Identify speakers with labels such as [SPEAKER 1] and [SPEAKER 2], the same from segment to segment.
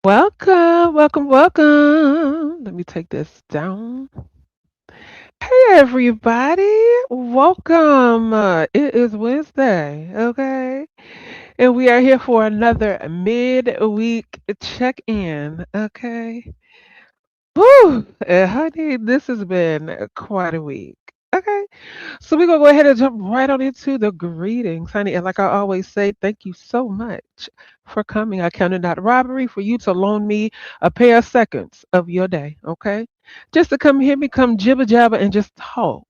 [SPEAKER 1] Welcome, welcome, welcome. Let me take this down. Hey, everybody. Welcome. It is Wednesday, okay? And we are here for another midweek check in, okay? Whew. Honey, this has been quite a week. Okay. So we're gonna go ahead and jump right on into the greetings, honey. And like I always say, thank you so much for coming. I count it not robbery for you to loan me a pair of seconds of your day, okay? Just to come hear me come jibber jabber and just talk,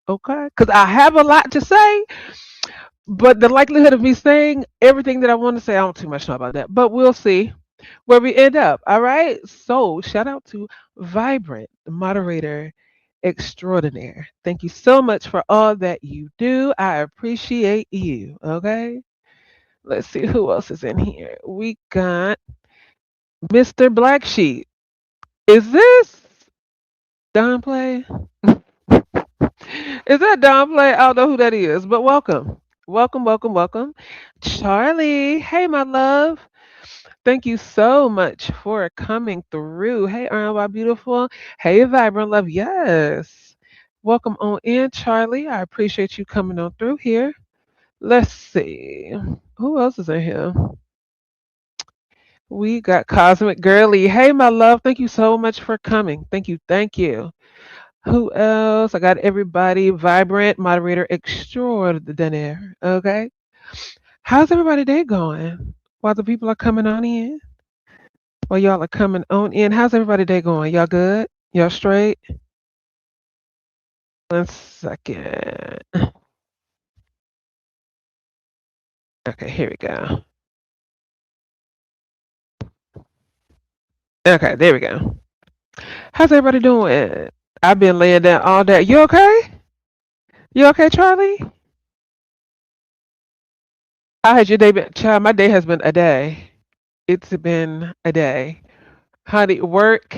[SPEAKER 1] okay? Because I have a lot to say, but the likelihood of me saying everything that I want to say, I don't too much know about that. But we'll see where we end up. All right. So shout out to Vibrant, the moderator extraordinaire. Thank you so much for all that you do. I appreciate you. Okay. Let's see who else is in here. We got Mr. Black Sheep. Is this Don Play? Is that Don Play? I don't know who that is, but welcome. Welcome, welcome, welcome. Charlie. Hey, my love. Thank you so much for coming through. Hey, my beautiful. Hey, Vibrant Love. Yes. Welcome on in, Charlie. I appreciate you coming on through here. Let's see. Who else is in here? We got Cosmic Girly. Hey, my love. Thank you so much for coming. Thank you. Thank you. Who else? I got everybody. Vibrant moderator extraordinaire. Okay. How's everybody day going? While the people are coming on in? While y'all are coming on in. How's everybody day going? Y'all good? Y'all straight? 1 second. Okay, here we go. Okay, there we go. How's everybody doing? I've been laying down all day. You okay? You okay, Charlie? How has your day been? Child, my day has been a day. It's been a day. Honey, work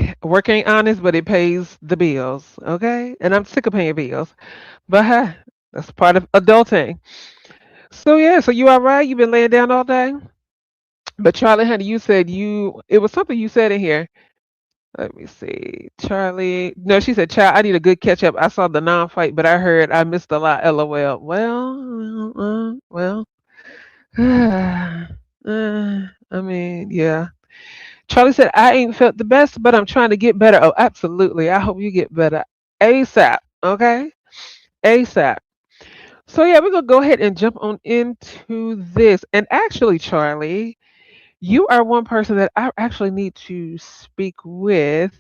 [SPEAKER 1] ain't honest, but it pays the bills, okay? And I'm sick of paying bills. But huh, that's part of adulting. So yeah, so you all right? You been laying down all day? But Charlie, honey, you said it was something you said in here. Let me see. Charlie, no, she said, child, I need a good catch up. I saw the non fight, but I heard I missed a lot. LOL. Well. I mean, yeah. Charlie said, I ain't felt the best, but I'm trying to get better. Oh, absolutely. I hope you get better ASAP. Okay? ASAP. So, yeah, we're going to go ahead and jump on into this. And actually, Charlie, you are one person that I actually need to speak with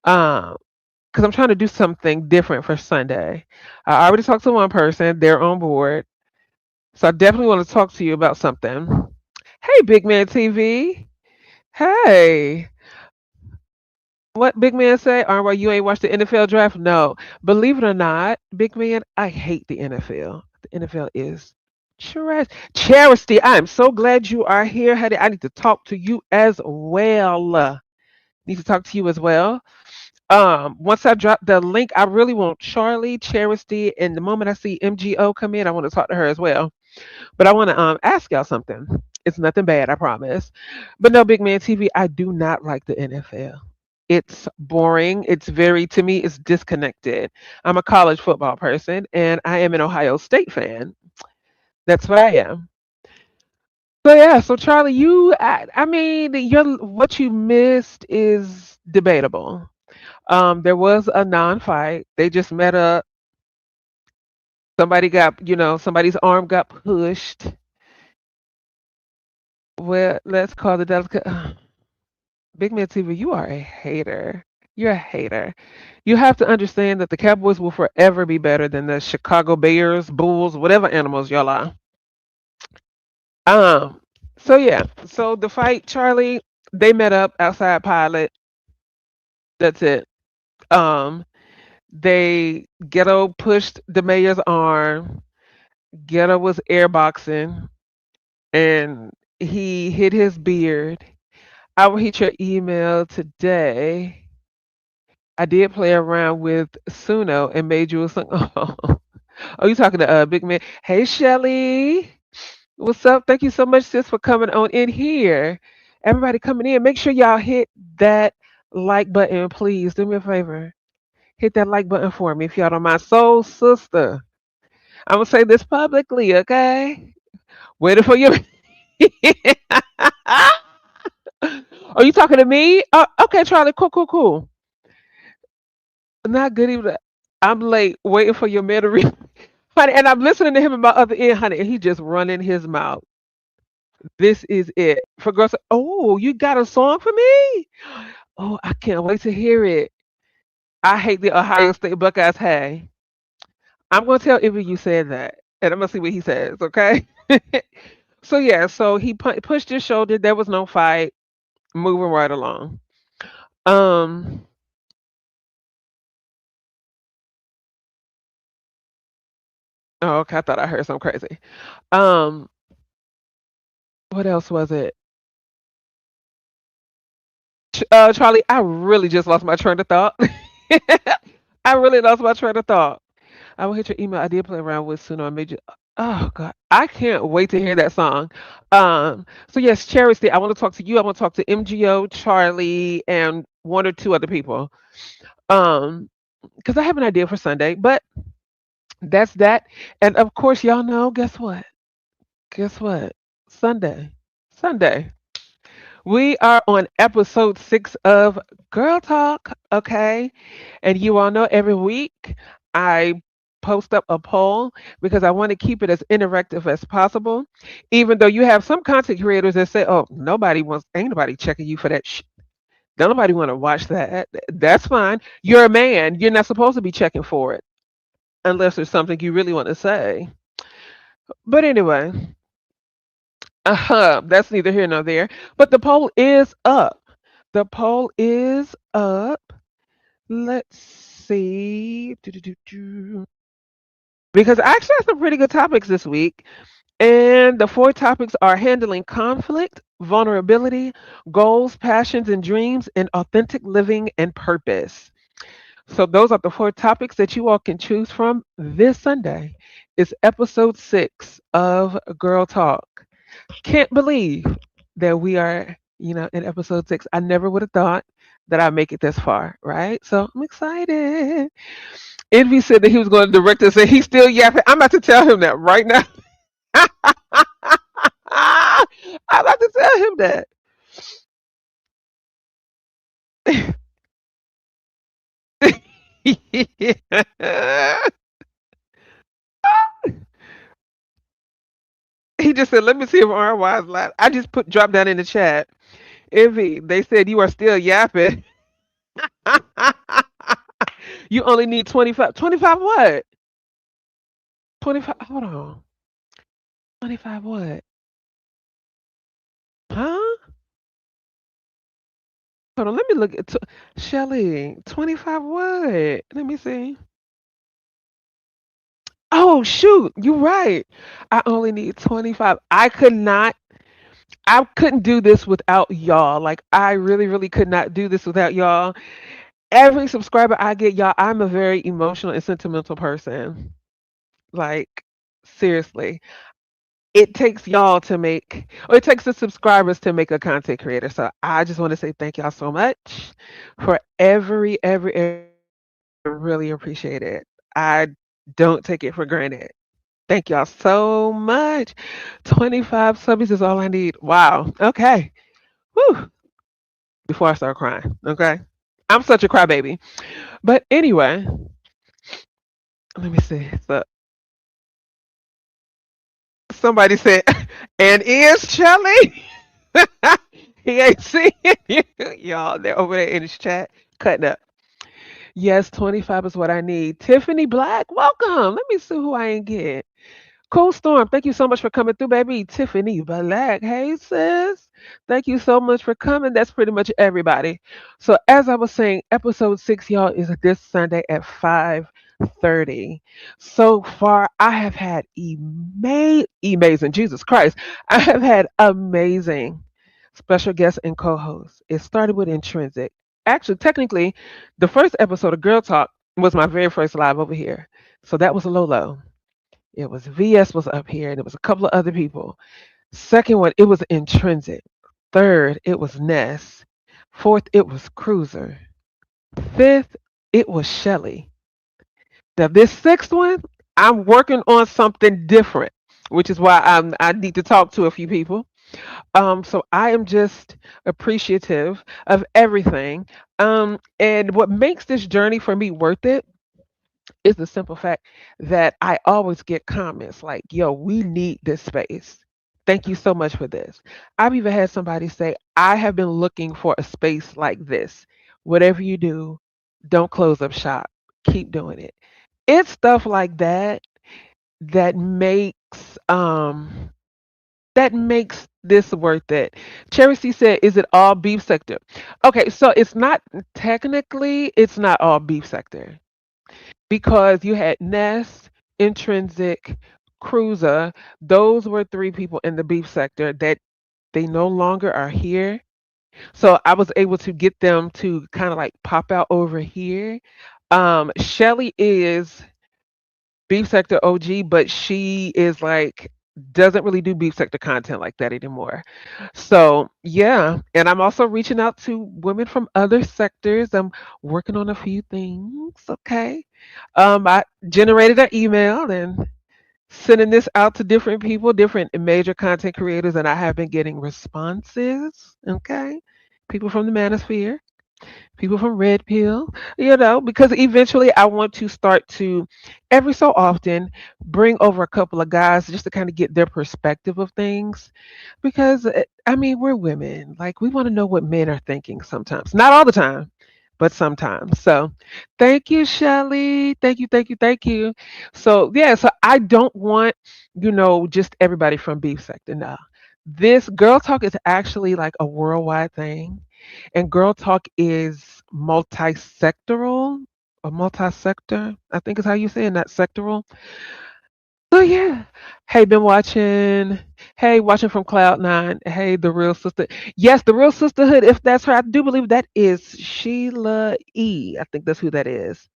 [SPEAKER 1] because I'm trying to do something different for Sunday. I already talked to one person, they're on board. So I definitely want to talk to you about something. Hey, Big Man TV. Hey. What Big Man say? Why you ain't watched the NFL draft? No. Believe it or not, Big Man, I hate the NFL. The NFL is trash. Charity, I am so glad you are here, honey. I need to talk to you as well. Need to talk to you as well. Once I drop the link, I really want Charlie, Charity, and the moment I see MGO come in, I want to talk to her as well. But I want to ask y'all something. It's nothing bad, I promise. But no, Big Man TV, I do not like the NFL. It's boring. It's very, to me, it's disconnected. I'm a college football person and I am an Ohio State fan. That's what I am. So yeah, so Charlie, I mean, what you missed is debatable. There was a non-fight. They just met up. Somebody's arm got pushed. Well, let's call the Dallas. Big Man TV, you are a hater. You're a hater. You have to understand that the Cowboys will forever be better than the Chicago Bears, Bulls, whatever animals y'all are. Um. So yeah. So the fight, Charlie, they met up outside Pilot. That's it. Um. They Ghetto pushed the mayor's arm. Ghetto was airboxing, and he hit his beard. I will hit your email today. I did play around with Suno and made you a song. Oh, you talking to Big Man? Hey, Shelly. What's up? Thank you so much, sis, for coming on in here. Everybody coming in, make sure y'all hit that like button, please. Do me a favor. Hit that like button for me if y'all don't mind. Soul sister. I'm gonna say this publicly, okay? Waiting for you. Are you talking to me? Okay, Charlie. Cool, cool, cool. Not good even. I'm late, waiting for your man to read. Honey, and I'm listening to him in my other ear, honey, and he just running his mouth. This is it. For girls, oh, you got a song for me? Oh, I can't wait to hear it. I hate the Ohio State Buckeyes. Hey, I'm gonna tell Ivy you said that, and I'm gonna see what he says. Okay. So yeah, so he pushed his shoulder. There was no fight. Moving right along. Um. Oh, okay. I thought I heard something crazy. Um. What else was it? Charlie, I really just lost my train of thought. I really lost my train of thought. I will hit your email. I did play around with Suno. I made you. Oh God, I can't wait to hear that song. So yes, Charity, I want to talk to you. I want to talk to MGO, Charlie, and one or two other people. Um, because I have an idea for Sunday, but that's that. And of course, y'all know. Guess what? Guess what? Sunday. Sunday. We are on episode 6 of Girl Talk, okay? And you all know every week I post up a poll because I want to keep it as interactive as possible. Even though you have some content creators that say, "Oh, ain't nobody checking you for that don't nobody want to watch that." That's fine. You're a man. You're not supposed to be checking for it unless there's something you really want to say. But anyway, that's neither here nor there. But the poll is up. The poll is up. Let's see. Do. Because I actually have some pretty good topics this week. And the 4 topics are handling conflict, vulnerability, goals, passions, and dreams, and authentic living and purpose. So those are the 4 topics that you all can choose from this Sunday. It's episode 6 of Girl Talk. Can't believe that we are, in episode 6. I never would have thought that I'd make it this far, right? So I'm excited. Envy said that he was going to direct us and he's still yapping. I'm about to tell him that right now. I'm about to tell him that. He just said, "Let me see if RY is live." I just drop down in the chat. Envy, they said you are still yapping. You only need 25. 25 what? 25. Hold on. 25 what? Huh? Hold on. Let me look at Shelly. 25 what? Let me see. Oh, shoot. You're right. I only need 25. I couldn't do this without y'all. Like, I really, really could not do this without y'all. Every subscriber I get, y'all, I'm a very emotional and sentimental person. Like, seriously. It takes y'all to make, or it takes the subscribers to make a content creator. So I just want to say thank y'all so much for every, I really appreciate it. I don't take it for granted. Thank y'all so much. 25 subbies is all I need. Wow. Okay. Whew. Before I start crying. Okay. I'm such a crybaby. But anyway, let me see. So somebody said, and is Shelly? He ain't seeing you. Y'all, they're over there in his chat cutting up. Yes, 25 is what I need. Tiffany Black, welcome. Let me see who I ain't get. Cool Storm, thank you so much for coming through, baby. Tiffany Black, hey sis. Thank you so much for coming. That's pretty much everybody. So as I was saying, episode 6, y'all, is this Sunday at 5:30. So far, I have had amazing, Jesus Christ. I have had amazing special guests and co-hosts. It started with Intrinsic. Actually, technically, the first episode of Girl Talk was my very first live over here. So that was Lolo. It was VS was up here, and it was a couple of other people. Second one, it was Intrinsic. Third, it was Ness. Fourth, it was Cruiser. Fifth, it was Shelly. Now this sixth one, I'm working on something different, which is why I need to talk to a few people. So I am just appreciative of everything. And what makes this journey for me worth it is the simple fact that I always get comments like, yo, we need this space. Thank you so much for this. I've even had somebody say, I have been looking for a space like this. Whatever you do, don't close up shop. Keep doing it. It's stuff like that that makes this worth it. Cherry C said, is it all beef sector? Okay, so it's not technically it's not all beef sector because you had Ness, Intrinsic, Cruiser. Those were three people in the beef sector that they no longer are here. So I was able to get them to kind of like pop out over here. Shelly is beef sector OG, but she is like doesn't really do beef sector content like that anymore. So yeah, and I'm also reaching out to women from other sectors. I'm working on a few things. Okay, I generated an email and sending this out to different people, different major content creators, and I have been getting responses. Okay, people from the manosphere, people from Red Pill, because eventually I want to start to every so often bring over a couple of guys just to kind of get their perspective of things. Because, I mean, we're women. Like, we want to know what men are thinking sometimes. Not all the time, but sometimes. So, thank you, Shelly. Thank you, thank you, thank you. So, yeah, so I don't want, just everybody from Beef Sector. No. This Girl Talk is actually like a worldwide thing. And Girl Talk is multi-sectoral or multi-sector, I think is how you say it, not sectoral. So yeah. Hey, been watching. Hey, watching from Cloud9. Hey, the real sister. Yes, the real sisterhood. If that's her, I do believe that is Sheila E. I think that's who that is.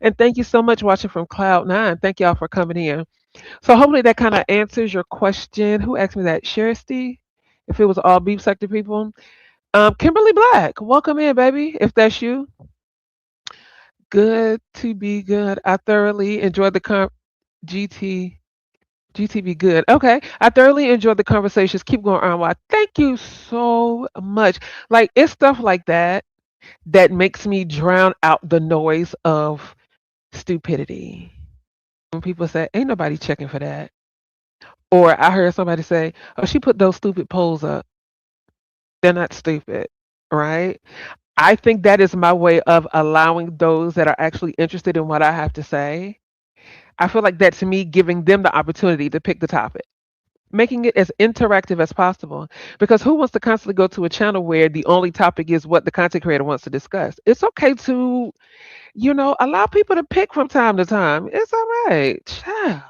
[SPEAKER 1] And thank you so much watching from Cloud9. Thank y'all for coming in. So hopefully that kind of answers your question. Who asked me that? Shersty? If it was all beef sector people. Kimberly Black, welcome in, baby. If that's you, good to be good. I thoroughly enjoyed the GT. GTB good. Okay. I thoroughly enjoyed the conversations. Keep going on. Why? Thank you so much. Like it's stuff like that that makes me drown out the noise of stupidity. When people say, ain't nobody checking for that. Or I heard somebody say, oh, she put those stupid polls up. They're not stupid. Right? I think that is my way of allowing those that are actually interested in what I have to say. I feel like that's me giving them the opportunity to pick the topic, making it as interactive as possible. Because who wants to constantly go to a channel where the only topic is what the content creator wants to discuss? It's okay to, allow people to pick from time to time. It's all right. Child.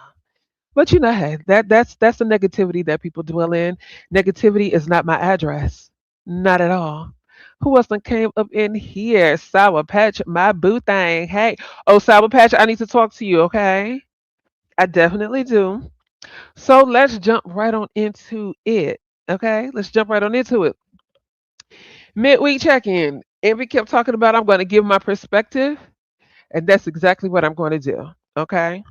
[SPEAKER 1] But hey, that's the negativity that people dwell in. Negativity is not my address. Not at all. Who else done came up in here? Sour Patch, my boo thing. Hey. Oh, Sour Patch, I need to talk to you, okay? I definitely do. So let's jump right on into it. Okay? Let's jump right on into it. Midweek check-in. Envy kept talking about I'm going to give my perspective, and that's exactly what I'm going to do. Okay?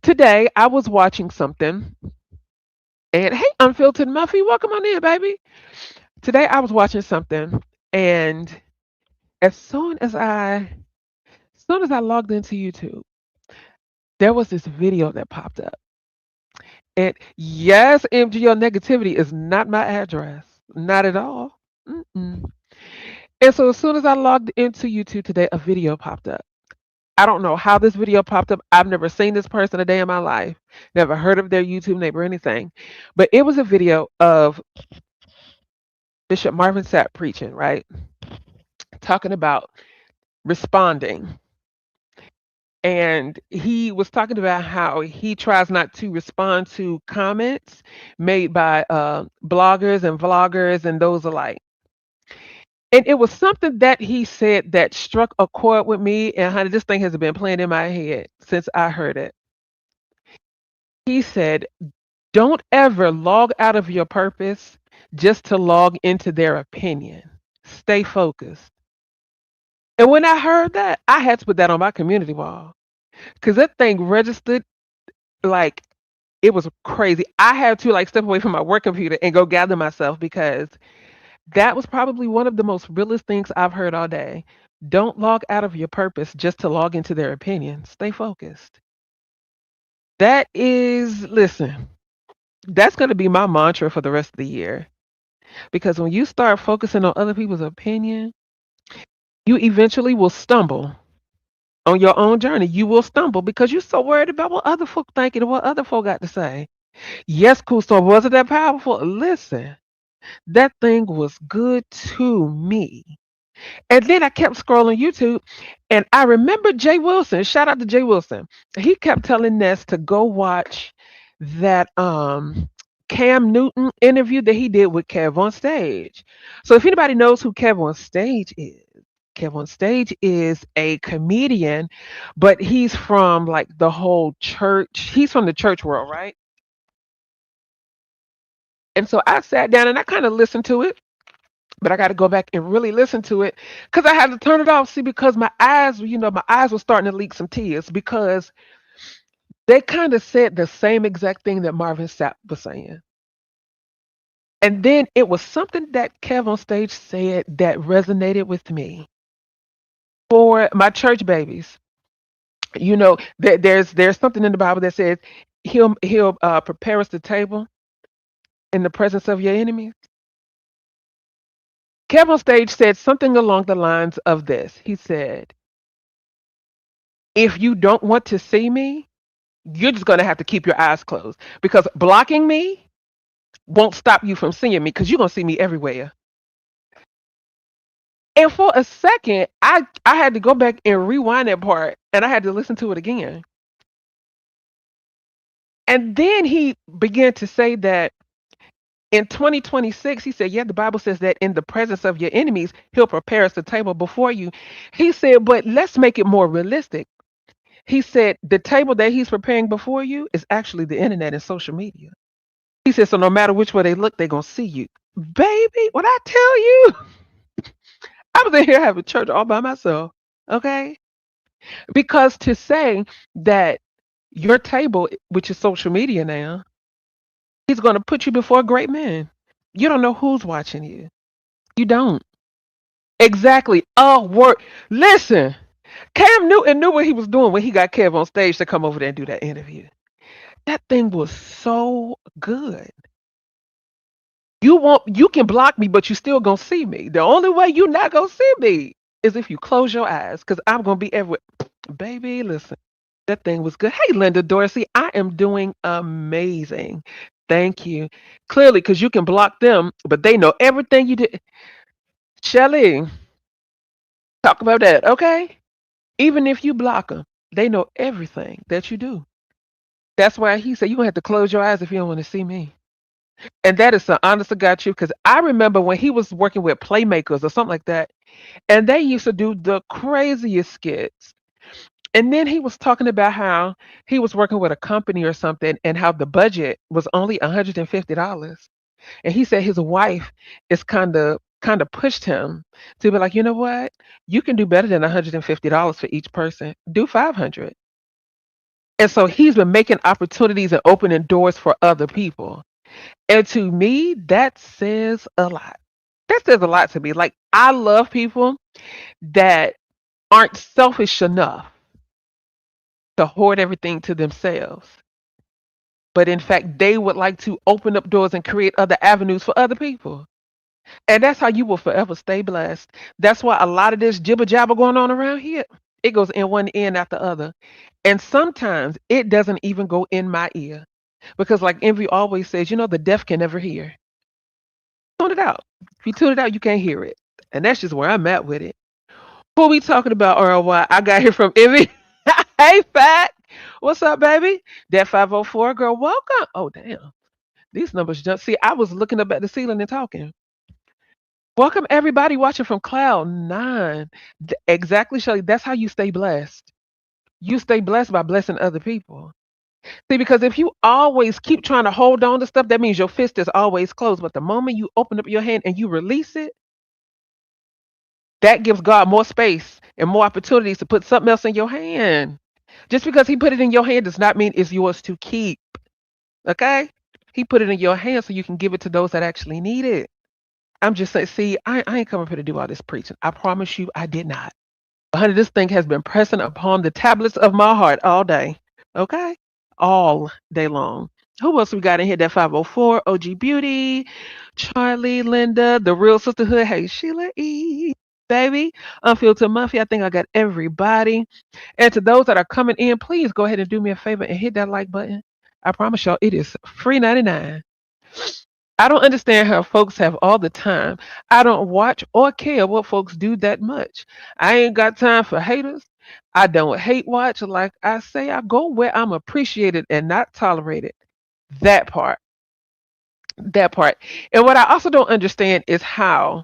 [SPEAKER 1] Today I was watching something. And hey, Unfiltered Muffy, welcome on in, baby. Today I was watching something, and as soon as I logged into YouTube, there was this video that popped up. And yes, MGO negativity is not my address, not at all. Mm-mm. And so as soon as I logged into YouTube today, a video popped up. I don't know how this video popped up. I've never seen this person a day in my life, never heard of their YouTube name or anything. But it was a video of Bishop Marvin Sapp preaching, right? Talking about responding. And he was talking about how he tries not to respond to comments made by bloggers and vloggers and those alike. And it was something that he said that struck a chord with me. And honey, this thing has been playing in my head since I heard it. He said, don't ever log out of your purpose just to log into their opinion. Stay focused. And when I heard that, I had to put that on my community wall because that thing registered like it was crazy. I had to like step away from my work computer and go gather myself because that was probably one of the most realest things I've heard all day. Don't log out of your purpose just to log into their opinion. Stay focused. That is, listen, that's going to be my mantra for the rest of the year. Because when you start focusing on other people's opinion, you eventually will stumble on your own journey. You will stumble because you're so worried about what other folk thinking and what other folk got to say. Yes, cool. So was it that powerful? Listen, that thing was good to me. And then I kept scrolling YouTube and I remember Jay Wilson. Shout out to Jay Wilson. He kept telling Ness to go watch that Cam Newton interview that he did with Kev on Stage. So if anybody knows who Kev on Stage is, Kev on Stage is a comedian, but he's from like the whole church. He's from the church world, right? And so I sat down and I kind of listened to it, but I got to go back and really listen to it because I had to turn it off. See, because my eyes, my eyes were starting to leak some tears because they kind of said the same exact thing that Marvin Sapp was saying. And then it was something that Kev on Stage said that resonated with me. For my church babies, there's something in the Bible that says he'll prepare us the table in the presence of your enemies. Kev on Stage said something along the lines of this. He said, if you don't want to see me, you're just going to have to keep your eyes closed because blocking me won't stop you from seeing me because you're going to see me everywhere. And for a second, I had to go back and rewind that part and I had to listen to it again. And then he began to say that in 2026, he said, yeah, the Bible says that in the presence of your enemies, he'll prepare us a table before you. He said, but let's make it more realistic. He said, the table that he's preparing before you is actually the internet and social media. He said, so no matter which way they look, they're going to see you. Baby, when I tell you, I was in here having church all by myself. Okay. Because to say that your table, which is social media now, he's going to put you before great men. You don't know who's watching you. You don't. Exactly. Oh, word. Listen, Cam Newton knew what he was doing when he got Kev on stage to come over there and do that interview. That thing was so good. You can block me, but you still gonna see me. The only way you not gonna see me is if you close your eyes, because I'm gonna be everywhere. Baby, listen. That thing was good. Hey, Linda Dorsey, I am doing amazing. Thank you. Clearly, because you can block them, but they know everything you did. Shelly, talk about that, okay? Even if you block them, they know everything that you do. That's why he said you're gonna have to close your eyes if you don't want to see me. And that is the honest to God truth, because I remember when he was working with Playmakers or something like that, and they used to do the craziest skits. And then he was talking about how he was working with a company or something and how the budget was only $150. And he said his wife is kind of pushed him to be like, you know what? You can do better than $150 for each person. Do 500. And so he's been making opportunities and opening doors for other people. And to me, that says a lot. That says a lot to me. Like I love people that aren't selfish enough to hoard everything to themselves. But in fact, they would like to open up doors and create other avenues for other people. And that's how you will forever stay blessed. That's why a lot of this jibber jabber going on around here, it goes in one ear and out the other. And sometimes it doesn't even go in my ear. Because like Envy always says, the deaf can never hear. Tune it out. If you tune it out, you can't hear it. And that's just where I'm at with it. Who we talking about, ROY? I got here from Envy. Hey, Fat. What's up, baby? That 504 girl, welcome. Oh, damn. These numbers just see, I was looking up at the ceiling and talking. Welcome everybody watching from Cloud 9. Exactly, Shelly. That's how you stay blessed. You stay blessed by blessing other people. See, because if you always keep trying to hold on to stuff, that means your fist is always closed. But the moment you open up your hand and you release it, that gives God more space and more opportunities to put something else in your hand. Just because He put it in your hand does not mean it's yours to keep. Okay? He put it in your hand so you can give it to those that actually need it. I'm just saying, see, I ain't coming here to do all this preaching. I promise you, I did not. But honey, this thing has been pressing upon the tablets of my heart all day. Okay? All day long. Who else we got in here? That 504, OG Beauty, Charlie, Linda, The Real Sisterhood. Hey, Sheila E. Baby, Unfiltered Muffy. I think I got everybody. And to those that are coming in, please go ahead and do me a favor and hit that like button. I promise y'all, it is free 99. I don't understand how folks have all the time. I don't watch or care what folks do that much. I ain't got time for haters. I don't hate watch. Like I say, I go where I'm appreciated and not tolerated. That part. That part. And what I also don't understand is how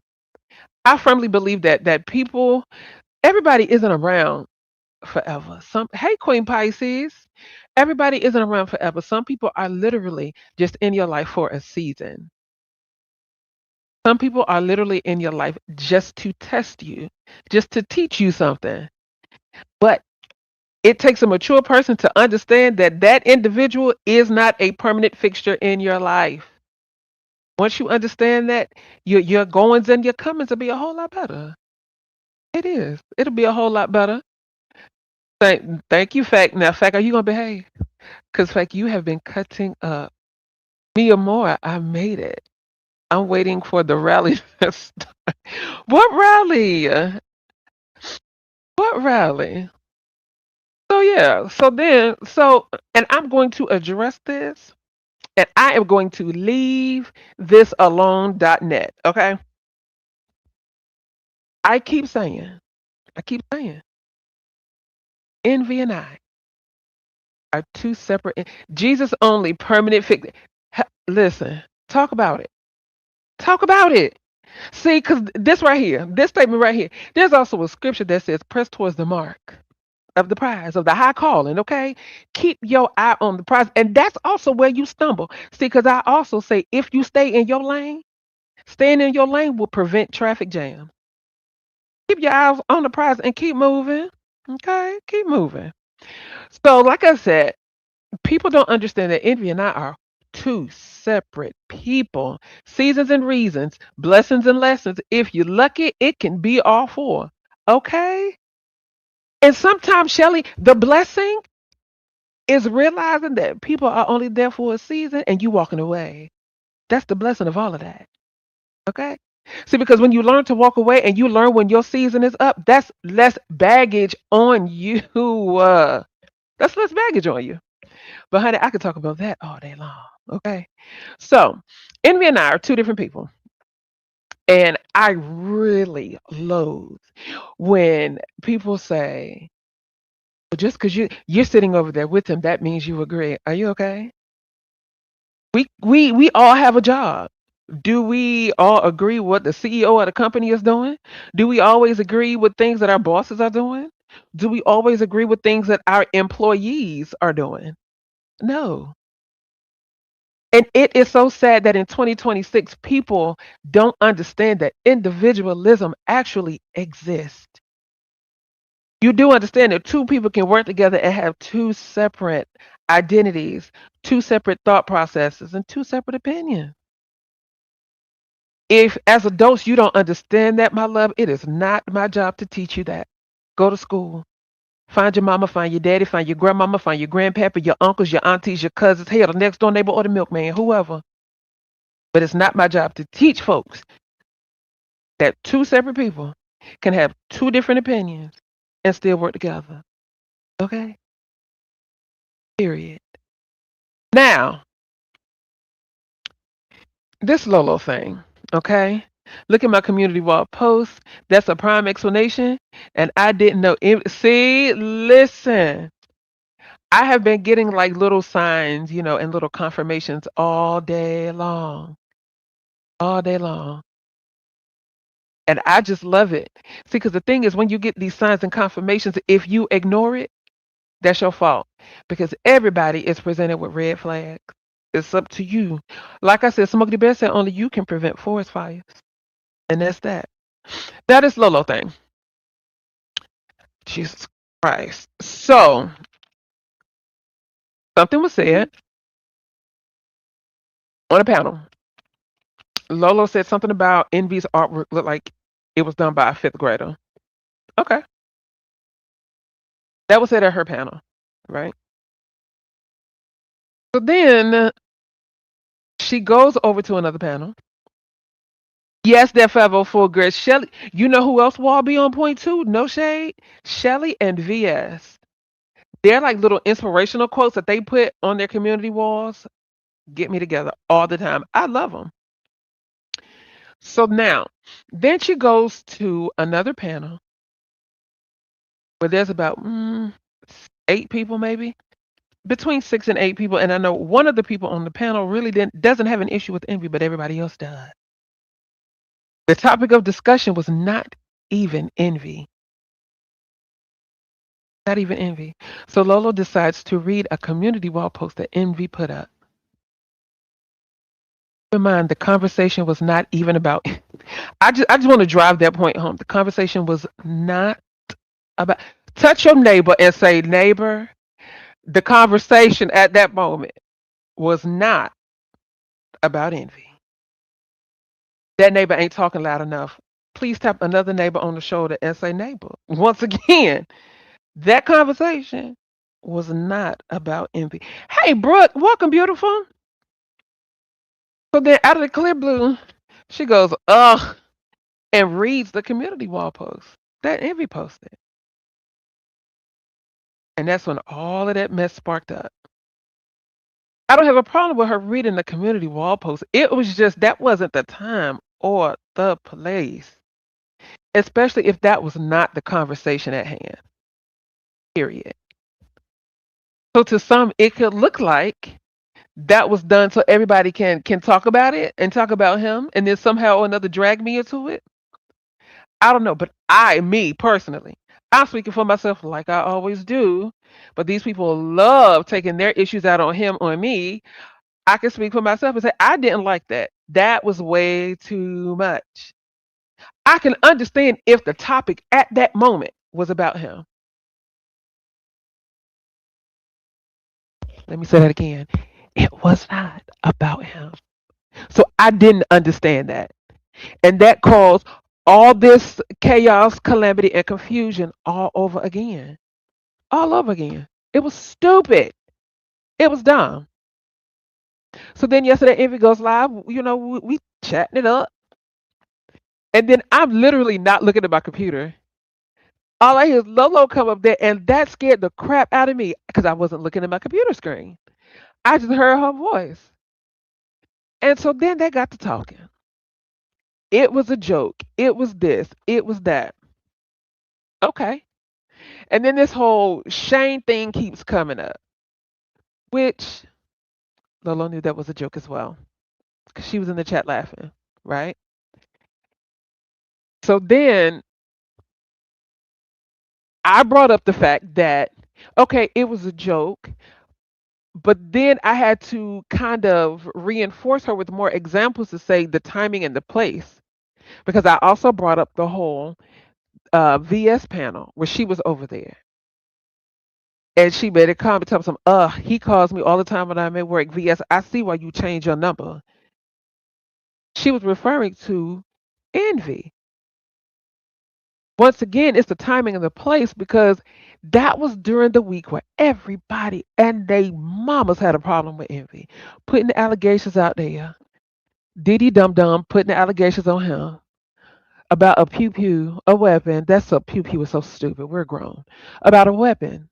[SPEAKER 1] I firmly believe that people, everybody isn't around forever. Some hey Queen Pisces. Everybody isn't around forever. Some people are literally just in your life for a season. Some people are literally in your life just to test you, just to teach you something. But it takes a mature person to understand that that individual is not a permanent fixture in your life. Once you understand that, your goings and your comings will be a whole lot better. It is. It'll be a whole lot better. Thank you, Fact. Now, Fact, are you gonna behave? Because Fact, you have been cutting up. Mia Moore, I made it. I'm waiting for the rally to start. What rally? What rally? So yeah, and I'm going to address this and I am going to leave this alone.net. Okay. I keep saying, I keep saying, envy and I are two separate Jesus only permanent fix. Listen, talk about it. Talk about it. See, because this right here, this statement right here, there's also a scripture that says, press towards the mark of the prize of the high calling. Okay, keep your eye on the prize, and that's also where you stumble. See, because I also say if you stay in your lane, staying in your lane will prevent traffic jams. Keep your eyes on the prize and keep moving. Okay, keep moving. So like I said, people don't understand that envy and I are two separate people. Seasons and reasons, blessings and lessons. If you're lucky, it can be all four. Okay, and sometimes, Shelly, the blessing is realizing that people are only there for a season and you walking away. That's the blessing of all of that. Okay? See, because when you learn to walk away and you learn when your season is up, that's less baggage on you. That's less baggage on you. But honey, I could talk about that all day long. Okay? So, Envy and I are two different people. And I really loathe when people say, well, just because you're sitting over there with him, that means you agree. Are you okay? We all have a job. Do we all agree what the CEO of the company is doing? Do we always agree with things that our bosses are doing? Do we always agree with things that our employees are doing? No. And it is so sad that in 2026 people don't understand that individualism actually exists. You do understand that two people can work together and have two separate identities, two separate thought processes, and two separate opinions. If as adults you don't understand that, my love, it is not my job to teach you that. Go to school. Find your mama, find your daddy, find your grandmama, find your grandpapa, your uncles, your aunties, your cousins, hell, the next door neighbor or the milkman, whoever. But it's not my job to teach folks that two separate people can have two different opinions and still work together. Okay? Period. Now, this Lolo thing, okay? Look at my community wall post. That's a prime explanation. And I didn't know. See, listen. I have been getting like little signs, and little confirmations all day long. All day long. And I just love it. See, because the thing is, when you get these signs and confirmations, if you ignore it, that's your fault. because everybody is presented with red flags. It's up to you. Like I said, Smokey Bear said only you can prevent forest fires. And that's that. That is Lolo thing. Jesus Christ. So something was said on a panel. Lolo said something about Envy's artwork looked like it was done by a fifth grader. Okay. That was said at her panel, right? So then she goes over to another panel. Yes, that 504 girl. Shelly. You know who else will be on point too? No shade. Shelly and VS. They're like little inspirational quotes that they put on their community walls. Get me together all the time. I love them. So now, then she goes to another panel where there's about 8 people, maybe between 6 and 8 people. And I know one of the people on the panel really doesn't have an issue with Envy, but everybody else does. The topic of discussion was not even Envy. Not even Envy. So Lolo decides to read a community wall post that Envy put up. Keep in mind, the conversation was not even about. I just want to drive that point home. The conversation was not about. Touch your neighbor and say, neighbor. The conversation at that moment was not about Envy. That neighbor ain't talking loud enough. Please tap another neighbor on the shoulder and say, neighbor. Once again, that conversation was not about Envy. Hey, Brooke, welcome, beautiful. So then out of the clear blue, she goes, ugh, and reads the community wall post that Envy posted. And that's when all of that mess sparked up. I don't have a problem with her reading the community wall post. It was just that wasn't the time or the place, especially if that was not the conversation at hand. Period. So to some, it could look like that was done so everybody can talk about it and talk about him, and then somehow or another drag me into it. I don't know, but me personally, I'm speaking for myself like I always do. But these people love taking their issues out on him, on me. I can speak for myself and say I didn't like that. That was way too much. I can understand if the topic at that moment was about him. Let me say that again. It was not about him. So I didn't understand that. And that caused all this chaos, calamity, and confusion all over again. All over again. It was stupid. It was dumb. So then yesterday, Envy goes live. We chatting it up. And then I'm literally not looking at my computer. All I hear is Lolo come up there, and that scared the crap out of me because I wasn't looking at my computer screen. I just heard her voice. And so then they got to talking. It was a joke. It was this. It was that. Okay. And then this whole Shane thing keeps coming up, which Lolo knew that was a joke as well because she was in the chat laughing, right? So then I brought up the fact that, okay, it was a joke, but then I had to kind of reinforce her with more examples to say the timing and the place because I also brought up the whole VS panel where she was over there. And she made a comment telling some, he calls me all the time when I'm at work. VS, I see why you changed your number. She was referring to Envy. Once again, it's the timing and the place because that was during the week where everybody and they mamas had a problem with Envy. Putting the allegations out there. Diddy Dum Dum putting the allegations on him about a pew pew, a weapon. That's a pew pew is so stupid. We're grown. About a weapon.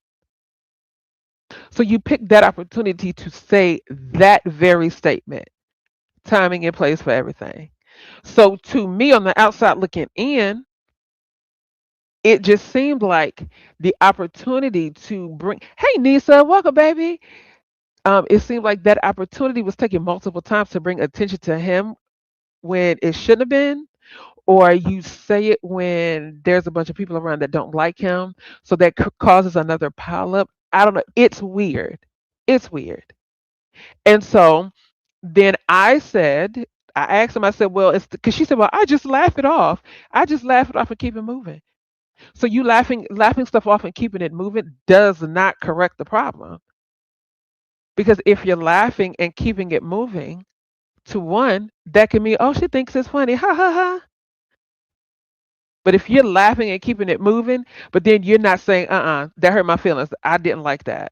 [SPEAKER 1] So you picked that opportunity to say that very statement. Timing and place for everything. So to me on the outside looking in, it just seemed like the opportunity to bring, hey Nisa, welcome baby. It seemed like that opportunity was taken multiple times to bring attention to him when it shouldn't have been, or you say it when there's a bunch of people around that don't like him, so that causes another pileup. I don't know. It's weird. It's weird. And so then I asked him, I said, well, it's because she said, well, I just laugh it off. I just laugh it off and keep it moving. So you laughing stuff off and keeping it moving does not correct the problem. Because if you're laughing and keeping it moving, to one, that can mean, oh, she thinks it's funny. Ha ha ha. But if you're laughing and keeping it moving, but then you're not saying, that hurt my feelings. I didn't like that.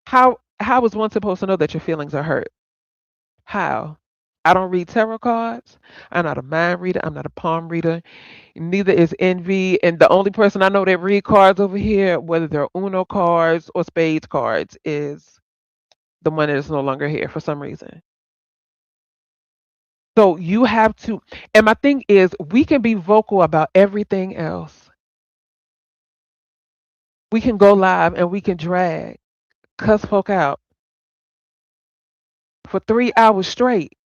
[SPEAKER 1] How is one supposed to know that your feelings are hurt? How? I don't read tarot cards. I'm not a mind reader. I'm not a palm reader. Neither is Envy. And the only person I know that read cards over here, whether they're Uno cards or Spades cards, is the one that is no longer here for some reason. So you have to, and my thing is, we can be vocal about everything else. We can go live and we can drag, cuss folk out for 3 hours straight,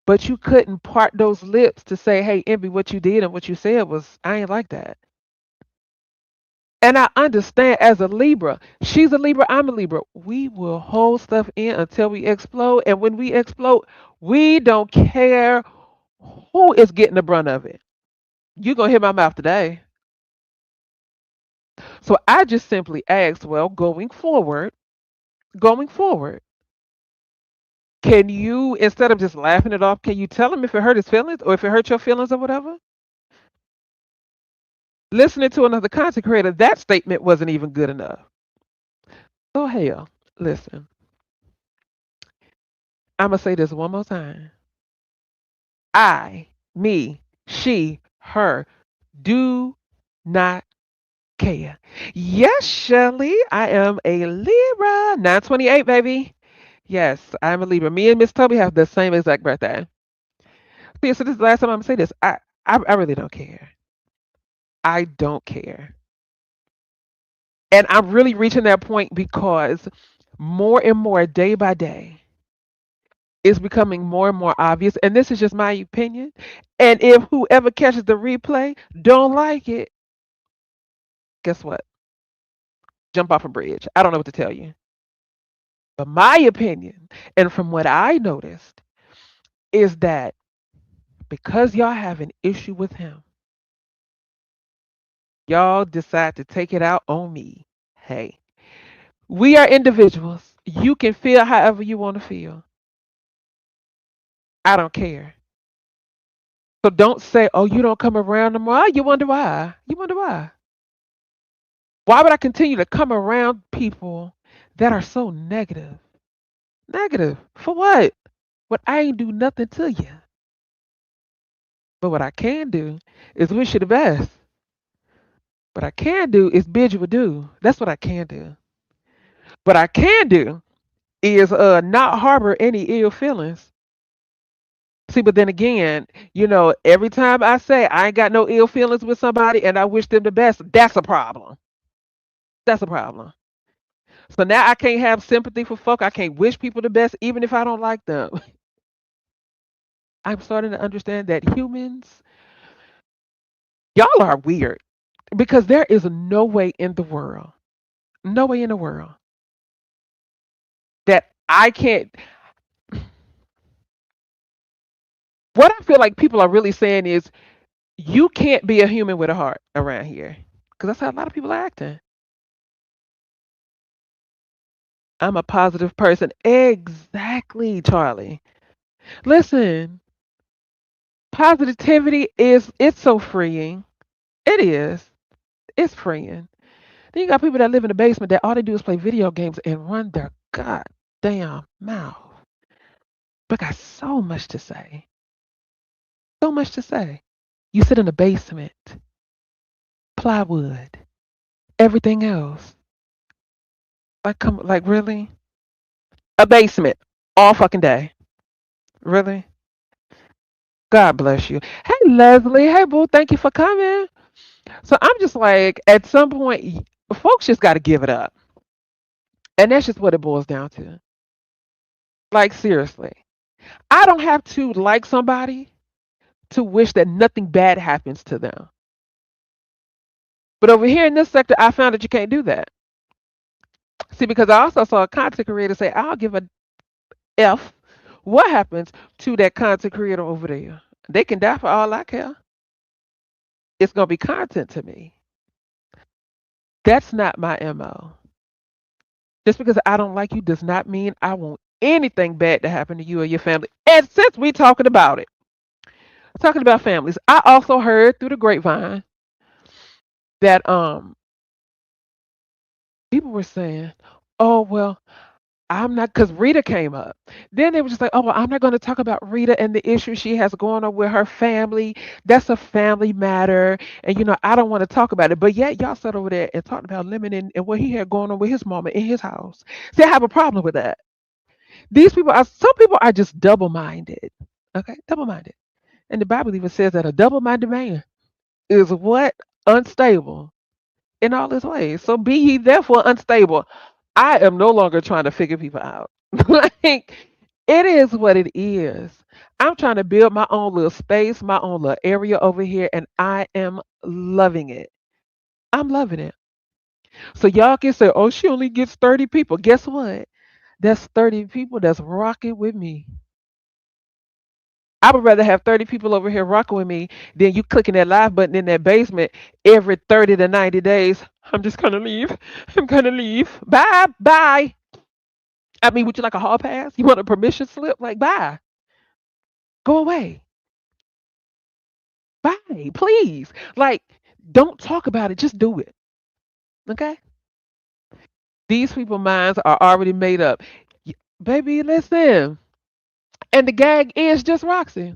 [SPEAKER 1] but you couldn't part those lips to say, hey, Envy, what you did and what you said was, I ain't like that. And I understand as a Libra, she's a Libra, I'm a Libra. We will hold stuff in until we explode. And when we explode, we don't care who is getting the brunt of it. You're going to hit my mouth today. So I just simply asked, well, going forward, can you, instead of just laughing it off, can you tell him if it hurt his feelings or if it hurt your feelings or whatever? Listening to another content creator, that statement wasn't even good enough. So hell, listen, I'm going to say this one more time. I, me, she, her, do not care. Yes, Shelley, I am a Libra. 928, baby. Yes, I'm a Libra. Me and Miss Toby have the same exact birthday. See, so this is the last time I'm gonna say this. I really don't care. I don't care. And I'm really reaching that point because more and more day by day it's becoming more and more obvious. And this is just my opinion. And if whoever catches the replay don't like it, guess what? Jump off a bridge. I don't know what to tell you. But my opinion, and from what I noticed, is that because y'all have an issue with him, y'all decide to take it out on me. Hey, we are individuals. You can feel however you want to feel. I don't care. So don't say, oh, you don't come around no more. You wonder why. You wonder why. Why would I continue to come around people that are so negative? Negative. For what? What I ain't do nothing to you. But what I can do is wish you the best. What I can do is bid you adieu. That's what I can do. What I can do is not harbor any ill feelings. See, but then again, every time I say I ain't got no ill feelings with somebody and I wish them the best, that's a problem. That's a problem. So now I can't have sympathy for folk. I can't wish people the best, even if I don't like them. I'm starting to understand that humans, y'all are weird because there is no way in the world, no way in the world that I can't. What I feel like people are really saying is you can't be a human with a heart around here because that's how a lot of people are acting. I'm a positive person. Exactly, Charlie. Listen, positivity it's so freeing. It is. It's freeing. Then you got people that live in the basement that all they do is play video games and run their goddamn mouth. But got so much to say. So much to say. You sit in the basement, plywood, everything else. Like come like really? A basement all fucking day. Really? God bless you. Hey Leslie, hey boo, thank you for coming. So I'm just like, at some point, folks just got to give it up. And that's just what it boils down to. Like, seriously. I don't have to like somebody to wish that nothing bad happens to them. But over here in this sector, I found that you can't do that. See, because I also saw a content creator say, I'll give a F what happens to that content creator over there. They can die for all I care. It's going to be content to me. That's not my MO. Just because I don't like you does not mean I want anything bad to happen to you or your family. And since we talking about families, I also heard through the grapevine that people were saying, "Oh well, I'm not," because Rita came up. Then they were just like, "Oh well, I'm not going to talk about Rita and the issue she has going on with her family. That's a family matter, and I don't want to talk about it." But yet y'all sat over there and talked about Lemon and what he had going on with his mama in his house. See, I have a problem with that. Some people are just double minded. Okay, double minded. And the Bible even says that a double minded man is what? Unstable in all his ways. So be ye therefore unstable. I am no longer trying to figure people out. Like, it is what it is. I'm trying to build my own little space, my own little area over here, and I am loving it. I'm loving it. So y'all can say, oh, she only gets 30 people. Guess what? That's 30 people that's rocking with me. I would rather have 30 people over here rocking with me than you clicking that live button in that basement every 30 to 90 days. I'm just gonna leave. I'm gonna leave. Bye. Bye. I mean, would you like a hall pass? You want a permission slip? Like, bye. Go away. Bye. Please. Like, don't talk about it. Just do it. Okay? These people minds are already made up. Baby, listen. And the gag is just Roxy.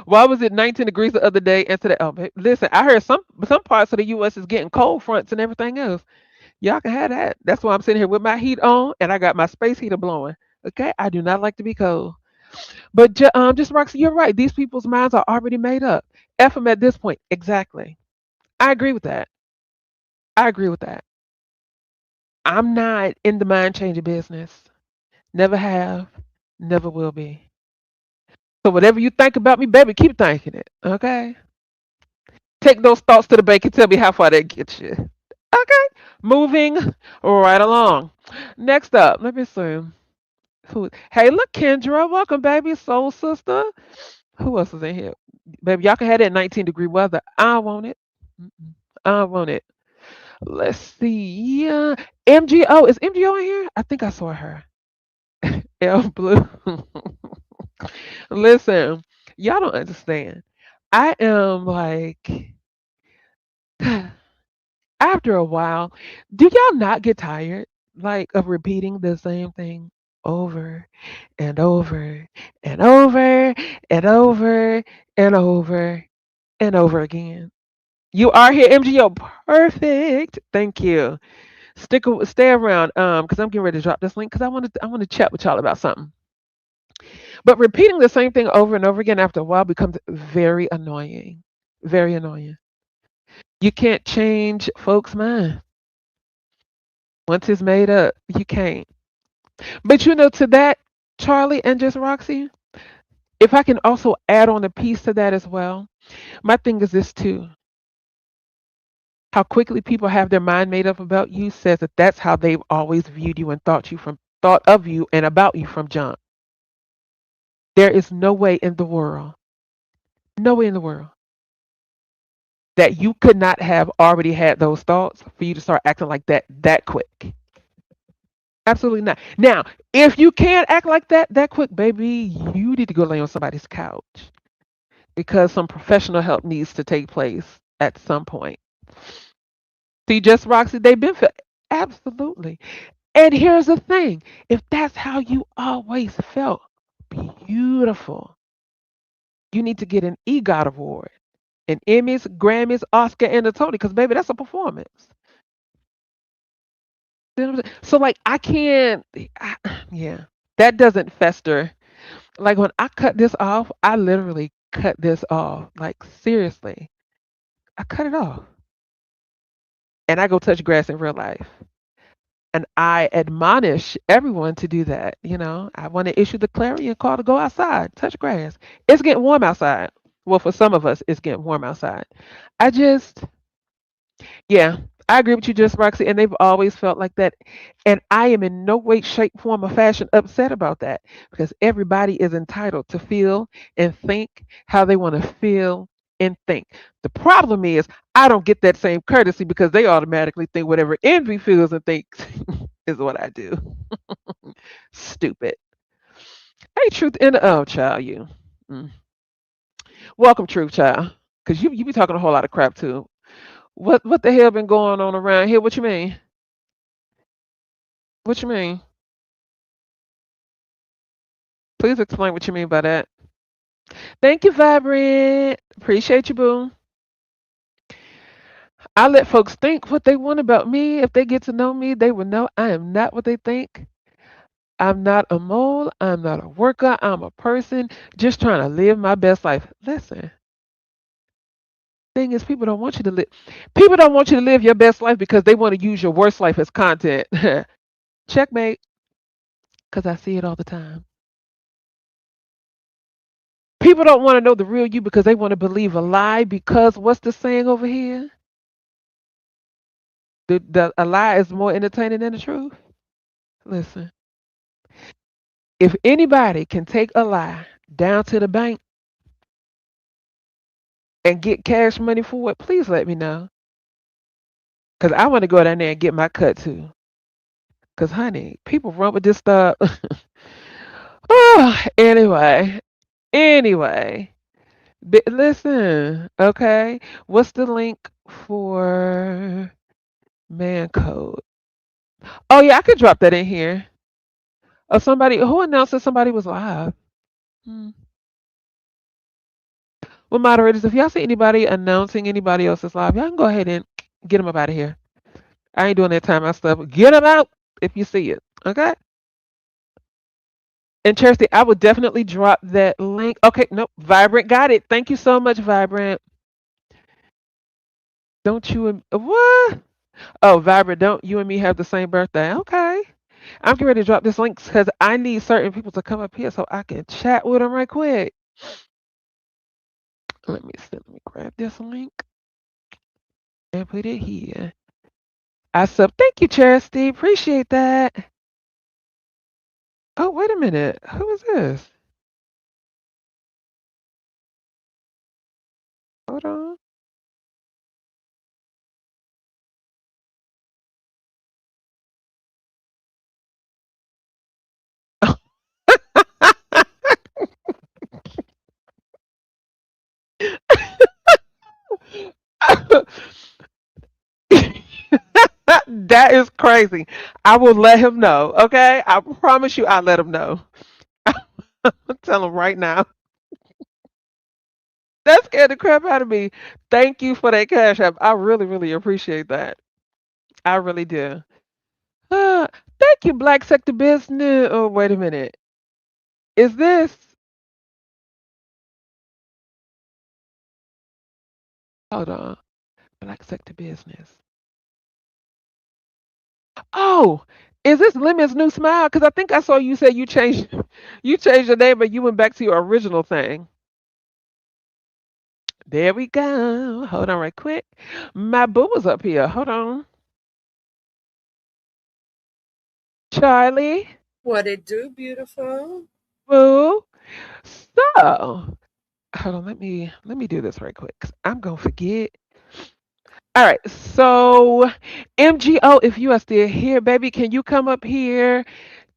[SPEAKER 1] Why was it 19 degrees the other day? And today, oh, listen, I heard some parts of the U.S. is getting cold fronts and everything else. Y'all can have that. That's why I'm sitting here with my heat on and I got my space heater blowing. Okay, I do not like to be cold. But just Roxy, you're right. These people's minds are already made up. F them at this point. Exactly. I agree with that. I agree with that. I'm not in the mind changing business. Never have. Never will be. So whatever you think about me, baby, keep thinking it. Okay. Take those thoughts to the bank and tell me how far that gets you. Okay. Moving right along. Next up, let me see. Hey, look, Kendra. Welcome, baby. Soul sister. Who else is in here? Baby, y'all can have that 19-degree weather. I want it. Mm-mm. I want it. Let's see. Yeah. MGO. Is MGO in here? I think I saw her. L Blue. Listen, y'all don't understand. I am like, after a while, do y'all not get tired like of repeating the same thing over and over and over and over and over and over again? You are here, MGO. Perfect. Thank you. Stay around, because I'm getting ready to drop this link because I want to chat with y'all about something. But repeating the same thing over and over again after a while becomes very annoying. Very annoying. You can't change folks' mind. Once it's made up, you can't. But to that, Charlie and just Roxy, if I can also add on a piece to that as well, my thing is this too. How quickly people have their mind made up about you says that that's how they've always viewed you and thought of you and about you from jump. There is no way in the world, no way in the world that you could not have already had those thoughts for you to start acting like that quick. Absolutely not. Now, if you can't act like that quick, baby, you need to go lay on somebody's couch because some professional help needs to take place at some point. See, just Roxy, they've been absolutely. And here's the thing: if that's how you always felt, beautiful. You need to get an EGOT award, an Emmys, Grammys, Oscar, and a Tony, because baby, that's a performance. You know what I'm saying? So like, I can't. Yeah, that doesn't fester. Like when I cut this off, I literally cut this off. Like seriously, I cut it off, and I go touch grass in real life. And I admonish everyone to do that. I want to issue the clarion call to go outside, touch grass. It's getting warm outside. Well, for some of us, it's getting warm outside. I just, yeah, I agree with you, just Roxy, and they've always felt like that. And I am in no way, shape, form, or fashion upset about that because everybody is entitled to feel and think how they want to feel and think. The problem is, I don't get that same courtesy because they automatically think whatever envy feels and thinks is what I do. Stupid. Hey, truth in the oh, child, you. Mm. Welcome, truth, child. Because you be talking a whole lot of crap too. What the hell been going on around here? What you mean? What you mean? Please explain what you mean by that. Thank you, Vibrant. Appreciate you, boo. I let folks think what they want about me. If they get to know me, they will know I am not what they think. I'm not a mole. I'm not a worker. I'm a person just trying to live my best life. Listen, thing is, people don't want you to live. People don't want you to live your best life because they want to use your worst life as content. Checkmate. Because I see it all the time. People don't want to know the real you because they want to believe a lie. Because what's the saying over here? A lie is more entertaining than the truth. Listen, if anybody can take a lie down to the bank and get cash money for it, please let me know. Because I want to go down there and get my cut too. Because, honey, people run with this stuff. Oh, anyway. Listen, okay. What's the link for man code? Oh, yeah, I could drop that in here. Oh, somebody who announced that somebody was live. Hmm. Well, moderators, if y'all see anybody announcing anybody else's live, y'all can go ahead and get them up out of here. I ain't doing that time out stuff. Get them out if you see it. Okay? And Chelsea, I would definitely drop that link. Okay, nope. Vibrant got it. Thank you so much, Vibrant. Don't you and what? Oh, Vibrant, don't you and me have the same birthday? Okay. I'm getting ready to drop this link because I need certain people to come up here so I can chat with them right quick. Let me grab this link and put it here. I sub. Thank you, Chastity. Appreciate that. Oh, wait a minute. Who is this? Hold on. That is crazy. I will let him know. Okay, I promise you, I'll let him know. Tell him right now. That scared the crap out of me. Thank you for that cash app. I really, really appreciate that. I really do. Thank you, Black Sector Business. Oh, wait a minute. Is this? Hold on. Black Sector Business. Oh, is this Lemon's new smile? Because I think I saw you say you changed you changed your name, but you went back to your original thing. There we go. Hold on right quick. My boo was up here. Hold on. Charlie,
[SPEAKER 2] What it do, beautiful?
[SPEAKER 1] boo. So hold on, let me do this right quick. 'Cause I'm gonna forget. All right, so MGO, if you are still here, baby, can you come up here?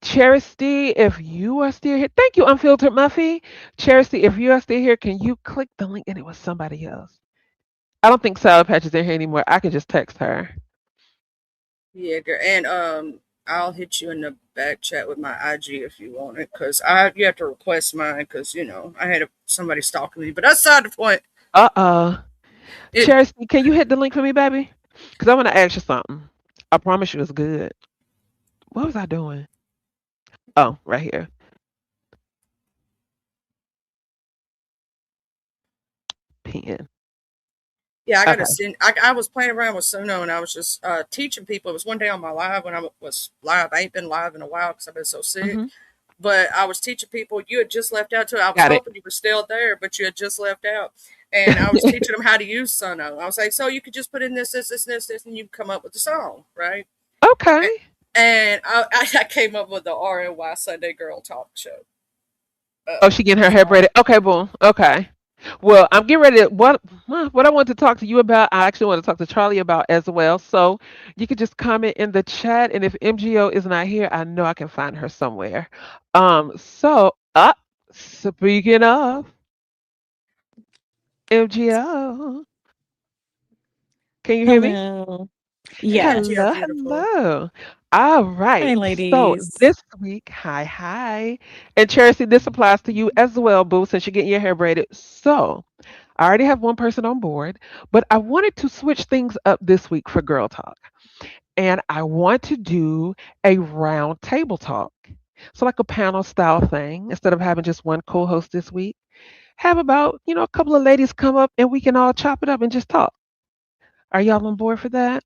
[SPEAKER 1] Charity, if you are still here, thank you, Unfiltered Muffy. Charity, if you are still here, can you click the link? And it was somebody else. I don't think Sour Patch is in here anymore. I can just text her.
[SPEAKER 2] Yeah, girl. And I'll hit you in the back chat with my IG if you want it, cause I you have to request mine, cause I had somebody stalking me. But that's not the point.
[SPEAKER 1] Uh-uh.
[SPEAKER 2] It
[SPEAKER 1] Charity, can you hit the link for me, baby? Because I want to ask you something. I promise you it's good. What was I doing? Oh, right here. Pen.
[SPEAKER 2] Yeah, I gotta
[SPEAKER 1] Okay.
[SPEAKER 2] send. I was playing around with Suno and I was just teaching people. It was one day on my live when I was live. I ain't been live in a while because I've been so sick.
[SPEAKER 1] Mm-hmm.
[SPEAKER 2] but I was teaching people. You had just left out too. I was
[SPEAKER 1] Got it.
[SPEAKER 2] hoping you were still there, but you had just left out. And I was teaching them how to use Sono. I was like, so you could just put in this, and you come up with the song, right?
[SPEAKER 1] Okay.
[SPEAKER 2] And I came up with the RNY Sunday Girl Talk Show
[SPEAKER 1] Oh, she getting her hair
[SPEAKER 2] song.
[SPEAKER 1] braided. Okay, boom. Okay. Well, I'm getting ready to what I want to talk to you about. I actually want to talk to Charlie about as well. So you could just comment in the chat, and if MGO is not here, I know I can find her somewhere. So speaking of MGO, can you hear me?
[SPEAKER 3] Hello.
[SPEAKER 2] MG are
[SPEAKER 3] Yes.
[SPEAKER 1] Hello,
[SPEAKER 2] beautiful.
[SPEAKER 1] hello. All
[SPEAKER 3] Hi,
[SPEAKER 1] right. So
[SPEAKER 3] ladies.
[SPEAKER 1] this week, hi. And Charity, this applies to you as well, boo, since you're getting your hair braided. So I already have one person on board, but I wanted to switch things up this week for Girl Talk. And I want to do a round table talk. So like a panel style thing, instead of having just one co-host this week, have about, a couple of ladies come up and we can all chop it up and just talk. Are y'all on board for that?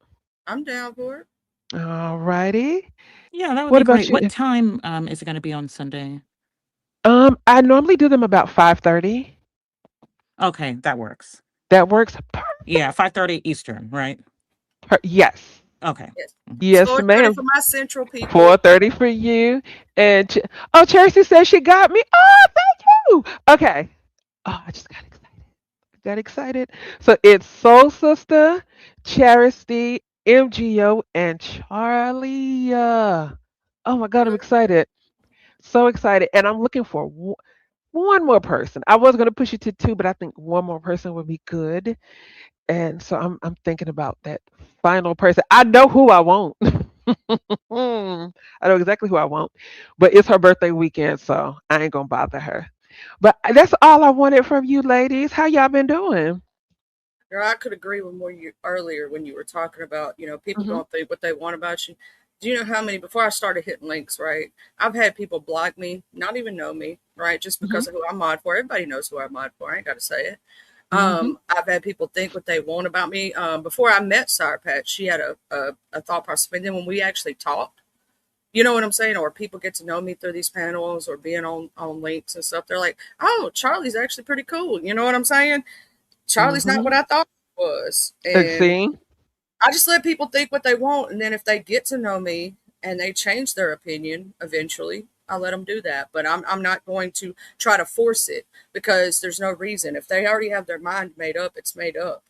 [SPEAKER 2] I'm down for it.
[SPEAKER 1] All righty.
[SPEAKER 3] Yeah, that would
[SPEAKER 1] What
[SPEAKER 3] be
[SPEAKER 1] about
[SPEAKER 3] great.
[SPEAKER 1] you?
[SPEAKER 3] What time is it going to be on Sunday?
[SPEAKER 1] I normally do them about 5:30.
[SPEAKER 3] Okay, that works.
[SPEAKER 1] That works.
[SPEAKER 3] Yeah, 5:30 Eastern, right?
[SPEAKER 1] Yes.
[SPEAKER 3] Okay.
[SPEAKER 2] Yes.
[SPEAKER 3] Mhm.
[SPEAKER 2] It's
[SPEAKER 1] Yes,
[SPEAKER 2] 4:30
[SPEAKER 1] ma'am.
[SPEAKER 2] for my central people.
[SPEAKER 1] 4:30 for you. And Chelsea says she got me. Oh, thank you. Okay. Oh, I just got excited. Got excited. So it's Soul Sister, Charity, MGO, and Charlie. Oh my God, I'm excited. So excited. And I'm looking for one more person. I was going to push it to two, but I think one more person would be good. And so I'm thinking about that final person. I know who I want. I know exactly who I want. But it's her birthday weekend, so I ain't gonna bother her. But that's all I wanted from you ladies. How y'all been doing?
[SPEAKER 2] Girl, I could agree with more you earlier when you were talking about, people
[SPEAKER 1] Hmm.
[SPEAKER 2] gonna think what they want about you. Do you know how many before I started hitting links, right? I've had people block me, not even know me, right? Just
[SPEAKER 1] Hmm.
[SPEAKER 2] because of who I'm mod for. Everybody knows who I'm mod for. I ain't gotta say it.
[SPEAKER 1] Hmm.
[SPEAKER 2] I've had people think what they want about me. Before I met Sour Patch, she had a thought process. But then when we actually talked, you know what I'm saying? Or people get to know me through these panels or being on links and stuff. They're like, oh, Charlie's actually pretty cool. You know what I'm saying? Charlie's not
[SPEAKER 1] Hmm.
[SPEAKER 2] what I thought he was. And
[SPEAKER 1] See?
[SPEAKER 2] I just let people think what they want. And then if they get to know me and they change their opinion eventually, I let them do that. But I'm not going to try to force it because there's no reason. If they already have their mind made up, it's made up.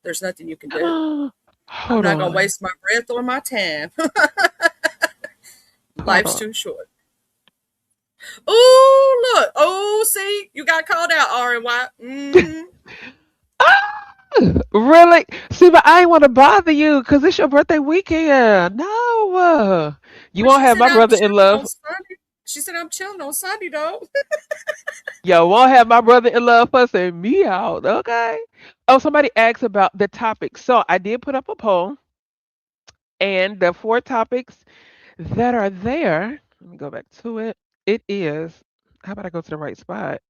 [SPEAKER 2] There's nothing you can do. I'm
[SPEAKER 1] Hold
[SPEAKER 2] not going to
[SPEAKER 1] on.
[SPEAKER 2] waste my breath or my time.
[SPEAKER 1] Hold
[SPEAKER 2] Life's
[SPEAKER 1] on.
[SPEAKER 2] too short. Oh, look. Oh, see, you got called out, RNY. Mm-hmm.
[SPEAKER 1] Really? See, but I ain't want to bother you because it's your birthday weekend. No. You
[SPEAKER 2] But
[SPEAKER 1] won't
[SPEAKER 2] she
[SPEAKER 1] have
[SPEAKER 2] said
[SPEAKER 1] my
[SPEAKER 2] I'm
[SPEAKER 1] brother in
[SPEAKER 2] chilling on
[SPEAKER 1] love.
[SPEAKER 2] Sunday. She said I'm chilling on Sunday, though.
[SPEAKER 1] Yo, won't have my brother in love fussing me out. Okay. Oh, somebody asked about the topic. So I did put up a poll, and the four topics that are there. Let me go back to it. It is. How about I go to the right spot?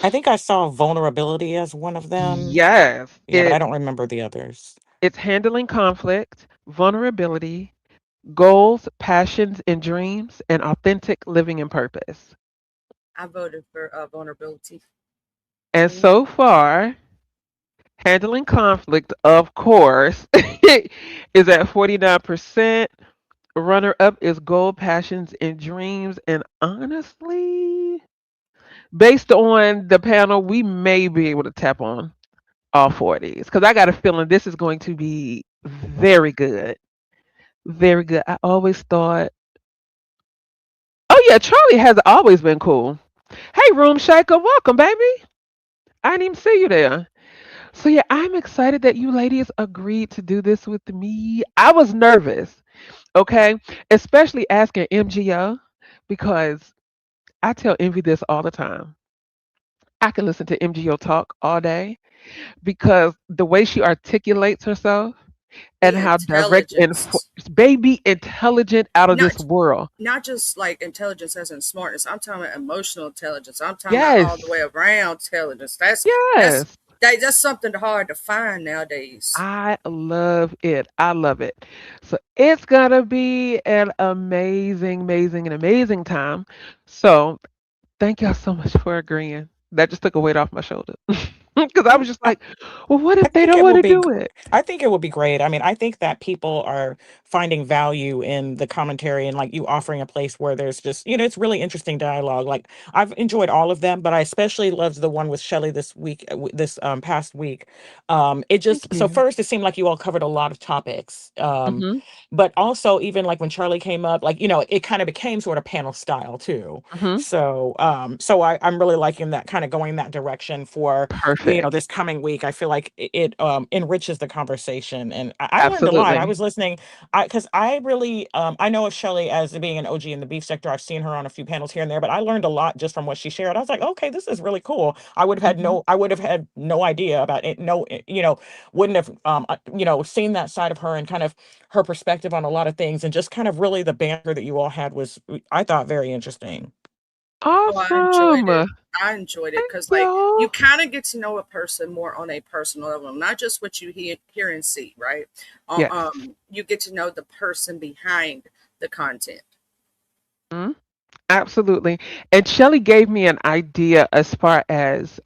[SPEAKER 3] I think I saw vulnerability as one of them.
[SPEAKER 1] Yes.
[SPEAKER 3] Yeah, but I don't remember the others.
[SPEAKER 1] It's handling conflict, vulnerability, goals, passions, and dreams, and authentic living and purpose.
[SPEAKER 2] I voted for vulnerability.
[SPEAKER 1] And
[SPEAKER 2] Mm.
[SPEAKER 1] so far, handling conflict, of course, is at 49%. Runner up is goal, passions, and dreams. And honestly, based on the panel, we may be able to tap on all four of these because I got a feeling this is going to be very good. Very good. I always thought, oh, yeah, Charlie has always been cool. Hey, Room Shaker, welcome, baby. I didn't even see you there. So yeah, I'm excited that you ladies agreed to do this with me. I was nervous, okay? Especially asking MGO because I tell Envy this all the time. I can listen to MGO talk all day because the way she articulates herself and
[SPEAKER 2] The
[SPEAKER 1] how direct and
[SPEAKER 2] intelligence,
[SPEAKER 1] baby intelligent out of this
[SPEAKER 2] not
[SPEAKER 1] world.
[SPEAKER 2] not just like intelligence as in smartness. I'm talking about emotional intelligence. I'm talking about all the
[SPEAKER 1] Yes.
[SPEAKER 2] way around intelligence. That's
[SPEAKER 1] Yes.
[SPEAKER 2] That's something hard to find nowadays.
[SPEAKER 1] I love it. I love it. So it's gonna be an amazing, amazing, and amazing time. So thank y'all so much for agreeing. That just took a weight off my shoulder. Because I
[SPEAKER 3] I,
[SPEAKER 1] was just like, well, what
[SPEAKER 3] I
[SPEAKER 1] if they
[SPEAKER 3] think
[SPEAKER 1] don't
[SPEAKER 3] it
[SPEAKER 1] want
[SPEAKER 3] will
[SPEAKER 1] to
[SPEAKER 3] be.
[SPEAKER 1] do it?
[SPEAKER 3] I think it will be great. I mean, I think that people are finding value in the commentary and like you offering a place where there's just, it's really interesting dialogue. Like I've enjoyed all of them, but I especially loved the one with Shelley this week, this past week. It
[SPEAKER 1] Thank
[SPEAKER 3] just, so
[SPEAKER 1] you.
[SPEAKER 3] first it seemed like you all covered a lot of topics.
[SPEAKER 1] Mm-hmm.
[SPEAKER 3] But also even like when Charlie came up, like, it kind of became sort of panel style too.
[SPEAKER 1] Mm-hmm.
[SPEAKER 3] So I'm really liking that kind of going that direction for
[SPEAKER 1] Perfect.
[SPEAKER 3] this coming week. I feel like it enriches the conversation, and I learned a lot. I
[SPEAKER 1] Absolutely.
[SPEAKER 3] was listening, because I really I know of Shelley as being an OG in the beef sector. I've seen her on a few panels here and there, but I learned a lot just from what she shared. I was like, okay, this is really cool.
[SPEAKER 1] Mm-hmm.
[SPEAKER 3] I would have had no idea about it. No, wouldn't have seen that side of her and kind of her perspective on a lot of things, and just kind of really the banter that you all had was, I thought, very interesting.
[SPEAKER 2] Oh, I enjoyed
[SPEAKER 1] Awesome.
[SPEAKER 2] it. I enjoyed it
[SPEAKER 1] Thank
[SPEAKER 2] because, like,
[SPEAKER 1] y'all.
[SPEAKER 2] you kind of get to know a person more on a personal level, not just what you hear and see, right?
[SPEAKER 1] Yes.
[SPEAKER 2] You get to know the person behind the content.
[SPEAKER 1] Mhm. Absolutely. And Shelly gave me an idea as far as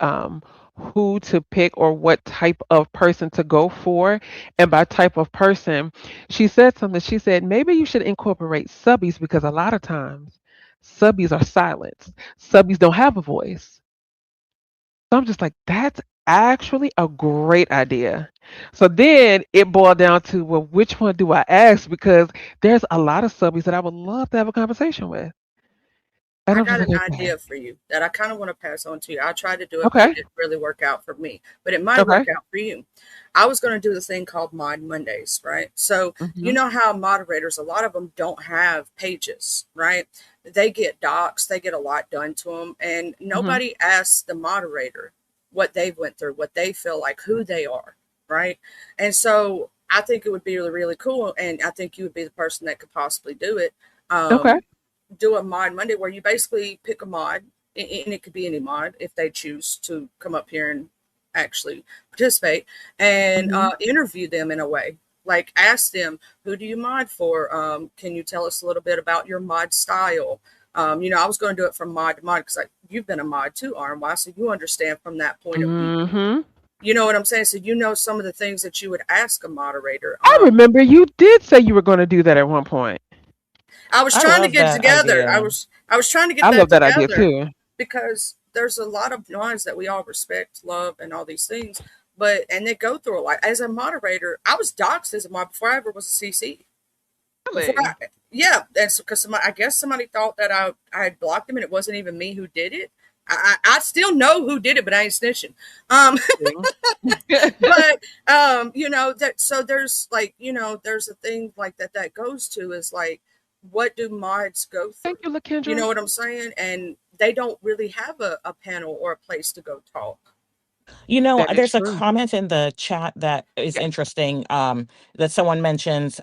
[SPEAKER 1] who to pick or what type of person to go for. And by type of person, she said something. She said, maybe you should incorporate subbies because a lot of times subbies are silenced. Subbies don't have a voice. So I'm just like, that's actually a great idea. So then it boiled down to, well, which one do I ask? Because there's a lot of subbies that I would love to have a conversation with. And
[SPEAKER 2] I
[SPEAKER 1] I'm just
[SPEAKER 2] got
[SPEAKER 1] like,
[SPEAKER 2] an
[SPEAKER 1] okay.
[SPEAKER 2] idea for you that I kind of want to pass on to you. I tried to do it, but it
[SPEAKER 1] Okay.
[SPEAKER 2] didn't really work out for me. But it might
[SPEAKER 1] Okay.
[SPEAKER 2] work out for you. I was going to do the thing called Mod Mondays, right? So, you
[SPEAKER 1] Mhm.
[SPEAKER 2] know how moderators, a lot of them don't have pages, right? They get docs, they get a lot done to them, and
[SPEAKER 1] Mhm.
[SPEAKER 2] nobody asks the moderator what they've went through, what they feel like, who they are, right? And so I think it would be really, really cool, and I think you would be the person that could possibly do it.
[SPEAKER 1] Okay.
[SPEAKER 2] Do a mod Monday where you basically pick a mod, and it could be any mod if they choose to come up here and actually participate and
[SPEAKER 1] Mhm.
[SPEAKER 2] interview them in a way. Like ask them, who do you mod for? Can you tell us a little bit about your mod style? I was going to do it from mod to mod because you've been a mod too, RMY, so you understand from that point of view.
[SPEAKER 1] Mhm.
[SPEAKER 2] You know what I'm saying? So you know some of the things that you would ask a moderator.
[SPEAKER 1] I remember you did say you were going to do that at one point.
[SPEAKER 2] I was
[SPEAKER 3] I
[SPEAKER 2] trying to
[SPEAKER 3] love
[SPEAKER 2] get it
[SPEAKER 3] that
[SPEAKER 2] together.
[SPEAKER 3] idea.
[SPEAKER 2] I was trying to get
[SPEAKER 1] I
[SPEAKER 2] that
[SPEAKER 1] love that idea
[SPEAKER 2] together
[SPEAKER 1] too.
[SPEAKER 2] because there's a lot of lines that we all respect, love, and all these things. But and they go through a lot. As a moderator, I was doxxed as a mod before I ever was a CC. Before
[SPEAKER 1] Really?
[SPEAKER 2] yeah, that's because I guess somebody thought that I had blocked them and it wasn't even me who did it. I still know who did it, but I ain't snitching. Um,
[SPEAKER 1] See?
[SPEAKER 2] but that so there's like there's a thing like that goes to is like what do mods go
[SPEAKER 1] Thank
[SPEAKER 2] through,
[SPEAKER 1] you,
[SPEAKER 2] you
[SPEAKER 1] LaKendra.
[SPEAKER 2] know what I'm saying, and they don't really have a panel or a place to go talk.
[SPEAKER 1] That is
[SPEAKER 3] There's a
[SPEAKER 1] true.
[SPEAKER 3] comment in the chat that is
[SPEAKER 1] Yes.
[SPEAKER 3] interesting. That someone mentions,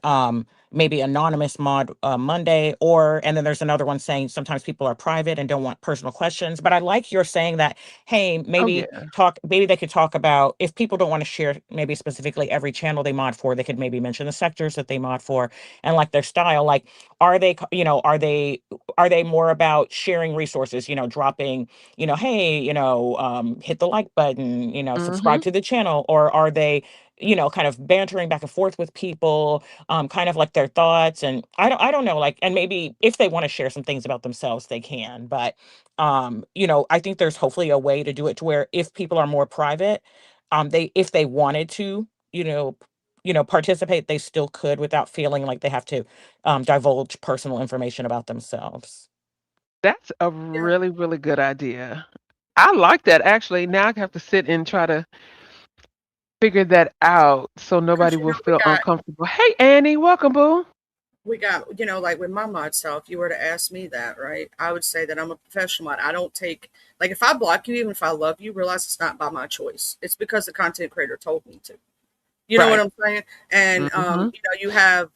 [SPEAKER 3] maybe anonymous mod Monday, and then there's another one saying sometimes people are private and don't want personal questions. But I like you're saying that, hey,
[SPEAKER 1] Oh yeah.
[SPEAKER 3] maybe they could talk about if people don't want to share maybe specifically every channel they mod for, they could maybe mention the sectors that they mod for and like their style. Like, are they more about sharing resources? Dropping, hey, hit the like button, subscribe
[SPEAKER 1] Mhm.
[SPEAKER 3] to the channel, or are they, kind of bantering back and forth with people, kind of like their thoughts, and I don't know, like, and maybe if they want to share some things about themselves, they can, but I think there's hopefully a way to do it to where if people are more private, they if they wanted to, participate, they still could without feeling like they have to divulge personal information about themselves.
[SPEAKER 1] That's a
[SPEAKER 2] Yeah,
[SPEAKER 1] really, really good idea. I like that actually. Now I have to sit and try to figure that out so
[SPEAKER 2] because
[SPEAKER 1] nobody will
[SPEAKER 2] we
[SPEAKER 1] feel
[SPEAKER 2] got
[SPEAKER 1] uncomfortable. Hey Annie, welcome, boo.
[SPEAKER 2] like with my mod style, if you were to ask me that, right, I would say that I'm a professional mod. I don't take, like, if I block you, even if I love you, realize it's not by my choice. It's because the content creator told me to. You know what
[SPEAKER 1] Right.
[SPEAKER 2] I'm saying? And
[SPEAKER 1] Mhm.
[SPEAKER 2] you have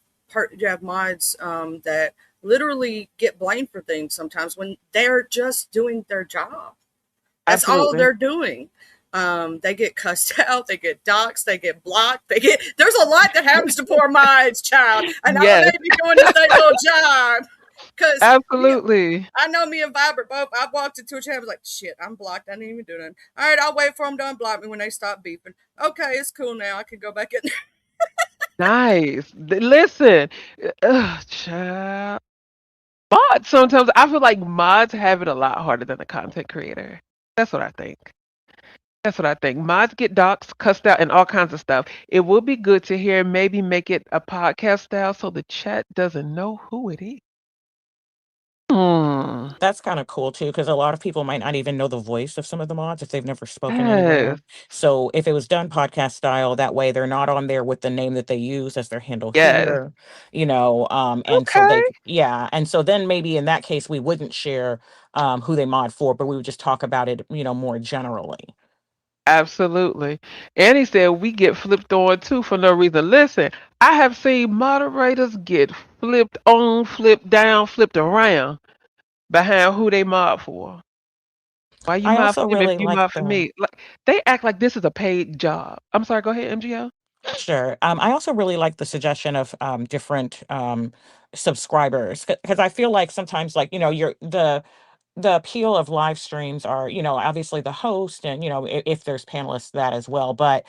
[SPEAKER 2] mods that literally get blamed for things sometimes when they're just doing their job. That's all
[SPEAKER 1] Absolutely.
[SPEAKER 2] they're doing. They get cussed out, they get doxxed, they get blocked, there's a lot that happens to poor minds, child. And I
[SPEAKER 1] Yes,
[SPEAKER 2] may be doing the same little job. Cause
[SPEAKER 1] absolutely.
[SPEAKER 2] I know me and Vibrant both. I walked into a chat, I was like, shit, I'm blocked. I didn't even do nothing. All right, I'll wait for them to unblock me when they stop beeping. Okay, it's cool now. I can go back in.
[SPEAKER 1] Nice. Listen, child. Mods sometimes I feel like mods have it a lot harder than the content creator. That's what I think. That's what I think. Mods get doxxed, cussed out, and all kinds of stuff. It would be good to hear maybe make it a podcast style so the chat doesn't know who it is. Hmm.
[SPEAKER 3] That's kind of cool too, because a lot of people might not even know the voice of some of the mods if they've never spoken
[SPEAKER 1] Yes.
[SPEAKER 3] anywhere. So if it was done podcast style, that way they're not on there with the name that they use as their handle
[SPEAKER 1] Yes.
[SPEAKER 3] here, and so
[SPEAKER 1] Okay.
[SPEAKER 3] yeah, and so then maybe in that case we wouldn't share who they mod for, but we would just talk about it, more generally.
[SPEAKER 1] Absolutely. And he said we get flipped on too for no reason. Listen, I have seen moderators get flipped on, flipped down, flipped around behind who they mob for. Why you
[SPEAKER 3] I
[SPEAKER 1] mob for
[SPEAKER 3] also
[SPEAKER 1] him if
[SPEAKER 3] really
[SPEAKER 1] you
[SPEAKER 3] like
[SPEAKER 1] mob for
[SPEAKER 3] the
[SPEAKER 1] me? Like they act like this is a paid job. I'm sorry, go ahead, MGO.
[SPEAKER 3] Sure. I also really like the suggestion of different subscribers, because I feel like sometimes, like, you're the appeal of live streams are, obviously the host, and if there's panelists, that as well, but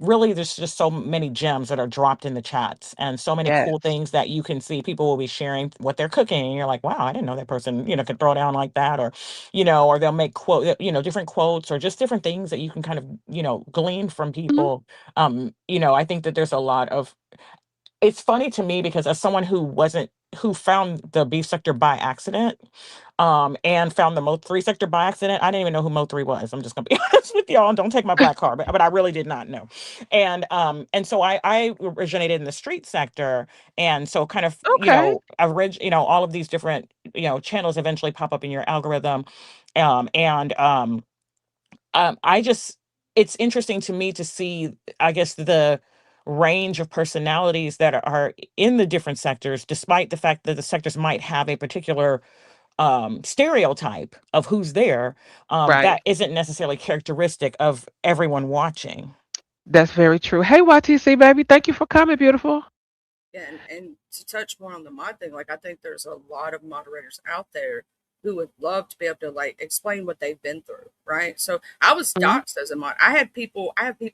[SPEAKER 3] really there's just so many gems that are dropped in the chats, and so many
[SPEAKER 1] Yes.
[SPEAKER 3] cool things that you can see. People will be sharing what they're cooking, and you're like, wow, I didn't know that person, could throw down like that, or or they'll make different quotes, or just different things that you can kind of glean from
[SPEAKER 1] Mhm.
[SPEAKER 3] people. I think that there's a lot of it's funny to me, because as someone who found the beef sector by accident, and found the Mo3 sector by accident. I didn't even know who Mo3 was. I'm just gonna be honest with y'all. Don't take my black card, but I really did not know. And so I originated in the street sector, and so kind of
[SPEAKER 1] Okay.
[SPEAKER 3] all of these different channels eventually pop up in your algorithm, and I just it's interesting to me to see, I guess, the range of personalities that are in the different sectors, despite the fact that the sectors might have a particular stereotype of who's there,
[SPEAKER 1] Right.
[SPEAKER 3] that isn't necessarily characteristic of everyone watching.
[SPEAKER 1] That's very true. Hey YTC baby, thank you for coming, beautiful.
[SPEAKER 2] Yeah, and to touch more on the mod thing, like I think there's a lot of moderators out there who would love to be able to like explain what they've been through, right? So I was
[SPEAKER 1] Mhm.
[SPEAKER 2] doxxed as a mod. I have people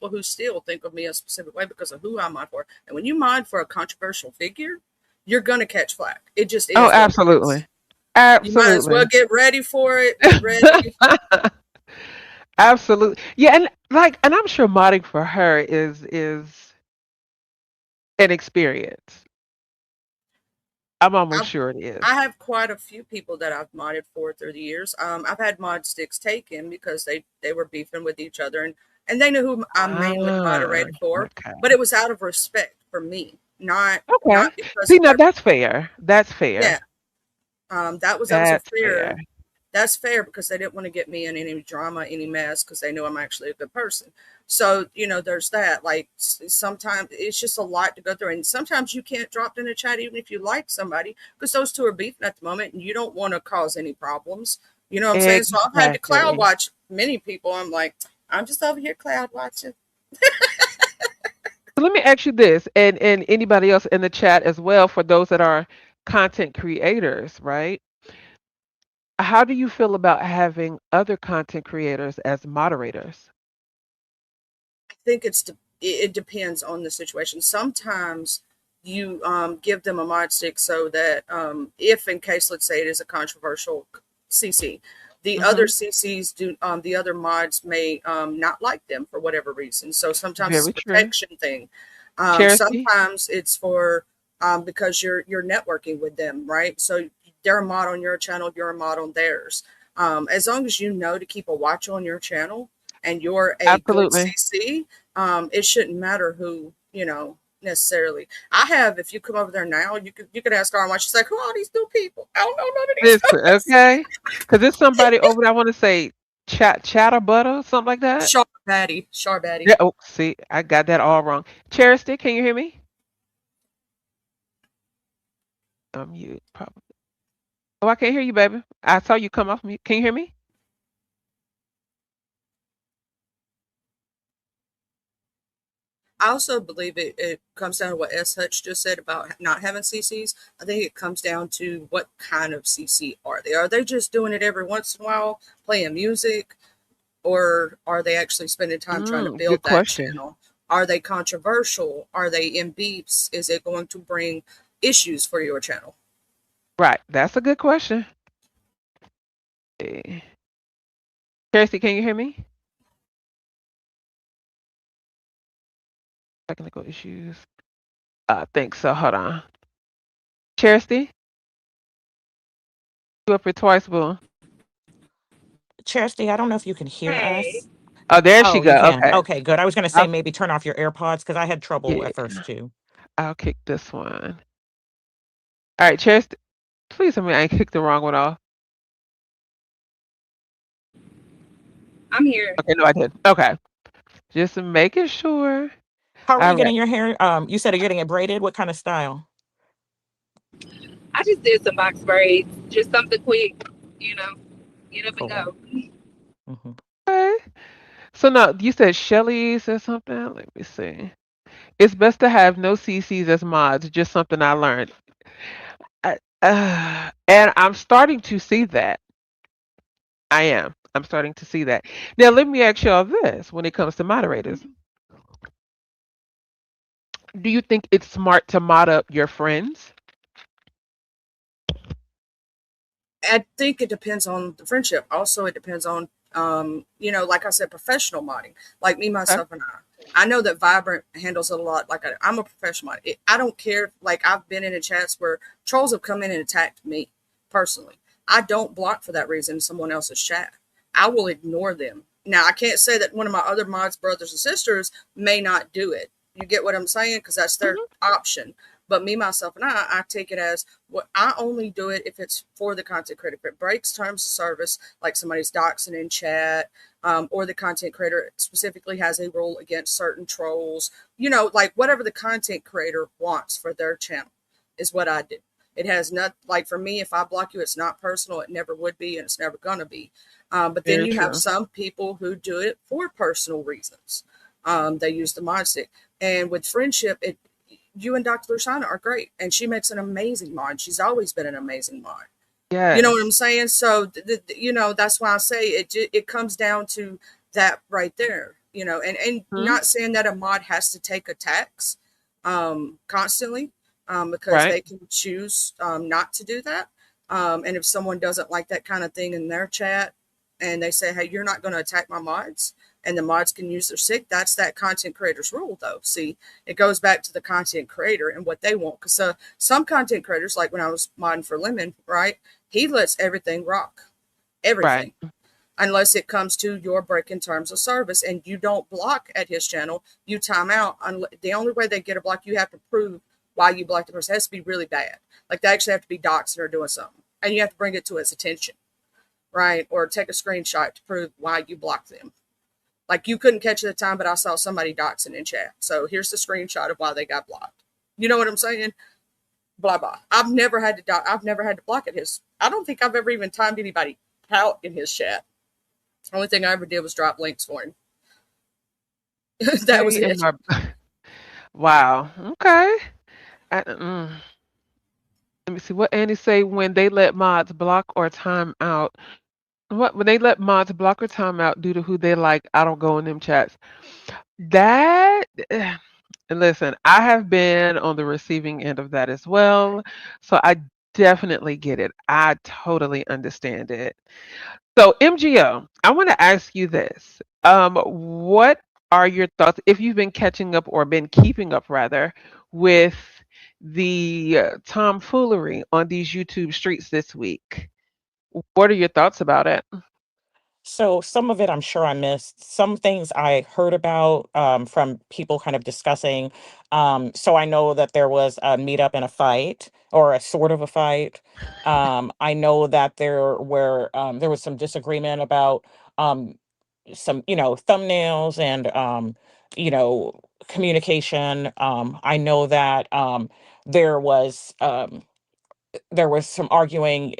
[SPEAKER 2] who still think of me a specific way because of who I mod for. And when you mod for a controversial figure, you're gonna catch flack. It just
[SPEAKER 1] Oh,
[SPEAKER 2] is what it is.
[SPEAKER 1] absolutely.
[SPEAKER 2] You might as well
[SPEAKER 1] Absolutely.
[SPEAKER 2] get ready for it. Get ready.
[SPEAKER 1] Absolutely. Yeah, and I'm sure modding for her is an experience. I'm almost
[SPEAKER 2] I've
[SPEAKER 1] sure it is.
[SPEAKER 2] I have quite a few people that I've modded for through the years. I've had mod sticks taken because they were beefing with each other, and they knew who I mainly
[SPEAKER 1] Ah,
[SPEAKER 2] moderated for, but
[SPEAKER 1] okay.
[SPEAKER 2] it was out of respect for me, not
[SPEAKER 1] Okay.
[SPEAKER 2] because
[SPEAKER 1] See,
[SPEAKER 2] of
[SPEAKER 1] now
[SPEAKER 2] their
[SPEAKER 1] that's fair. That's
[SPEAKER 2] yeah.
[SPEAKER 1] fair.
[SPEAKER 2] That was a
[SPEAKER 1] That's
[SPEAKER 2] fair.
[SPEAKER 1] fair.
[SPEAKER 2] That's fair because they didn't want to get me in any drama, any mess, because they knew I'm actually a good person. So there's that. Like sometimes it's just a lot to go through, and sometimes you can't drop in a chat even if you like somebody because those two are beefing at the moment, and you don't want to cause any problems. You know what I'm saying? So I've had to cloud
[SPEAKER 1] Exactly.
[SPEAKER 2] watch many people. I'm like, I'm just over here cloud watching.
[SPEAKER 1] So let me ask you this, and anybody else in the chat as well, for those that are content creators, right? How do you feel about having other content creators as moderators?
[SPEAKER 2] I think it depends on the situation. Sometimes you give them a mod stick so that if in case let's say it is a controversial CC, the other
[SPEAKER 1] Hmm.
[SPEAKER 2] CCs do the other mods may not like them for whatever reason. So sometimes it's
[SPEAKER 1] Very
[SPEAKER 2] a
[SPEAKER 1] true.
[SPEAKER 2] protection thing.
[SPEAKER 1] Charity?
[SPEAKER 2] Sometimes it's for because you're networking with them, right? So they're a mod on your channel, you're a mod on theirs. As long as you know to keep a watch on your channel and you're a good
[SPEAKER 1] Absolutely.
[SPEAKER 2] CC, it shouldn't matter who necessarily. I have. If you come over there now, you could ask her why she's like, who are all these new people? I don't know none of these
[SPEAKER 1] Listen,
[SPEAKER 2] folks.
[SPEAKER 1] okay? Because there's somebody over there, I want to say chatter butter, something like that.
[SPEAKER 2] Sharp Batty.
[SPEAKER 1] Yeah, oh, see, I got that all wrong. Charity, can you hear me? You probably. Oh, I can't hear you, baby. I saw you come off mute. Can you hear me?
[SPEAKER 2] I also believe it comes down to what S. Hutch just said about not having CCs. I think it comes down to what kind of CC are they? Are they just doing it every once in a while, playing music, or are they actually spending time trying to
[SPEAKER 1] Good
[SPEAKER 2] build that
[SPEAKER 1] question.
[SPEAKER 2] channel? Are they controversial? Are they in beefs? Is it going to bring issues for your channel?
[SPEAKER 1] Right. That's a good question. Eh, Kirsty, can you hear me? Technical issues. I think so. Hold on. Kirsty, you up here twice, boo.
[SPEAKER 3] Charity, I don't know if you can hear
[SPEAKER 4] Hey,
[SPEAKER 3] us.
[SPEAKER 1] Oh, there she
[SPEAKER 3] Oh, you
[SPEAKER 1] go.
[SPEAKER 3] can.
[SPEAKER 1] Okay.
[SPEAKER 3] Okay, good. I was going to say
[SPEAKER 1] I'll,
[SPEAKER 3] maybe turn off your AirPods because I had trouble
[SPEAKER 1] yeah,
[SPEAKER 3] at first too.
[SPEAKER 1] I'll kick this one. All right, Kirsty, please tell me I ain't kicked the wrong one off.
[SPEAKER 4] I'm here.
[SPEAKER 1] Okay, no, I did. Okay. Just making sure.
[SPEAKER 3] How are
[SPEAKER 1] All
[SPEAKER 3] you
[SPEAKER 1] right.
[SPEAKER 3] getting your hair? You said you're getting it braided. What kind of style?
[SPEAKER 4] I just did some box braids, just something quick, you know, get up and
[SPEAKER 3] Cool.
[SPEAKER 4] go.
[SPEAKER 3] Hmm.
[SPEAKER 1] Okay. So now you said Shelly said something. Let me see. It's best to have no CCs as mods. Just something I learned. And I'm starting to see that. I am. I'm starting to see that. Now, let me ask y'all this when it comes to moderators. Do you think it's smart to mod up your friends?
[SPEAKER 2] I think it depends on the friendship. Also, it depends on, like I said, professional modding. Like me,
[SPEAKER 1] Okay.
[SPEAKER 2] myself, and I. I know that Vibrant handles it a lot. Like I'm a professional mod. I don't care. Like I've been in a chats where trolls have come in and attacked me personally. I don't block for that reason someone else's chat. I will ignore them. Now I can't say that one of my other mods, brothers and sisters, may not do it. You get what I'm saying? Because that's their
[SPEAKER 1] Hmm.
[SPEAKER 2] option. But me, myself, and I take it as what I only do it if it's for the content creator. If it breaks terms of service, like somebody's doxing in chat, or the content creator specifically has a rule against certain trolls, like whatever the content creator wants for their channel is what I do. It has not like for me, if I block you, it's not personal. It never would be, and it's never gonna be. But then
[SPEAKER 1] Very
[SPEAKER 2] you have
[SPEAKER 1] true.
[SPEAKER 2] some people who do it for personal reasons. They use the mod stick, and with friendship, it you and Dr. Lushana are great, and she makes an amazing mod. She's always been an amazing mod. You know what I'm
[SPEAKER 1] Yes.
[SPEAKER 2] saying? So, that's why I say it comes down to that right there. And
[SPEAKER 1] Hmm.
[SPEAKER 2] not saying that a mod has to take attacks constantly, because
[SPEAKER 1] Right.
[SPEAKER 2] they can choose not to do that. And if someone doesn't like that kind of thing in their chat, and they say, "Hey, you're not going to attack my mods," and the mods can use their sick, that's that content creator's rule, though. See, it goes back to the content creator and what they want. Because some content creators, like when I was modding for Lemon, right? He lets everything rock,
[SPEAKER 1] Right.
[SPEAKER 2] everything, unless it comes to your breaking terms of service and you don't block at his channel, you time out. The only way they get a block, you have to prove why you blocked the person. It has to be really bad. Like they actually have to be doxing or doing something. And you have to bring it to his attention, right? Or take a screenshot to prove why you blocked them. Like you couldn't catch it at the time, but I saw somebody doxing in chat. So here's the screenshot of why they got blocked. You know what I'm saying? Blah blah. I've never had to block at his. I don't think I've ever even timed anybody out in his chat. The only thing I ever did was drop links for him. That was
[SPEAKER 1] Hey, in
[SPEAKER 2] it.
[SPEAKER 1] my wow. Okay. Let me see what Andy say when they let mods block or time out. What when they let mods block or time out due to who they like? I don't go in them chats. That and listen, I have been on the receiving end of that as well, so I definitely get it. I totally understand it. So, MGO, I want to ask you this. What are your thoughts, if you've been catching up or been keeping up rather, with the tomfoolery on these YouTube streets this week? What are your thoughts about it?
[SPEAKER 3] So some of it I'm sure I missed. Some things I heard about from people kind of discussing. So I know that there was a meetup and a fight, or a sort of a fight. I know that there was some disagreement about um, some thumbnails and you know communication. I know that there was um, there was some arguing.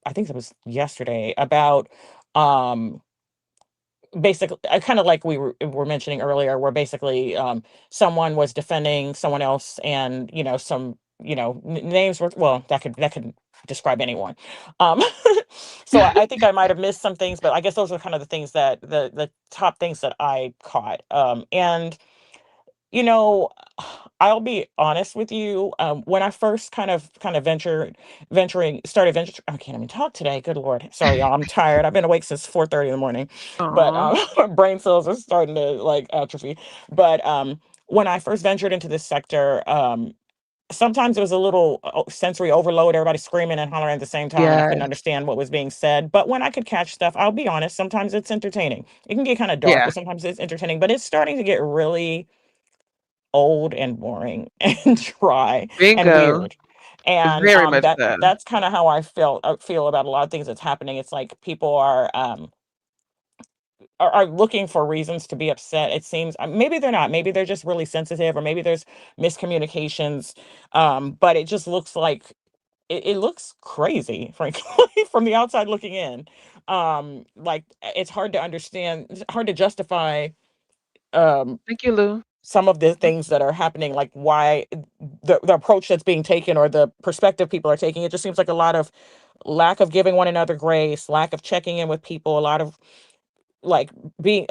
[SPEAKER 3] I think it was yesterday about. Um, basically, I kind of like were mentioning earlier, where basically someone was defending someone else, and some names were, well, that could describe anyone. um so I think I might have missed some things, but I guess those are kind of the things that the top things that I caught. And you know, I'll be honest with you. When I first kind of started venture. I can't even talk today. Good Lord. Sorry, y'all. I'm tired. I've been awake since 4:30 in the morning, but
[SPEAKER 1] Aw.
[SPEAKER 3] my brain cells are starting to like atrophy. But when I first ventured into this sector, sometimes it was a little sensory overload. Everybody screaming and hollering at the same time, and I couldn't
[SPEAKER 1] Yes.
[SPEAKER 3] understand what was being said. But when I could catch stuff, I'll be honest. Sometimes it's entertaining. It can get kind of dark,
[SPEAKER 1] Yeah.
[SPEAKER 3] but sometimes it's entertaining. But it's starting to get really old and boring and dry and
[SPEAKER 1] Bingo.
[SPEAKER 3] weird. And
[SPEAKER 1] Very much so.
[SPEAKER 3] that's kind of how I feel about a lot of things that's happening. It's like people are looking for reasons to be upset. It seems maybe they're not. Maybe they're just really sensitive, or maybe there's miscommunications. But it just looks like it looks crazy, frankly, from the outside looking in. Like it's hard to understand. It's hard to justify um
[SPEAKER 1] Thank you, Lou.
[SPEAKER 3] some of the things that are happening, like why the approach that's being taken, or the perspective people are taking. It just seems like a lot of lack of giving one another grace, lack of checking in with people, a lot of like being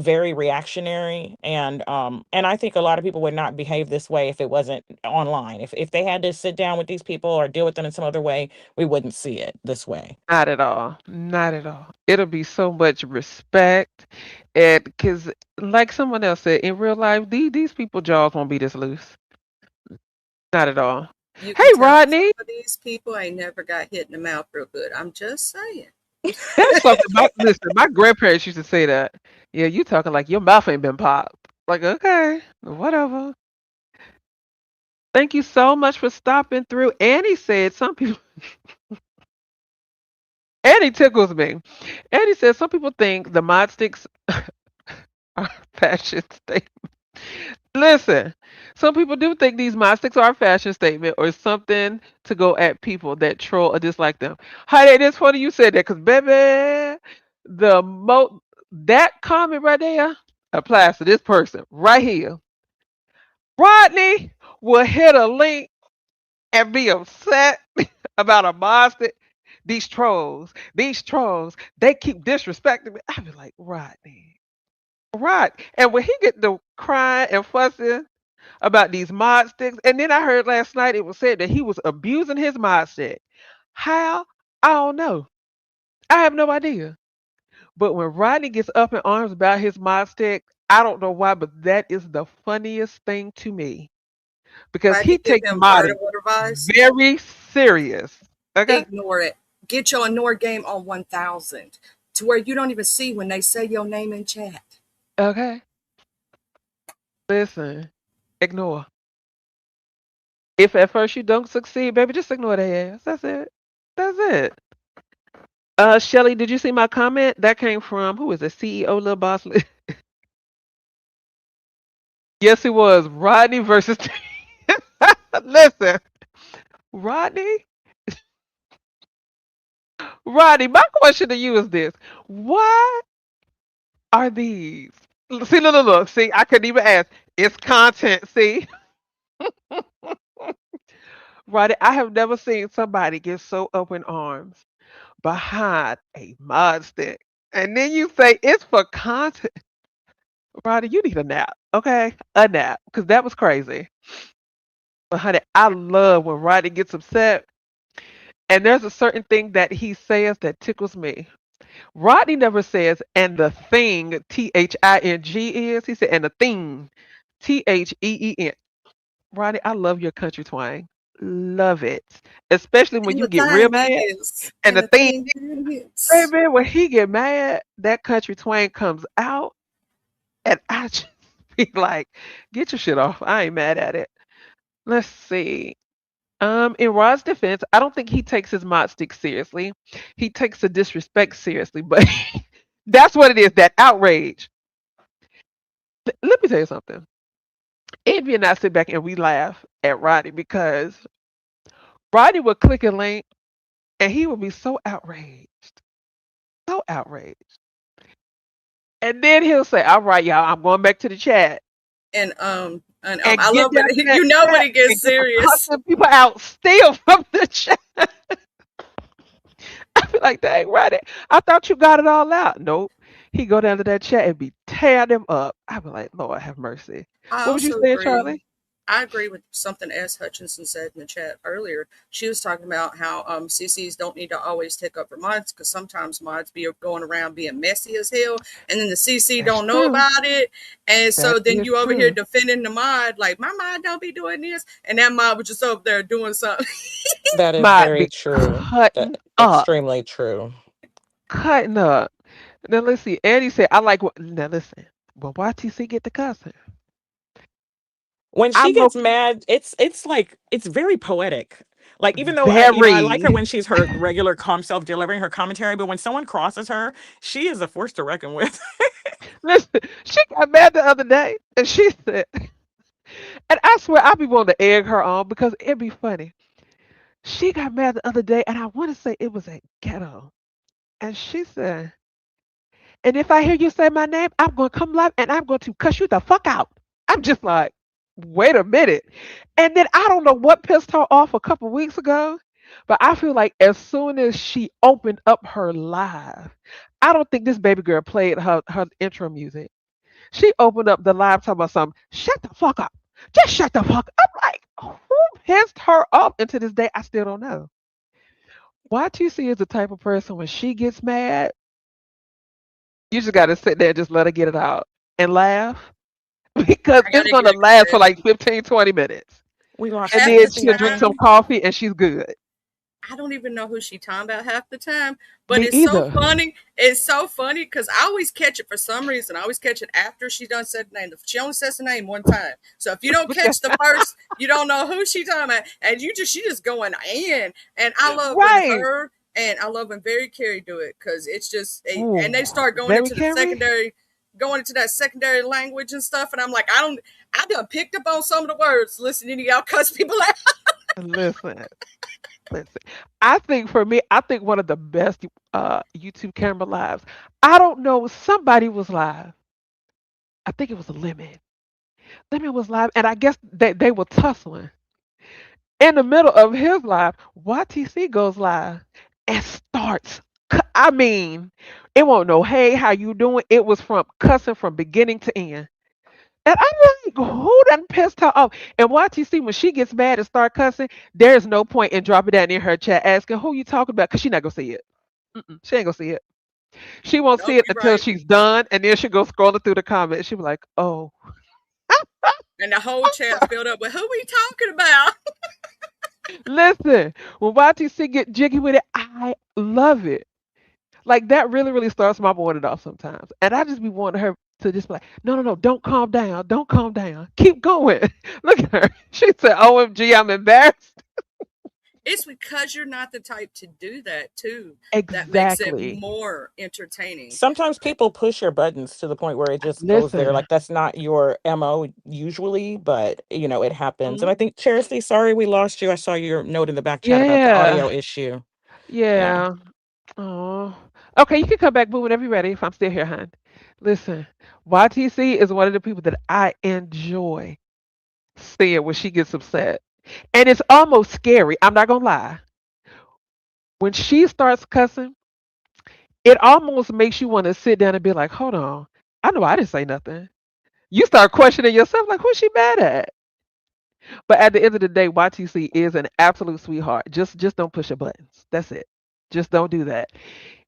[SPEAKER 3] very reactionary. And I think a lot of people would not behave this way if it wasn't online. If they had to sit down with these people or deal with them in some other way, we wouldn't see it this way.
[SPEAKER 1] Not at all. Not at all. It'll be so much respect, and because, like someone else said, in real life, these people jaws won't be this loose. Not at all.
[SPEAKER 2] You
[SPEAKER 1] Hey,
[SPEAKER 2] can tell some
[SPEAKER 1] Rodney,
[SPEAKER 2] of these people ain't never got hit in the mouth real good. I'm just saying.
[SPEAKER 1] that's something. Listen, my grandparents used to say that. Yeah, you talking like your mouth ain't been popped. Like, okay, whatever. Thank you so much for stopping through. Annie said some people. Annie tickles me. Annie says some people think the mod sticks are fashion statement. Listen, some people do think these mod sticks are a fashion statement or something to go at people that troll or dislike them. Heidi, it's funny you said that because baby, that comment right there applies to this person right here. Rodney will hit a link and be upset about a mod stick. These trolls, they keep disrespecting me. I be like, Rodney, right? And when he get to crying and fussing about these mod sticks. And then I heard last night it was said that he was abusing his mod stick. How? I don't know. I have no idea. But when Rodney gets up in arms about his mod stick, I don't know why, but that is the funniest thing to me because
[SPEAKER 2] Tried to
[SPEAKER 1] he
[SPEAKER 2] give
[SPEAKER 1] takes
[SPEAKER 2] him word
[SPEAKER 1] modding
[SPEAKER 2] of advice.
[SPEAKER 1] very serious. Okay?
[SPEAKER 2] Ignore it. Get your ignore game on 1000 to where you don't even see when they say your name in chat.
[SPEAKER 1] Okay. Listen, ignore. If at first you don't succeed, baby, just ignore their ass. That's it. That's it. Shelly, did you see my comment? That came from who is it? CEO Lil Boss. Yes, it was Rodney versus. Listen, Rodney, Rodney. My question to you is this: why are these? See, look, look, look. See, I couldn't even ask. It's content. See, Rodney, I have never seen somebody get so up in arms behind a mod stick, and then you say it's for content. Rodney, you need a nap, okay? A nap, because that was crazy. But honey, I love when Rodney gets upset, and there's a certain thing that he says that tickles me. Rodney never says, and the thing, THING is. He said, and the thing, THEEN. Rodney, I love your country twang. Love it. Especially when
[SPEAKER 2] And
[SPEAKER 1] you
[SPEAKER 2] the
[SPEAKER 1] get real
[SPEAKER 2] thing
[SPEAKER 1] mad.
[SPEAKER 2] is,
[SPEAKER 1] And
[SPEAKER 2] and
[SPEAKER 1] the
[SPEAKER 2] the
[SPEAKER 1] thing,
[SPEAKER 2] thing is,
[SPEAKER 1] baby, when he get mad, that country twang comes out. And I just be like, get your shit off. I ain't mad at it. Let's see. In Rod's defense, I don't think he takes his mod stick seriously. He takes the disrespect seriously, but that's what it is, that outrage. Let me tell you something. Envy and I sit back and we laugh at Roddy because Roddy would click a link and he would be so outraged. So outraged. And then he'll say, "All right, y'all, I'm going back to the chat."
[SPEAKER 2] And
[SPEAKER 1] And
[SPEAKER 2] I
[SPEAKER 1] get
[SPEAKER 2] love when
[SPEAKER 1] down to that
[SPEAKER 2] you know when
[SPEAKER 1] chat
[SPEAKER 2] he gets
[SPEAKER 1] and get to
[SPEAKER 2] serious.
[SPEAKER 1] cussing people out still from the chat. I be like, dang, right. I thought you got it all out. Nope. He go down to that chat and be tearing them up. I be like, Lord have mercy.
[SPEAKER 2] I
[SPEAKER 1] What was you
[SPEAKER 2] also
[SPEAKER 1] saying,
[SPEAKER 2] agree.
[SPEAKER 1] Charlie?
[SPEAKER 2] I agree with something S. Hutchinson said in the chat earlier. She was talking about how CCs don't need to always take up for mods because sometimes mods be going around being messy as hell, and then the CC
[SPEAKER 1] That's
[SPEAKER 2] don't know
[SPEAKER 1] true.
[SPEAKER 2] about it, and
[SPEAKER 1] That
[SPEAKER 2] so then
[SPEAKER 1] is
[SPEAKER 2] you over here
[SPEAKER 1] true.
[SPEAKER 2] defending the mod like my mod don't be doing this, and that mod was just over there doing something.
[SPEAKER 3] That is
[SPEAKER 1] Might
[SPEAKER 3] very
[SPEAKER 1] be
[SPEAKER 3] true.
[SPEAKER 1] cutting up.
[SPEAKER 3] Extremely true.
[SPEAKER 1] Cutting up. Now let's see. Andy said, I like what now listen. When YTC get the cussing,
[SPEAKER 3] When she
[SPEAKER 1] I'm
[SPEAKER 3] gets
[SPEAKER 1] okay.
[SPEAKER 3] mad, it's like it's very poetic. Like even though I like her
[SPEAKER 1] Very.
[SPEAKER 3] when she's her regular calm self delivering her commentary, but when someone crosses her, she is a force to reckon with.
[SPEAKER 1] Listen, she got mad the other day and she said, and I swear I be wanting to egg her on because it'd be funny. She got mad the other day and I want to say it was at ghetto. And she said, and if I hear you say my name, I'm going to come live and I'm going to cuss you the fuck out. I'm just like, wait a minute. And then I don't know what pissed her off a couple weeks ago, but I feel like as soon as she opened up her live, I don't think this baby girl played her intro music. She opened up the live talking about something. Shut the fuck up. Just shut the fuck up. I'm like, who pissed her off? And to this day, I still don't know. YTC is the type of person when she gets mad, you just got to sit there and just let her get it out and laugh because
[SPEAKER 2] I
[SPEAKER 1] it's
[SPEAKER 2] gotta
[SPEAKER 1] going
[SPEAKER 2] get
[SPEAKER 1] to last for
[SPEAKER 2] excited.
[SPEAKER 1] like 15, 20 minutes.
[SPEAKER 3] We lost
[SPEAKER 1] And
[SPEAKER 2] Half
[SPEAKER 1] then
[SPEAKER 2] the
[SPEAKER 3] Charity
[SPEAKER 1] she'll drink some
[SPEAKER 3] again.
[SPEAKER 2] time,
[SPEAKER 1] coffee and she's good.
[SPEAKER 2] I don't even know who she talking about half the time, but
[SPEAKER 1] Me
[SPEAKER 2] it's so
[SPEAKER 1] either.
[SPEAKER 2] funny. It's so funny because I always catch it for some reason. I always catch it after she done said the name. She only says the name one time. So if you don't catch the first, you don't know who she talking about, and she just going in. And I love when
[SPEAKER 1] Right.
[SPEAKER 2] her and I love when Very Carey do it because it's just and
[SPEAKER 1] Ooh,
[SPEAKER 2] they start
[SPEAKER 1] very carry.
[SPEAKER 2] going into that secondary language and stuff. And I'm like, I done picked up on some of the words listening to y'all cuss people out.
[SPEAKER 1] Listen, listen. I think for me, I think one of the best YouTube camera lives. I don't know. Somebody was live. I think it was a lemon. Lemon was live, and I guess they were tussling. In the middle of his live, YTC goes live and starts. I mean, it won't know, hey, how you doing? It was from cussing from beginning to end. And I'm like, who done pissed her off? And YTC, when she gets mad and start cussing, there's no point in dropping that in her chat asking who you talking about because she not gonna see it. She ain't gonna see it. She won't see
[SPEAKER 2] Nope,
[SPEAKER 1] it
[SPEAKER 2] you
[SPEAKER 1] until
[SPEAKER 2] right.
[SPEAKER 1] she's done, and then she'll go scrolling through the comments. She'll be like, oh.
[SPEAKER 2] And the whole chat's filled up with who we talking about.
[SPEAKER 1] Listen, when YTC get jiggy with it, I love it. Like that really, really starts my morning off sometimes. And I just be wanting her to just be like, no, no, no, don't calm down. Don't calm down. Keep going. Look at her. She said, OMG, I'm embarrassed.
[SPEAKER 2] It's because you're not the type to do that too that makes it
[SPEAKER 1] Exactly.
[SPEAKER 2] more entertaining.
[SPEAKER 3] Sometimes people push your buttons to the point where it just goes there.
[SPEAKER 1] Listen.
[SPEAKER 3] Like that's not your MO usually, but it happens. And
[SPEAKER 2] Mhm.
[SPEAKER 3] I think Charity, sorry we lost you. I saw your note in the back chat about the
[SPEAKER 1] Yeah.
[SPEAKER 3] audio issue. Yeah.
[SPEAKER 1] Yeah. Oh. Okay, you can come back, boo, whenever you're ready if I'm still here, hon. Listen, YTC is one of the people that I enjoy seeing when she gets upset. And it's almost scary. I'm not gonna lie. When she starts cussing, it almost makes you want to sit down and be like, hold on. I know I didn't say nothing. You start questioning yourself, like, who's she mad at? But at the end of the day, YTC is an absolute sweetheart. Just don't push her buttons. That's it. Just don't do that.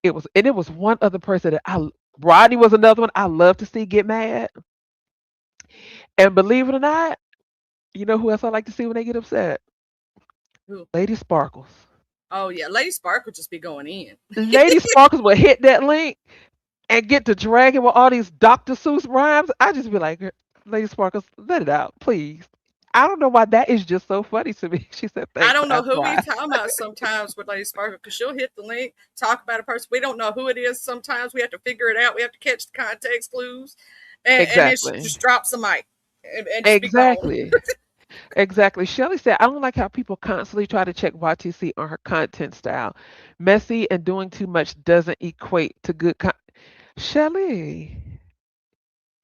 [SPEAKER 1] It was one other person that Rodney was another one I love to see get mad. And believe it or not, you know who else I like to see when they get upset?
[SPEAKER 2] Ooh.
[SPEAKER 1] Lady Sparkles.
[SPEAKER 2] Oh yeah, Lady Spark would just be going in.
[SPEAKER 1] Lady Sparkles will hit that link and get to dragging with all these Dr. Seuss rhymes. I just be like, Lady Sparkles, let it out, please. I don't know why that is just so funny to me. She said,
[SPEAKER 2] I
[SPEAKER 1] thanks,
[SPEAKER 2] don't
[SPEAKER 1] I
[SPEAKER 2] know who we
[SPEAKER 1] try.
[SPEAKER 2] talking about sometimes with Lady Sparkle because she'll hit the link, talk about a person. We don't know who it is. Sometimes we have to figure it out. We have to catch the context clues, and then she
[SPEAKER 1] Exactly.
[SPEAKER 2] just drops the mic and just be gone.
[SPEAKER 1] Exactly. Exactly. Shelly said, I don't like how people constantly try to check YTC on her content style. Messy and doing too much doesn't equate to good Shelly.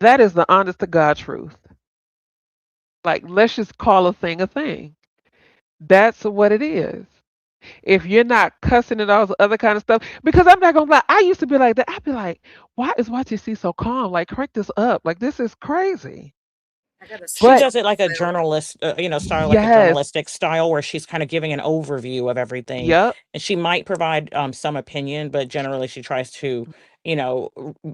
[SPEAKER 1] That is the honest to God truth. Like, let's just call a thing a thing. That's what it is. If you're not cussing and all the other kind of stuff, because I'm not gonna lie, I used to be like that. I'd be like, why is YTC so calm? Like, crank this up. Like, this is crazy.
[SPEAKER 2] I gotta
[SPEAKER 3] She
[SPEAKER 1] But
[SPEAKER 2] switch up
[SPEAKER 3] does it
[SPEAKER 2] my
[SPEAKER 3] like a
[SPEAKER 2] sound.
[SPEAKER 3] journalist, style, like a
[SPEAKER 1] yes,
[SPEAKER 3] journalistic style where she's kind of giving an overview of everything.
[SPEAKER 1] yep,
[SPEAKER 3] And she might provide some opinion, but generally she tries to, you know,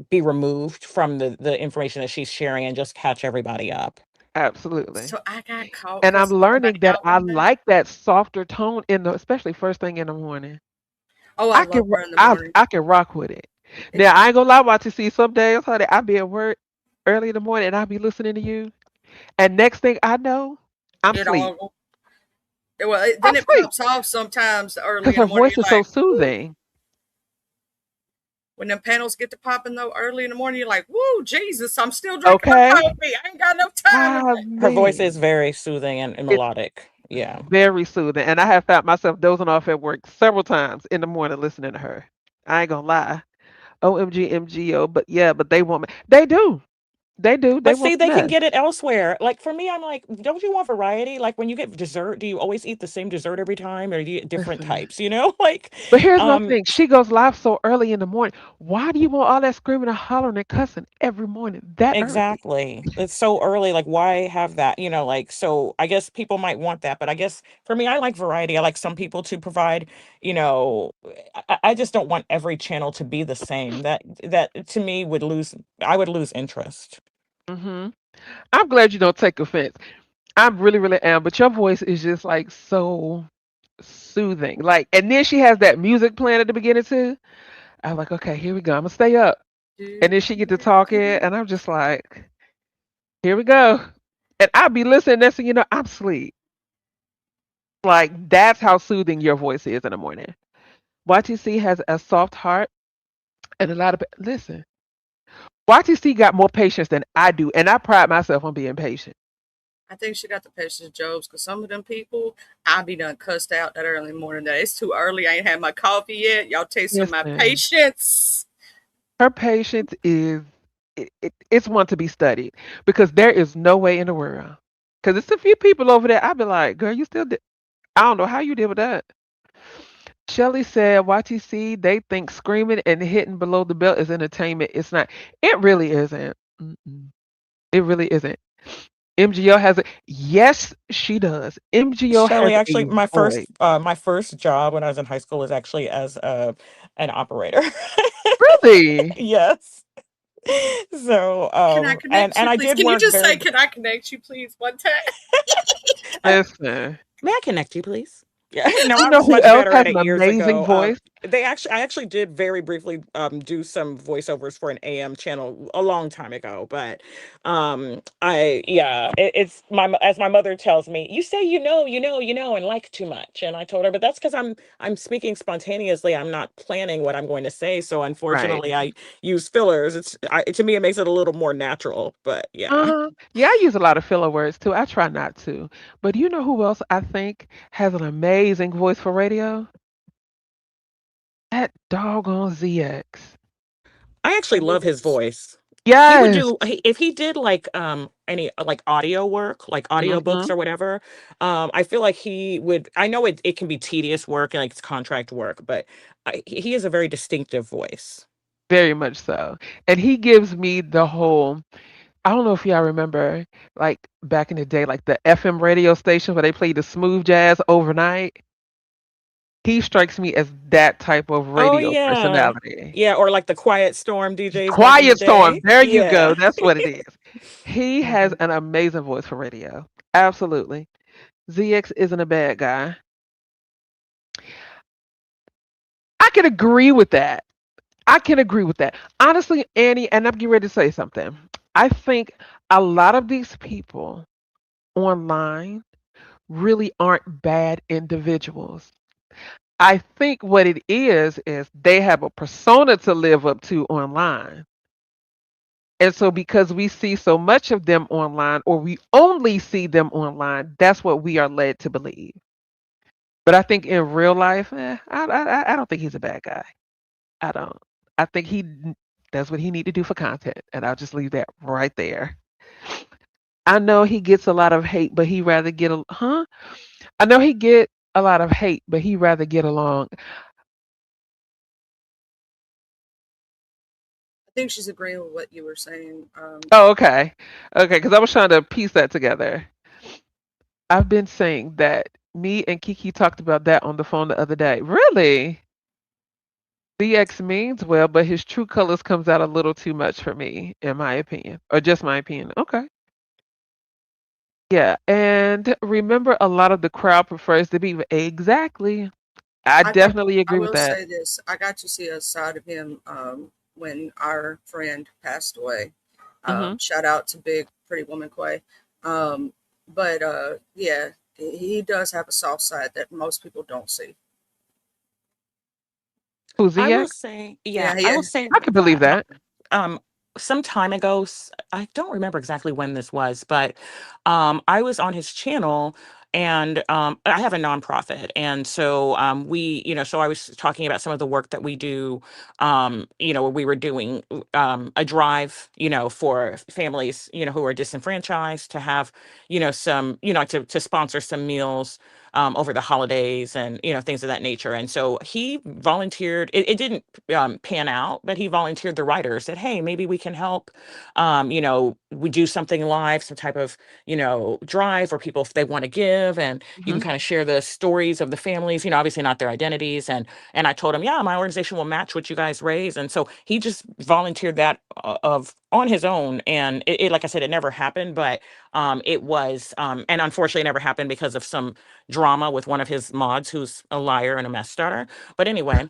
[SPEAKER 3] be removed from the information that she's sharing and just catch everybody up.
[SPEAKER 1] absolutely.
[SPEAKER 2] So I got caught
[SPEAKER 1] And I'm
[SPEAKER 2] cussing somebody
[SPEAKER 1] learning that
[SPEAKER 2] out
[SPEAKER 1] I
[SPEAKER 2] one day.
[SPEAKER 1] like that softer tone in the, especially first thing in the morning.
[SPEAKER 2] Oh, I
[SPEAKER 1] I
[SPEAKER 2] love
[SPEAKER 1] can
[SPEAKER 2] her in the
[SPEAKER 1] I
[SPEAKER 2] morning.
[SPEAKER 1] I can rock with it.
[SPEAKER 2] It's
[SPEAKER 1] Now I ain't gonna lie, watch you see some days, honey, I be at work early in the morning and I be listening to you, and next thing I know, I'm
[SPEAKER 2] it
[SPEAKER 1] asleep.
[SPEAKER 2] all. Well,
[SPEAKER 1] I'm
[SPEAKER 2] then it
[SPEAKER 1] asleep
[SPEAKER 2] pops off sometimes early
[SPEAKER 1] because
[SPEAKER 2] in
[SPEAKER 1] her
[SPEAKER 2] the morning.
[SPEAKER 1] voice is
[SPEAKER 2] You're
[SPEAKER 1] so
[SPEAKER 2] like, woo.
[SPEAKER 1] soothing.
[SPEAKER 2] When them panels get to popping though early in the morning, you're like, woo, Jesus, I'm still drinking my
[SPEAKER 1] Okay,
[SPEAKER 2] coffee. I ain't got enough time
[SPEAKER 1] I
[SPEAKER 2] today.
[SPEAKER 3] Her voice is
[SPEAKER 1] mean,
[SPEAKER 3] very soothing and
[SPEAKER 1] it's
[SPEAKER 3] melodic. Yeah.
[SPEAKER 1] very soothing, and I have found myself dozing off at work several times in the morning listening to her. I ain't gonna lie. OMG, MGO, but yeah, but they want me. They do. They do. They
[SPEAKER 3] But
[SPEAKER 1] want
[SPEAKER 3] see,
[SPEAKER 1] the
[SPEAKER 3] they can
[SPEAKER 1] mess.
[SPEAKER 3] get it elsewhere. Like for me, I'm like, don't you want variety? Like when you get dessert, do you always eat the same dessert every time, or do you get different
[SPEAKER 1] Listen.
[SPEAKER 3] types? Like,
[SPEAKER 1] But here's my
[SPEAKER 3] um,
[SPEAKER 1] thing. She goes live so early in the morning. Why do you want all that screaming and hollering and cussing every morning that early?
[SPEAKER 3] exactly. It's so early. Like, why have that? Like, so I guess people might want that, but I guess for me, I like variety. I like some people to provide. You know, I just don't want every channel to be the same. That to me would lose. I would lose interest.
[SPEAKER 1] Hmm. I'm glad you don't take offense. I really, really am. But your voice is just like so soothing. Like, and then she has that music playing at the beginning too. I'm like, okay, here we go. I'm gonna stay up. And then
[SPEAKER 2] Do,
[SPEAKER 1] she get to
[SPEAKER 2] do,
[SPEAKER 1] talking,
[SPEAKER 2] do.
[SPEAKER 1] and I'm just like, here we go. And I'll be listening. Next thing you know, I'm asleep. Like that's how soothing your voice is in the morning. YTC has a soft heart, and a lot of listen. YTC got more patience than I do, and I pride myself on being patient.
[SPEAKER 2] I think she got the patience of Job's because some of them people, I be done cussed out that early in the morning. That it's too early. I ain't had my coffee yet. Y'all tasting my
[SPEAKER 1] Listen,
[SPEAKER 2] patience.
[SPEAKER 1] her patience is it's one to be studied because there is no way in the world. Because it's a few people over there. I'd be like, girl, you still did. I don't know how you did with that. Shelly said, YTC, they think screaming and hitting below the belt is entertainment. It's not. It really isn't. Mm-mm. It really isn't. MGO has a yes, she does. MGO has
[SPEAKER 3] Shelly,
[SPEAKER 1] a
[SPEAKER 3] actually,
[SPEAKER 1] voice.
[SPEAKER 3] my first job when I was in high school was actually as an operator.
[SPEAKER 1] Really?
[SPEAKER 3] Yes. So,
[SPEAKER 2] Can I
[SPEAKER 3] and
[SPEAKER 2] connect you,
[SPEAKER 3] I
[SPEAKER 2] please?
[SPEAKER 3] did
[SPEAKER 2] Can you
[SPEAKER 3] work
[SPEAKER 2] just say,
[SPEAKER 3] very.
[SPEAKER 2] can I connect you, please, one time?
[SPEAKER 1] Listen.
[SPEAKER 3] May I connect you, please? Yeah, no,
[SPEAKER 1] You
[SPEAKER 3] I
[SPEAKER 1] know
[SPEAKER 3] was
[SPEAKER 1] who
[SPEAKER 3] much
[SPEAKER 1] else
[SPEAKER 3] better
[SPEAKER 1] has
[SPEAKER 3] at
[SPEAKER 1] an
[SPEAKER 3] it years
[SPEAKER 1] amazing
[SPEAKER 3] ago.
[SPEAKER 1] voice?
[SPEAKER 3] I actually did very briefly do some voiceovers for an AM channel a long time ago, but I yeah, it's as my mother tells me, you say and like too much, and I told her, but that's because I'm speaking spontaneously. I'm not planning what I'm going to say, so
[SPEAKER 1] Right.
[SPEAKER 3] unfortunately, I use fillers. To me, it makes it a little more natural, but yeah.
[SPEAKER 1] Uh-huh. Yeah, I use a lot of filler words too. I try not to. But you know who else I think has an amazing voice for radio? That doggone ZX.
[SPEAKER 3] I actually love his voice. He would
[SPEAKER 1] Yes.
[SPEAKER 3] do if he did like any like audio work, like audiobooks
[SPEAKER 1] Hmm.
[SPEAKER 3] or whatever. I feel like he would. I know it can be tedious work and like it's contract work, but he has a very distinctive voice.
[SPEAKER 1] Very much so. And he gives me the whole I don't know if y'all remember, like back in the day, like the FM radio station where they played the smooth jazz overnight. He strikes me as that type of
[SPEAKER 3] Oh
[SPEAKER 1] radio
[SPEAKER 3] yeah.
[SPEAKER 1] personality.
[SPEAKER 3] Yeah, or like the Quiet Storm DJs back in the
[SPEAKER 1] Quiet Storm.
[SPEAKER 3] day.
[SPEAKER 1] There you go.
[SPEAKER 3] Yeah.
[SPEAKER 1] That's what it is. He has
[SPEAKER 3] Mhm.
[SPEAKER 1] an amazing voice for radio. Absolutely. ZX isn't a bad guy. I can agree with that. I can agree with that. Honestly, Annie, and I'm getting ready to say something. I think a lot of these people online really aren't bad individuals. I think what it is they have a persona to live up to online. And so because we see so much of them online or we only see them online, that's what we are led to believe. But I think in real life, I don't think he's a bad guy. I don't. I think That's what he need to do for content. And I'll just leave that right there. I know he gets a lot of hate, but he rather get a huh? I know he get a lot of hate, but he rather get along.
[SPEAKER 2] I think she's agreeing with what you were saying.
[SPEAKER 1] Oh, okay. Okay, because I was trying to piece that together. I've been saying that me and Kiki talked about that on the phone the other day. Really? DX means well, but his true colors comes out a little too much for me, in my opinion. Or just my opinion. Okay. Yeah. And remember a lot of the crowd prefers to be exactly. I
[SPEAKER 2] I got.
[SPEAKER 1] definitely
[SPEAKER 2] I
[SPEAKER 1] agree with
[SPEAKER 2] will
[SPEAKER 1] that.
[SPEAKER 2] say this: I got to see a side of him when our friend passed away.
[SPEAKER 1] Hmm.
[SPEAKER 2] Shout out to Big Pretty Woman Quay. Um, but yeah, he does have a soft side that most people don't see.
[SPEAKER 1] Who's
[SPEAKER 3] I will
[SPEAKER 1] EX?
[SPEAKER 3] say, yeah,
[SPEAKER 2] Yeah,
[SPEAKER 3] I will
[SPEAKER 2] yeah.
[SPEAKER 3] say
[SPEAKER 1] I can believe
[SPEAKER 3] that
[SPEAKER 1] that.
[SPEAKER 3] um some time ago, I don't remember exactly when this was, but I was on his channel, and I have a nonprofit, and so we, so I was talking about some of the work that we do, where we were doing a drive, for families, who are disenfranchised, to have, some, to sponsor some meals over the holidays, and things of that nature. And so he volunteered. It didn't pan out, but he volunteered the writer, said, hey, maybe we can help. We do something live, some type of drive where people, if they want to give, and you can
[SPEAKER 1] Hmm.
[SPEAKER 3] kind of share the stories of the families, obviously not their identities. And I told him, yeah, my organization will match what you guys raise. And so he just volunteered that of on his own. And like I said, it never happened, but it was, and unfortunately, it never happened because of some drama with one of his mods, who's a liar and a mess starter. But anyway,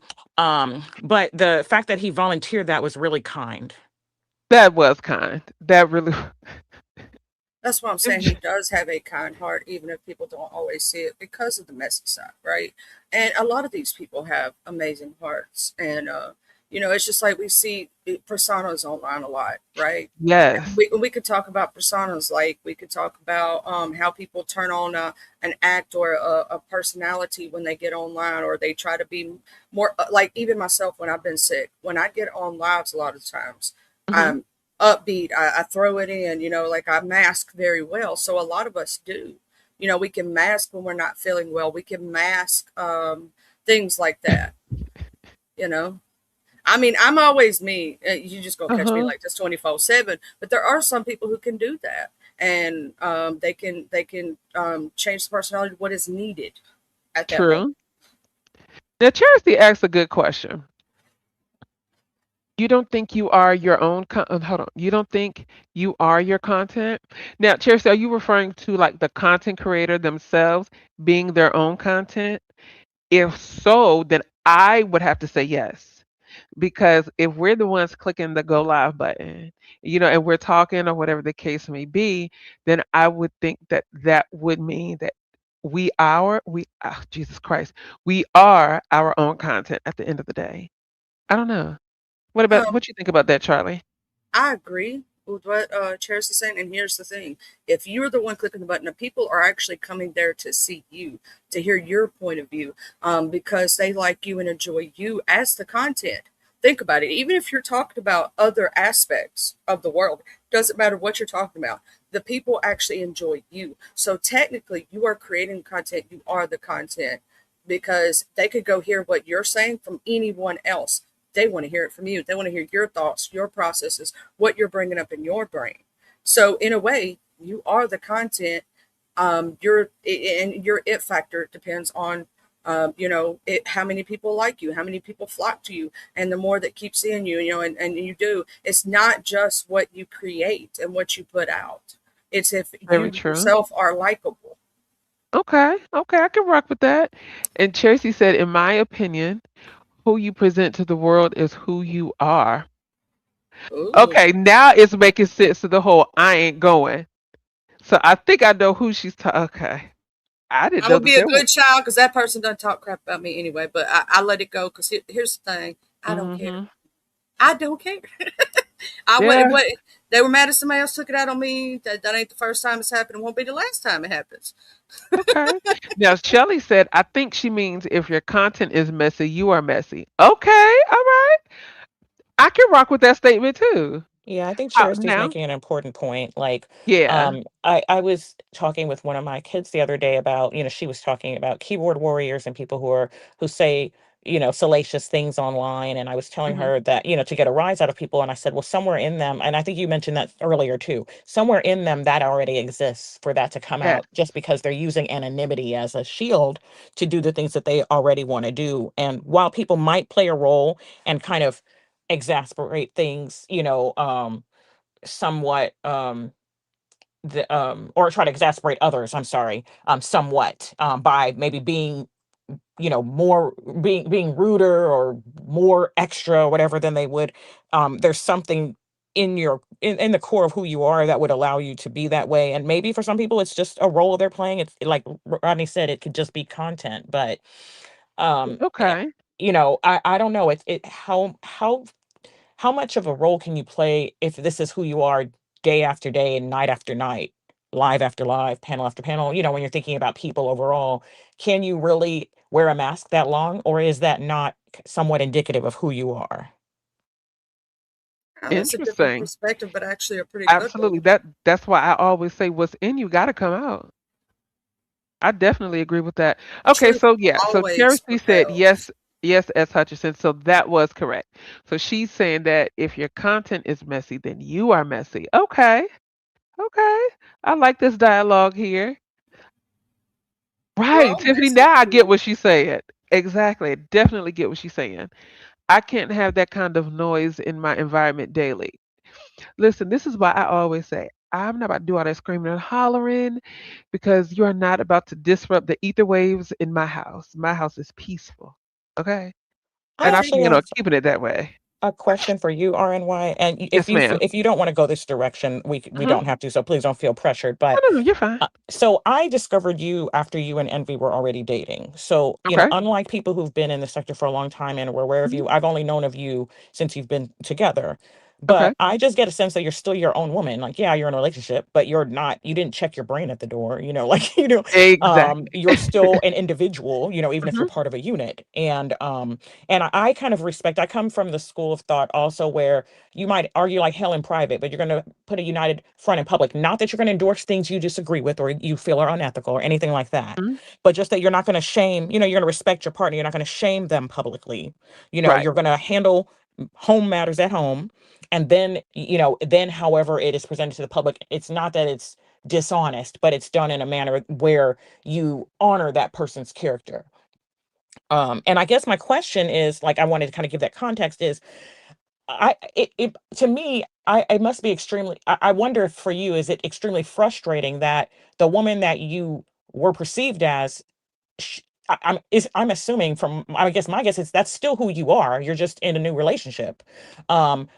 [SPEAKER 3] but the fact that he volunteered, that was really kind.
[SPEAKER 1] That was kind. That really.
[SPEAKER 2] That's what I'm saying. He does have a kind heart, even if people don't always see it because of the messy side, right? And a lot of these people have amazing hearts, and it's just like we see personas online a lot, right? And
[SPEAKER 1] Yes.
[SPEAKER 2] we could talk about personas, like we could talk about how people turn on an act or a personality when they get online, or they try to be more like even myself when I've been sick. When I get on lives, a lot of times.
[SPEAKER 1] Hmm.
[SPEAKER 2] I'm upbeat. I throw it in, like I mask very well. So a lot of us do. We can mask when we're not feeling well. We can mask things like that, you know. I mean, I'm always me. You just gonna
[SPEAKER 1] Uh
[SPEAKER 2] catch me
[SPEAKER 1] huh.
[SPEAKER 2] like this 24/7. But there are some people who can do that, and they can change the personality to what is needed at that moment.
[SPEAKER 1] True. Now, Chelsea asked a good question. You don't think you are your own hold on. You don't think you are your content? Now, Chelsea, are you referring to like the content creator themselves being their own content? If so, then I would have to say yes. Because if we're the ones clicking the go live button, and we're talking or whatever the case may be, then I would think that that would mean that Jesus Christ, we are our own content at the end of the day. I don't know.
[SPEAKER 2] Um,
[SPEAKER 1] What you think about that, Charlie?
[SPEAKER 2] I agree with what Cherish is saying, and here's the thing: if you're the one clicking the button, the people are actually coming there to see you, to hear your point of view, because they like you and enjoy you as the content. Think about it. Even if you're talking about other aspects of the world, doesn't matter what you're talking about. The people actually enjoy you. So technically, you are creating content. You are the content because they could go hear what you're saying from anyone else. They want to hear it from you. They want to hear your thoughts, your processes, what you're bringing up in your brain. So in a way, you are the content. Your it factor depends on how many people like you, how many people flock to you, and the more that keep seeing you, and you do. It's not just what you create and what you put out. It's if
[SPEAKER 1] Very
[SPEAKER 2] you
[SPEAKER 1] true.
[SPEAKER 2] yourself are likable.
[SPEAKER 1] Okay, okay, I can rock with that. And Chelsea said, in my opinion, who you present to the world is who you are.
[SPEAKER 2] Ooh,
[SPEAKER 1] Okay, now it's making sense to the whole I ain't going. So I think I know who she's talking. Okay. I didn't
[SPEAKER 2] I'm
[SPEAKER 1] know
[SPEAKER 2] gonna
[SPEAKER 1] that
[SPEAKER 2] be a
[SPEAKER 1] there was.
[SPEAKER 2] good child because that person doesn't talk crap about me anyway. But I let it go because here's the thing: I don't care.
[SPEAKER 1] Hmm.
[SPEAKER 2] I don't care. I
[SPEAKER 1] Yeah.
[SPEAKER 2] what they were mad at somebody else took it out on me. That ain't the first time it's happened. It won't be the last time it happens.
[SPEAKER 1] Okay. Now, Shelly said, I think she means if your content is messy, you are messy. Okay. All right. I can rock with that statement too.
[SPEAKER 3] Yeah, I think
[SPEAKER 1] How
[SPEAKER 3] Charity's
[SPEAKER 1] now?
[SPEAKER 3] making an important point. Like,
[SPEAKER 1] Yeah.
[SPEAKER 3] I was talking with one of my kids the other day about, she was talking about keyboard warriors and people who say, salacious things online. And I was telling
[SPEAKER 1] Hmm.
[SPEAKER 3] her that, to get a rise out of people. And I said, well, somewhere in them, and I think you mentioned that earlier too, somewhere in them that already exists for that to come
[SPEAKER 1] Yes.
[SPEAKER 3] out just because they're using anonymity as a shield to do the things that they already want to do. And while people might play a role and kind of exasperate things, somewhat or try to exasperate others, I'm sorry, somewhat by maybe being, more being ruder or more extra or whatever than they would. There's something in the core of who you are that would allow you to be that way. And maybe for some people it's just a role they're playing. It's like Rodney said, it could just be content. But um eh,
[SPEAKER 1] Okay.
[SPEAKER 3] I don't know. It how much of a role can you play if this is who you are day after day and night after night, live after live, panel after panel? When you're thinking about people overall, can you really wear a mask that long, or is that not somewhat indicative of who you are?
[SPEAKER 2] That's a different
[SPEAKER 1] Interesting.
[SPEAKER 2] perspective, but actually a pretty good
[SPEAKER 1] Absolutely.
[SPEAKER 2] one.
[SPEAKER 1] That's why I always say what's in you got to come out. I definitely agree with that. Okay,
[SPEAKER 2] Truth
[SPEAKER 1] so yeah, so
[SPEAKER 2] always
[SPEAKER 1] Chelsea said
[SPEAKER 2] prevails.
[SPEAKER 1] yes, yes, S. Hutchinson. So that was correct. So she's saying that if your content is messy, then you are messy. Okay, okay. I like this dialogue here.
[SPEAKER 2] We're
[SPEAKER 1] Right,
[SPEAKER 2] all
[SPEAKER 1] Tiffany.
[SPEAKER 2] messy.
[SPEAKER 1] Now I get what she's saying. Exactly. Definitely get what she's saying. I can't have that kind of noise in my environment daily. Listen, this is why I always say I'm not about to do all that screaming and hollering because you are not about to disrupt the ether waves in my house. My house is peaceful. Okay?
[SPEAKER 3] I
[SPEAKER 1] And I
[SPEAKER 3] actually
[SPEAKER 1] plan on
[SPEAKER 3] have
[SPEAKER 1] keeping it that way.
[SPEAKER 3] a question for you, RNY. And
[SPEAKER 1] Yes, ma'am.
[SPEAKER 3] if you don't want to go this direction, we
[SPEAKER 1] Hmm.
[SPEAKER 3] don't have to. So please don't feel pressured.
[SPEAKER 1] No,
[SPEAKER 3] But
[SPEAKER 1] no, no, you're fine.
[SPEAKER 3] so I discovered you after you and Envy were already dating. So,
[SPEAKER 1] Okay.
[SPEAKER 3] unlike people who've been in the sector for a long time and were aware of
[SPEAKER 1] Hmm.
[SPEAKER 3] you, I've only known of you since you've been together.
[SPEAKER 1] Okay.
[SPEAKER 3] But I just get a sense that you're still your own woman. Like, yeah, you're in a relationship, but you didn't check your brain at the door, like,
[SPEAKER 1] Exactly.
[SPEAKER 3] you're still an individual, even if you're
[SPEAKER 1] Hmm.
[SPEAKER 3] part of a unit. And I kind of respect, I come from the school of thought also where you might argue like hell in private, but you're going to put a united front in public. Not that you're going to endorse things you disagree with or you feel are unethical or anything like that,
[SPEAKER 1] Hmm.
[SPEAKER 3] but just that you're not going to shame, you're going to respect your partner. You're not going to shame them publicly.
[SPEAKER 1] Right.
[SPEAKER 3] You're going to handle home matters at home. And then, then however it is presented to the public, it's not that it's dishonest, but it's done in a manner where you honor that person's character. And I guess my question is, like, I wanted to kind of give that context is, it to me, it must be extremely. I wonder if for you, is it extremely frustrating that the woman that you were perceived as, I'm assuming from, I guess my guess is that's still who you are. You're just in a new relationship. Um,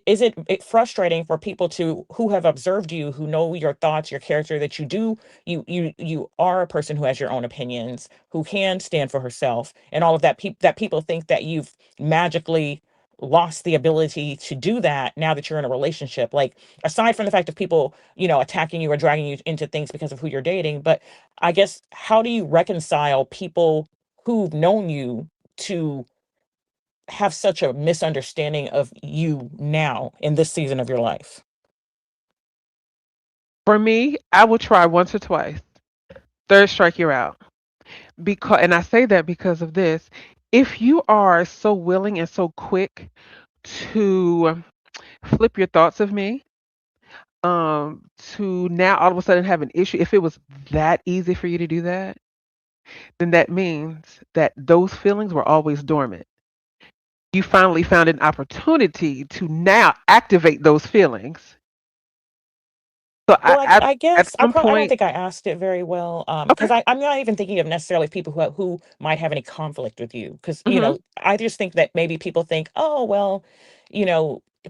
[SPEAKER 3] is it frustrating for people to who have observed you, who know your thoughts, your character, that you are a person who has your own opinions, who can stand for herself, and all of that, that people think that you've magically lost the ability to do that now that you're in a relationship? Like, aside from the fact of people, attacking you or dragging you into things because of who you're dating, but I guess how do you reconcile people who've known you to have such a misunderstanding of you now in this season of your life?
[SPEAKER 1] For me, I will try once or twice. Third strike, you're out. And I say that because of this. If you are so willing and so quick to flip your thoughts of me, to now all of a sudden have an issue, if it was that easy for you to do that, then that means that those feelings were always dormant. You finally found an opportunity to now activate those feelings. So
[SPEAKER 3] Well, I
[SPEAKER 1] at
[SPEAKER 3] guess
[SPEAKER 1] some
[SPEAKER 3] I don't
[SPEAKER 1] point,
[SPEAKER 3] think I asked it very well.
[SPEAKER 1] okay.
[SPEAKER 3] Because I'm not even thinking of necessarily people who might have any conflict with you. Because,
[SPEAKER 1] Hmm.
[SPEAKER 3] I just think that maybe people think, oh, well,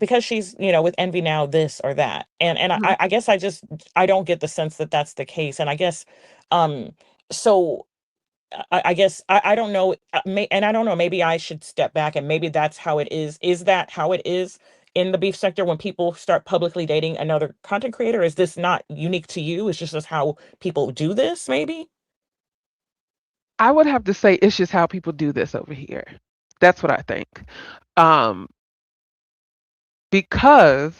[SPEAKER 3] because she's, with Envy now, this or that. And
[SPEAKER 1] Hmm.
[SPEAKER 3] I guess I don't get the sense that that's the case. And I guess, um, so I guess I don't know, and I don't know. Maybe I should step back, and maybe that's how it is. Is that how it is in the beef sector when people start publicly dating another content creator? Is this not unique to you? It's just as how people do this, maybe?
[SPEAKER 1] I would have to say it's just how people do this over here. That's what I think. Um, because,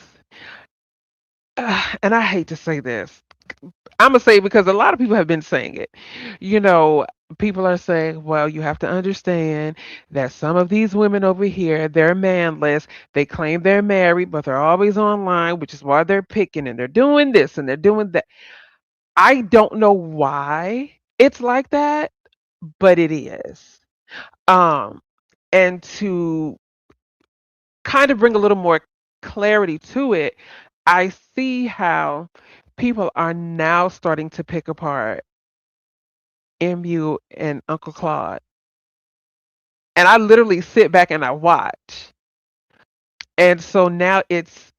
[SPEAKER 1] and I hate to say this, I'm gonna say it because a lot of people have been saying it. You know, people are saying, well, you have to understand that some of these women over here, they're manless. They claim they're married, but they're always online, which is why they're picking and they're doing this and they're doing that. I don't know why it's like that, but it is. Um, and to kind of bring a little more clarity to it, I see how people are now starting to pick apart MU and Uncle Claude. And I literally sit back and I watch. And so now it's,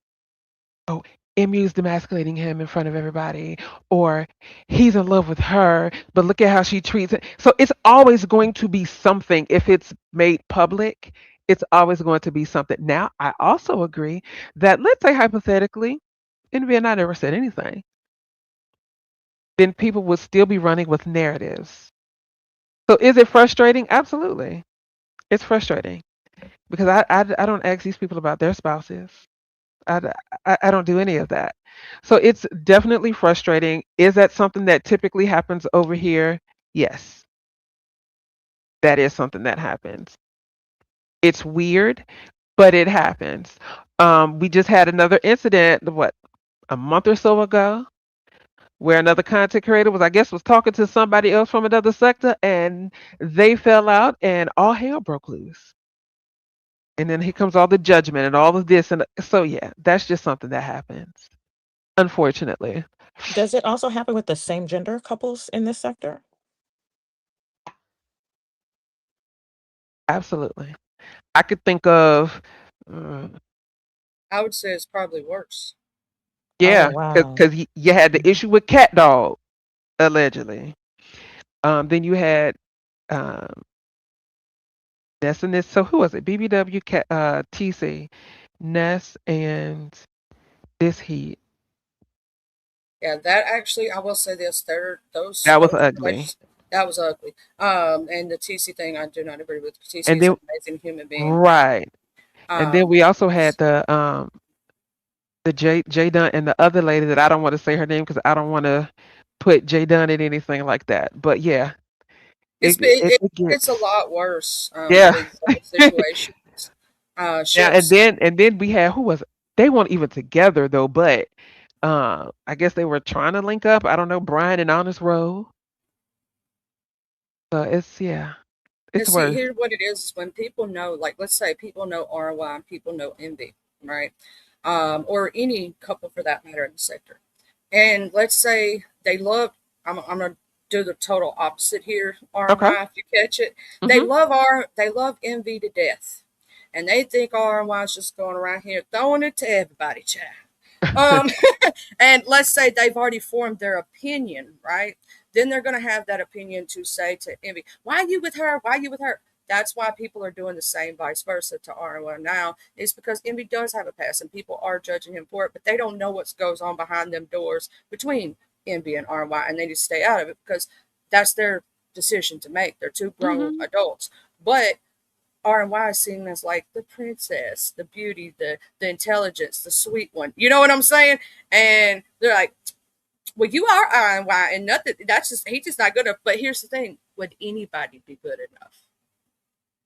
[SPEAKER 1] oh, MU's demasculating him in front of everybody, or he's in love with her, but look at how she treats it. So it's always going to be something if it's made public. It's always going to be something. Now, I also agree that let's say hypothetically, Envy and I never said anything, then people would still be running with narratives. So is it frustrating? Absolutely. It's frustrating because I don't ask these people about their spouses. I, I don't do any of that. So it's definitely frustrating. Is that something that typically happens over here? Yes, that is something that happens. It's weird, but it happens. We just had another incident, what, a month or so ago, where another content creator was, I guess, was talking to somebody else from another sector, and they fell out, and all hell broke loose. And then here comes all the judgment and all of this, and so yeah, that's just something that happens, unfortunately.
[SPEAKER 3] Does it also happen with the same gender couples in this sector?
[SPEAKER 1] Absolutely. I could think of, uh,
[SPEAKER 2] I would say it's probably worse.
[SPEAKER 3] Oh,
[SPEAKER 1] yeah,
[SPEAKER 3] wow.
[SPEAKER 1] because you had the issue with Cat Dog, allegedly. Then you had um, Ness and this. So who was it? BBW, TC, Ness, and this Heat.
[SPEAKER 2] Yeah, that actually, I will say this: there,
[SPEAKER 1] That was
[SPEAKER 2] those
[SPEAKER 1] ugly.
[SPEAKER 2] relationships, that was ugly. And the TC thing, I do not agree with. TC
[SPEAKER 1] And
[SPEAKER 2] is
[SPEAKER 1] then
[SPEAKER 2] an amazing human being.
[SPEAKER 1] right, and then we also had
[SPEAKER 2] He's
[SPEAKER 1] the J Dunn and the other lady that I don't want to say her name because I don't want to put J Dunn in anything like that. But yeah,
[SPEAKER 2] it's
[SPEAKER 1] it it, it
[SPEAKER 2] it's a
[SPEAKER 1] gets
[SPEAKER 2] lot worse with
[SPEAKER 1] yeah.
[SPEAKER 2] these other situations.
[SPEAKER 1] Yeah,
[SPEAKER 2] She'll
[SPEAKER 1] and then we had who was it? They weren't even together though, but I guess they were trying to link up. I don't know, Brian and Honest Row. So it's yeah,
[SPEAKER 2] And
[SPEAKER 1] it's
[SPEAKER 2] see,
[SPEAKER 1] worse.
[SPEAKER 2] here what it is when people know, like, let's say people know ROI and people know envy, right? Or any couple for that matter in the sector. And let's say they love, I'm going to do the total opposite here,
[SPEAKER 1] Okay.
[SPEAKER 2] ROI, if you catch it.
[SPEAKER 1] Mhm.
[SPEAKER 2] They love envy to death. And they think ROI is just going around here throwing it to everybody, child. Um, and let's say they've already formed their opinion, right? Then they're going to have that opinion to say to Envy, why are you with her? Why are you with her? That's why people are doing the same vice versa to ROI now, is because Envy does have a past and people are judging him for it, but they don't know what goes on behind them doors between Envy and ROI, and they need to stay out of it because that's their decision to make. They're two grown
[SPEAKER 1] Mhm.
[SPEAKER 2] adults. But R&Y is seen as like the princess, the beauty, the intelligence, the sweet one. You know what I'm saying? And they're like, well, you are R&Y, and nothing. That's just he's just not good enough. But here's the thing: would anybody be good enough?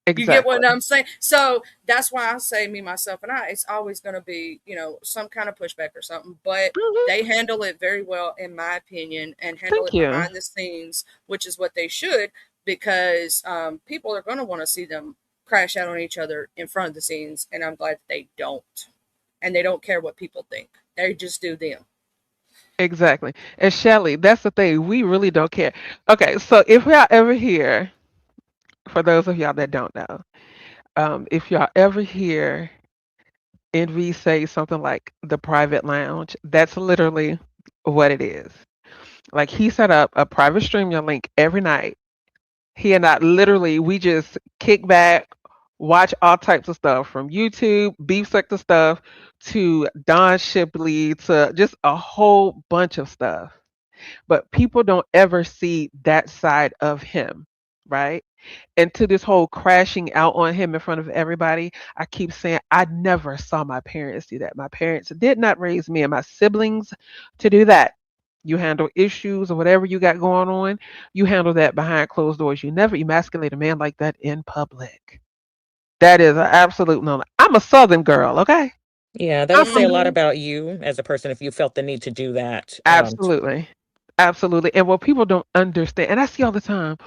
[SPEAKER 2] You get what
[SPEAKER 1] Exactly.
[SPEAKER 2] I'm saying? So that's why I say me, myself, and I. It's always going to be, some kind of pushback or something. But they
[SPEAKER 1] Mhm.
[SPEAKER 2] handle it very well, in my opinion, and handle
[SPEAKER 1] Thank
[SPEAKER 2] it
[SPEAKER 1] you.
[SPEAKER 2] behind the scenes, which is what they should, because people are going to want to see them crash out on each other in front of the scenes, and I'm glad that they don't, and they don't care what people think. They just do them.
[SPEAKER 1] Exactly. And Shelly, that's the thing. We really don't care. Okay, so if y'all ever hear, for those of y'all that don't know, if y'all ever hear Envy say something like the private lounge, that's literally what it is. Like he set up a private stream link every night. He and I literally we just kick back, watch all types of stuff from YouTube, beef sector stuff to Don Shipley to just a whole bunch of stuff. But people don't ever see that side of him, right? And to this whole crashing out on him in front of everybody, I keep saying I never saw my parents do that. My parents did not raise me and my siblings to do that. You handle issues or whatever you got going on, you handle that behind closed doors. You never emasculate a man like that in public. That is an absolute no. I'm a Southern girl, okay?
[SPEAKER 3] Yeah, that would say a lot
[SPEAKER 1] Mhm.
[SPEAKER 3] about you as a person if you felt the need to do that.
[SPEAKER 1] Absolutely. Absolutely. And what people don't understand, and I see all the time,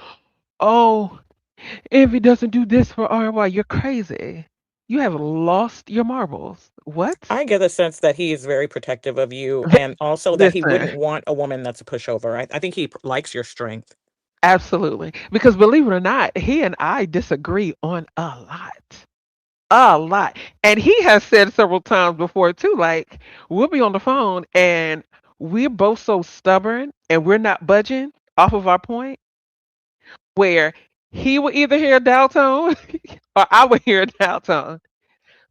[SPEAKER 1] oh, if he doesn't do this for RY, you're crazy. You have lost your marbles. What?
[SPEAKER 3] I get a sense that he is very protective of you and also that he
[SPEAKER 1] Listen,
[SPEAKER 3] wouldn't want a woman that's a pushover. I think he likes your strength.
[SPEAKER 1] absolutely. Because believe it or not, he and I disagree on a lot. A lot. And he has said several times before too, like, we'll be on the phone and we're both so stubborn and we're not budging off of our point where he would either hear a dial tone or I would hear a dial tone.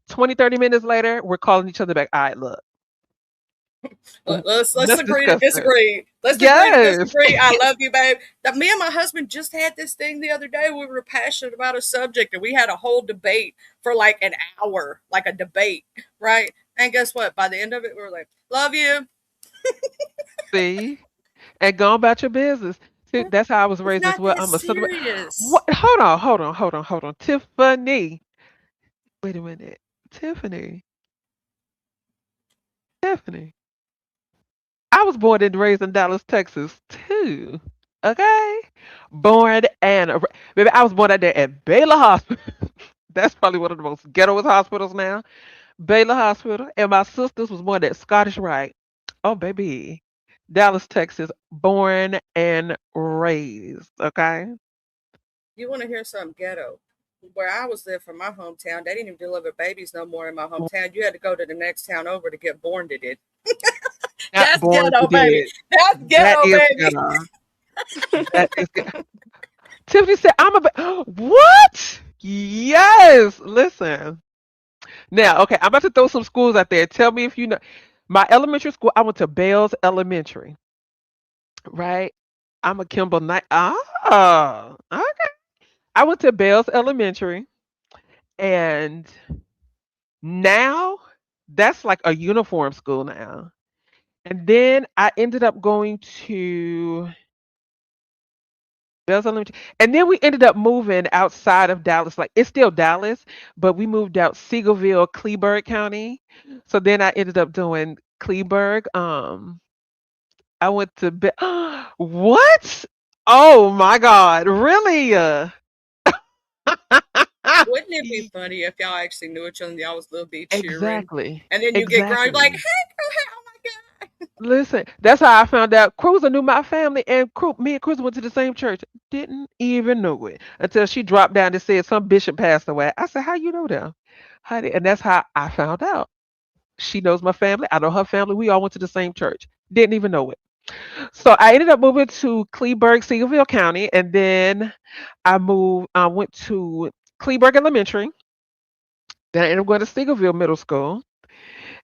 [SPEAKER 1] 20, 30 minutes later, we're calling each other back. All right, look,
[SPEAKER 2] Let's
[SPEAKER 1] let's
[SPEAKER 2] agree to
[SPEAKER 1] discuss this.
[SPEAKER 2] disagree. Let's agree to
[SPEAKER 1] Yes.
[SPEAKER 2] disagree. I love you, babe. That me and my husband just had this thing the other day. We were passionate about a subject, and we had a whole debate for like an hour, like a debate, right? And guess what? By the end of it, we were like, "Love you."
[SPEAKER 1] See? And go about your business. See, that's how I was
[SPEAKER 2] It's
[SPEAKER 1] raised as
[SPEAKER 2] not
[SPEAKER 1] well.
[SPEAKER 2] that
[SPEAKER 1] I'm a son of a what?
[SPEAKER 2] serious.
[SPEAKER 1] Hold on. Tiffany. Wait a minute. Tiffany. Tiffany. I was born and raised in Dallas, Texas, too. Okay? Born and baby, I was born out there at Baylor Hospital. That's probably one of the most ghettoest hospitals now. Baylor Hospital. And my sisters was born at Scottish Rite. Oh, baby. Dallas, Texas, born and raised. Okay?
[SPEAKER 2] You want to hear something ghetto? Where I was there from my hometown, they didn't even deliver babies no more in my hometown. You had to go to the next town over to get born to it.
[SPEAKER 1] Not
[SPEAKER 2] That's
[SPEAKER 1] born to
[SPEAKER 2] ghetto, baby.
[SPEAKER 1] dead.
[SPEAKER 2] That's
[SPEAKER 1] That
[SPEAKER 2] ghetto,
[SPEAKER 1] is
[SPEAKER 2] baby.
[SPEAKER 1] ghetto. That is ghetto. Tiffany said, I'm a what? Yes. Listen. Now, okay, I'm about to throw some schools out there. Tell me if you know. My elementary school, I went to Bales Elementary, right? I'm a Kimball Knight. Okay. I went to Bales Elementary, and now that's like a uniform school now. And then I ended up going to Bales Elementary, and then we ended up moving outside of Dallas. Like it's still Dallas, but we moved out Seagoville, Kleberg County. So then I ended up doing Kleberg. I went to what? Oh my God! Really?
[SPEAKER 2] Wouldn't it be funny if y'all actually knew each other and y'all was little bit cheering?
[SPEAKER 1] Exactly.
[SPEAKER 2] And then you get grown, you're like,
[SPEAKER 1] Exactly.
[SPEAKER 2] hey, girl, hey, oh my God.
[SPEAKER 1] Listen, that's how I found out. Cruiser knew my family, and me and Cruiser went to the same church. Didn't even know it until she dropped down and said some bishop passed away. I said, "How you know them?" Honey, and that's how I found out. She knows my family. I know her family. We all went to the same church. Didn't even know it. So I ended up moving to Kleberg, Seagoville County, and then I moved. I went to Kleberg Elementary. Then I ended up going to Seagoville Middle School,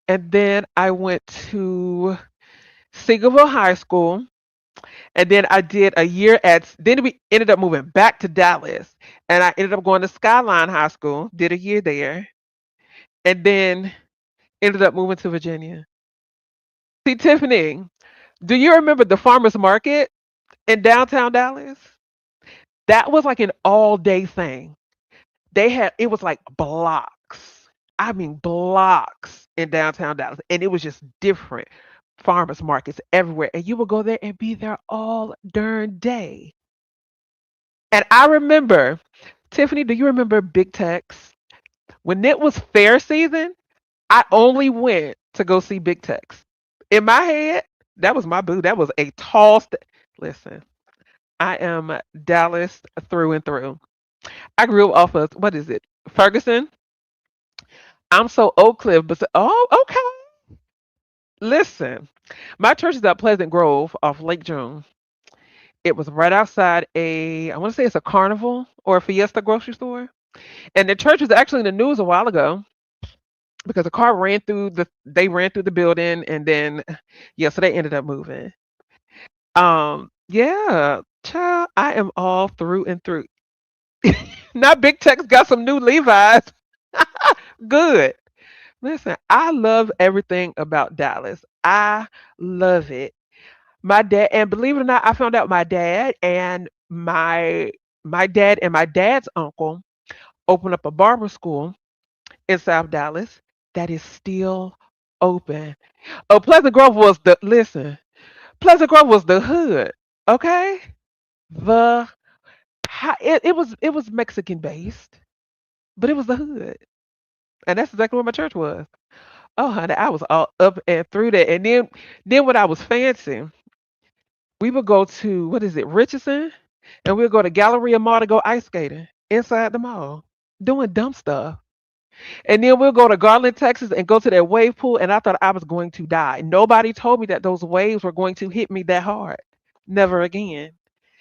[SPEAKER 1] and then I went to Seagoville High School. And then I did a year then we ended up moving back to Dallas. And I ended up going to Skyline High School, did a year there, and then ended up moving to Virginia. See, Tiffany, do you remember the farmers market in downtown Dallas? That was like an all day thing. It was like blocks. I mean, blocks in downtown Dallas. And it was just different farmers markets everywhere. And you would go there and be there all darn day. And I remember, Tiffany, do you remember Big Tex? When it was fair season, I only went to go see Big Tex. In my head, that was my boo. That was a tall Listen, I am Dallas through and through. I grew up off of, what is it? Ferguson. I'm so Oak Cliff, but okay. Listen, my church is at Pleasant Grove off Lake June. It was right outside I want to say it's a Carnival or a Fiesta grocery store. And the church was actually in the news a while ago because a car ran through the building and then yeah, so they ended up moving. Yeah, child, I am all through and through. Not Big Tech's got some new Levi's. Good. Listen, I love everything about Dallas. I love it. My dad, and believe it or not, I found out my dad and my dad's uncle opened up a barber school in South Dallas that is still open. Oh, Pleasant Grove was the hood. Okay, the it was Mexican based, but it was the hood, and that's exactly where my church was. Oh, honey, I was all up and through that, and then when I was fancy, we would go to what is it, Richardson, and we'd go to Galleria Mall to go ice skating inside the mall, doing dumb stuff. And then we'll go to Garland, Texas, and go to that wave pool. And I thought I was going to die. Nobody told me that those waves were going to hit me that hard. Never again.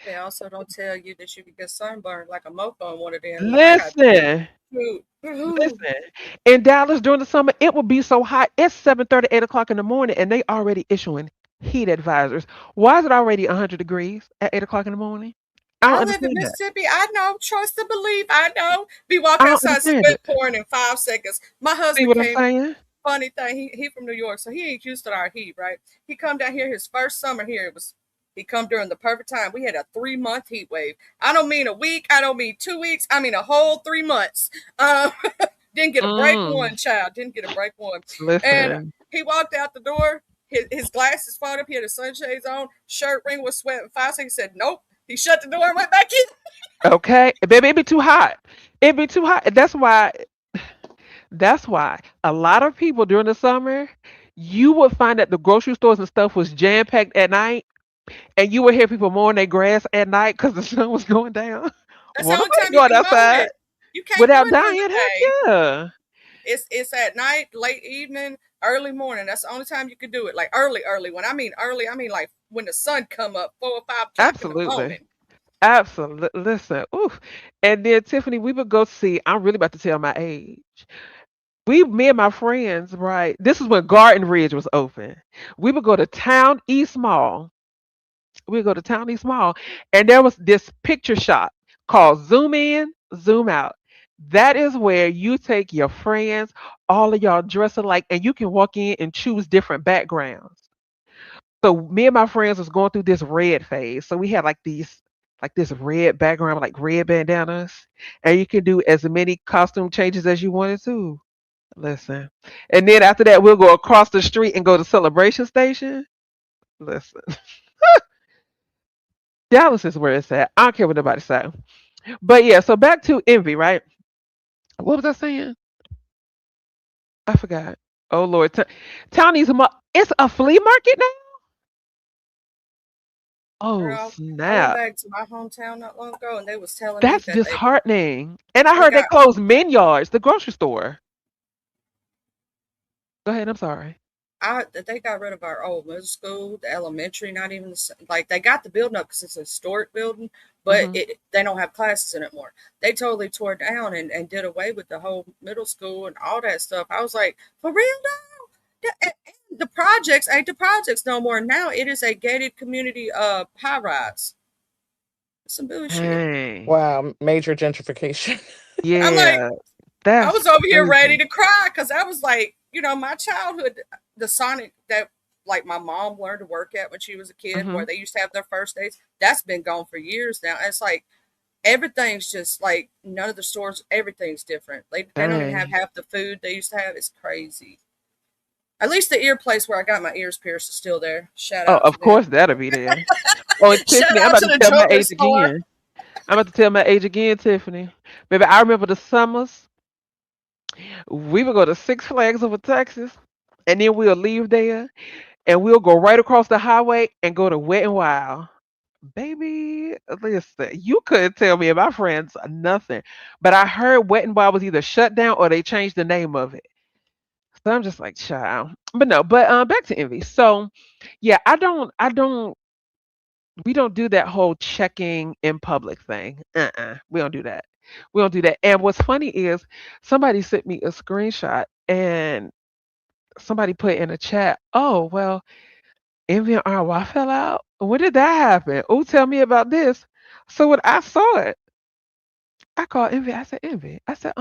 [SPEAKER 2] They also don't tell you that you could get sunburned like a mofo in one of them. I got
[SPEAKER 1] Listen,
[SPEAKER 2] shoot. Woohoo.
[SPEAKER 1] listen. In Dallas during the summer, it will be so hot. It's 7:30, 8 o'clock in the morning, and they already issuing heat advisors. Why is it already 100 degrees at 8 o'clock in the morning? I don't
[SPEAKER 2] I live in
[SPEAKER 1] understand that.
[SPEAKER 2] Mississippi. I know. Trust and believe. I know. Be walk
[SPEAKER 1] I don't
[SPEAKER 2] outside,
[SPEAKER 1] understand
[SPEAKER 2] sweat
[SPEAKER 1] it.
[SPEAKER 2] pouring in 5 seconds. My
[SPEAKER 1] See
[SPEAKER 2] husband
[SPEAKER 1] what I'm
[SPEAKER 2] came.
[SPEAKER 1] saying?
[SPEAKER 2] Funny thing, he from New York, so he ain't used to our heat, right? He come down here his first summer here. It was he come during the perfect time. We had a 3 month heat wave. I don't mean a week. I don't mean 2 weeks. I mean a whole 3 months. Didn't get a break
[SPEAKER 1] Mm,
[SPEAKER 2] one, child. Didn't get a break one. And
[SPEAKER 1] listen.
[SPEAKER 2] he walked out the door. His glasses fogged up. He had his sunshades on. Shirt ring was sweating. 5 seconds. He said nope. He shut the door and went back in.
[SPEAKER 1] Okay, baby, it be too hot. It be too hot. That's why a lot of people during the summer, you would find that the grocery stores and stuff was jam packed at night, and you would hear people mowing their grass at night because the sun was going down.
[SPEAKER 2] That's the
[SPEAKER 1] Well,
[SPEAKER 2] only
[SPEAKER 1] nobody
[SPEAKER 2] time you
[SPEAKER 1] going
[SPEAKER 2] can mow
[SPEAKER 1] outside
[SPEAKER 2] it. You can't do
[SPEAKER 1] without
[SPEAKER 2] it during the
[SPEAKER 1] dying. Heck
[SPEAKER 2] day.
[SPEAKER 1] yeah,
[SPEAKER 2] It's at night, late evening, early morning. That's the only time you can do it. Like early, early. When I mean early, I mean like when the sun come up 4 or 5 o'clock in the
[SPEAKER 1] absolutely,
[SPEAKER 2] morning.
[SPEAKER 1] absolutely. Listen, oof. And then Tiffany, we would go see. I'm really about to tell my age. Me and my friends, right? This is when Garden Ridge was open. We would go to Town East Mall. We go to Town East Mall, and there was this picture shop called Zoom In, Zoom Out. That is where you take your friends, all of y'all dress alike, and you can walk in and choose different backgrounds. So me and my friends was going through this red phase. So we had like this red background, like red bandanas, and you can do as many costume changes as you wanted to. Listen, and then after that, we'll go across the street and go to Celebration Station. Listen, Dallas is where it's at. I don't care what nobody say. But yeah, so back to envy, right? What was I saying? I forgot. Oh Lord, Townies, it's a flea market now. Oh
[SPEAKER 2] Girl, I went
[SPEAKER 1] snap!
[SPEAKER 2] back to my hometown not long ago and they was telling me
[SPEAKER 1] That's
[SPEAKER 2] that
[SPEAKER 1] disheartening. And I
[SPEAKER 2] they
[SPEAKER 1] heard they
[SPEAKER 2] got
[SPEAKER 1] closed Menards, the grocery store. Go ahead. I'm sorry.
[SPEAKER 2] they got rid of our old middle school, the elementary, not even like they got the building up because it's a historic building, but
[SPEAKER 1] Hmm.
[SPEAKER 2] they don't have classes in it more. They totally tore it down and did away with the whole middle school and all that stuff. I was like, for real though? The projects ain't the projects no more. Now it is a gated community high rise. Some bullshit.
[SPEAKER 1] Dang.
[SPEAKER 3] Wow, major gentrification.
[SPEAKER 2] I'm like,
[SPEAKER 1] Yeah,
[SPEAKER 2] I
[SPEAKER 1] that's
[SPEAKER 2] was over here ready
[SPEAKER 1] crazy.
[SPEAKER 2] to cry because I was like, my childhood, the Sonic that like my mom learned to work at when she was a kid,
[SPEAKER 1] Hmm.
[SPEAKER 2] where they used to have their first dates, that's been gone for years now. And it's like everything's just like none of the stores, everything's different. They don't even have
[SPEAKER 1] Dang.
[SPEAKER 2] half the food they used to have. It's crazy. At least the ear place where I got my ears pierced is still there. Shout
[SPEAKER 1] Oh,
[SPEAKER 2] out to
[SPEAKER 1] of
[SPEAKER 2] them.
[SPEAKER 1] course that'll be there. Oh, and
[SPEAKER 2] Shout
[SPEAKER 1] Tiffany, I'm
[SPEAKER 2] out
[SPEAKER 1] about
[SPEAKER 2] to
[SPEAKER 1] to
[SPEAKER 2] the
[SPEAKER 1] tell my
[SPEAKER 2] jewelry
[SPEAKER 1] age
[SPEAKER 2] store.
[SPEAKER 1] again. I'm about to tell my age again, Tiffany. Baby, I remember the summers. We would go to Six Flags over Texas, and then we'll leave there, and we'll go right across the highway and go to Wet and Wild. Baby, listen, you couldn't tell me and my friends nothing, but I heard Wet and Wild was either shut down or they changed the name of it. So I'm just like, child. But no, but back to envy. So yeah, we don't do that whole checking in public thing. We don't do that. We don't do that. And what's funny is somebody sent me a screenshot and somebody put in a chat, oh, well, Envy and RY fell out. When did that happen? Oh, tell me about this. So when I saw it, I called Envy. I said, Envy. I said,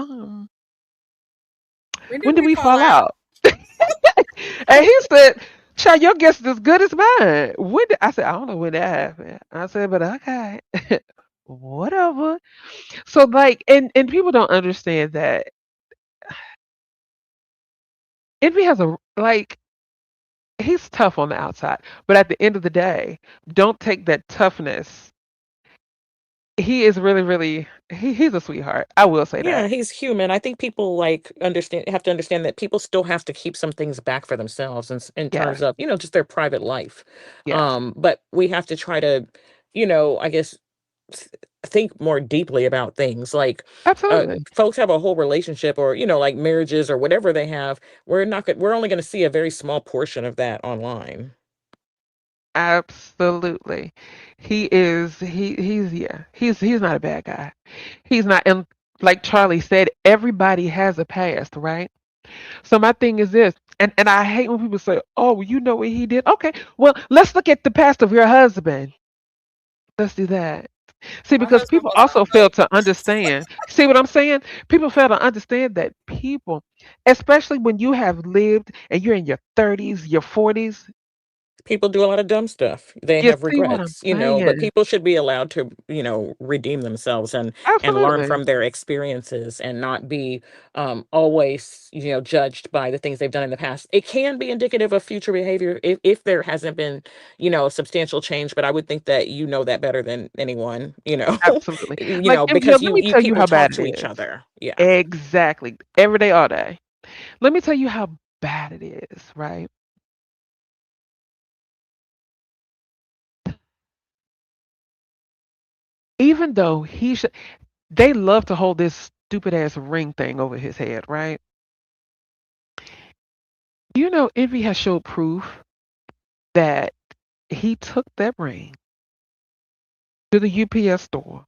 [SPEAKER 2] When did
[SPEAKER 1] when did
[SPEAKER 2] we
[SPEAKER 1] we
[SPEAKER 2] fall
[SPEAKER 1] fall
[SPEAKER 2] out?
[SPEAKER 1] out? And he said, Child, your guess is as good as mine. When did, I said, I don't know when that happened. I said, but okay. Whatever. So like and people don't understand that Envy has a like he's tough on the outside, but at the end of the day, don't take that toughness. He is really, really he's a sweetheart. I will say
[SPEAKER 3] Yeah,
[SPEAKER 1] that.
[SPEAKER 3] he's human. I think people like understand have to understand that people still have to keep some things back for themselves in
[SPEAKER 1] Yes.
[SPEAKER 3] terms of, just their private life.
[SPEAKER 1] Yes.
[SPEAKER 3] But we have to try to, I guess th- think more deeply about things like
[SPEAKER 1] Absolutely.
[SPEAKER 3] folks have a whole relationship or, like marriages or whatever they have. We're only going to see a very small portion of that online.
[SPEAKER 1] Absolutely. He's yeah. He's not a bad guy. He's not and like Charlie said, everybody has a past, right? So my thing is this, and I hate when people say, "Oh, well, you know what he did." Okay, well, let's look at the past of your husband. Let's do that. See,
[SPEAKER 2] My
[SPEAKER 1] because
[SPEAKER 2] husband
[SPEAKER 1] people
[SPEAKER 2] was a
[SPEAKER 1] also fail
[SPEAKER 2] hoe.
[SPEAKER 1] to understand. See what I'm saying? People fail to understand that people, especially when you have lived and you're in your 30s, your 40s,
[SPEAKER 3] People do a lot of dumb stuff. They
[SPEAKER 1] you
[SPEAKER 3] have
[SPEAKER 1] see what I'm
[SPEAKER 3] regrets, but
[SPEAKER 1] saying?
[SPEAKER 3] people should be allowed to, redeem themselves and learn
[SPEAKER 1] Absolutely.
[SPEAKER 3] from their experiences and not be always, judged by the things they've done in the past. It can be indicative of future behavior if there hasn't been, substantial change, but I would think that you know that better than anyone,
[SPEAKER 1] Absolutely. Like, MJ,
[SPEAKER 3] because
[SPEAKER 1] let me
[SPEAKER 3] you
[SPEAKER 1] tell you
[SPEAKER 3] people
[SPEAKER 1] how
[SPEAKER 3] talk
[SPEAKER 1] bad
[SPEAKER 3] to
[SPEAKER 1] it
[SPEAKER 3] each
[SPEAKER 1] is.
[SPEAKER 3] other. Yeah.
[SPEAKER 1] Exactly. Every day, all day. Let me tell you how bad it is, right? Even though he should, they love to hold this stupid ass ring thing over his head, right? You know, Envy has showed proof that he took that ring to the UPS store.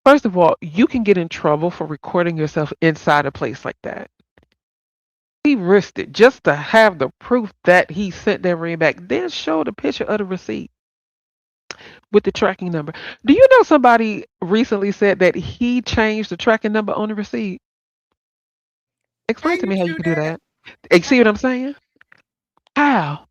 [SPEAKER 1] First of all, you can get in trouble for recording yourself inside a place like that. He risked it just to have the proof that he sent that ring back. Then show the picture of the receipt with the tracking number. Do you know somebody recently said that he changed the tracking number on the receipt?
[SPEAKER 2] How
[SPEAKER 1] Explain to
[SPEAKER 2] you
[SPEAKER 1] me how you
[SPEAKER 2] do
[SPEAKER 1] can do
[SPEAKER 2] that?
[SPEAKER 1] that. You
[SPEAKER 2] How
[SPEAKER 1] see what I'm saying? How?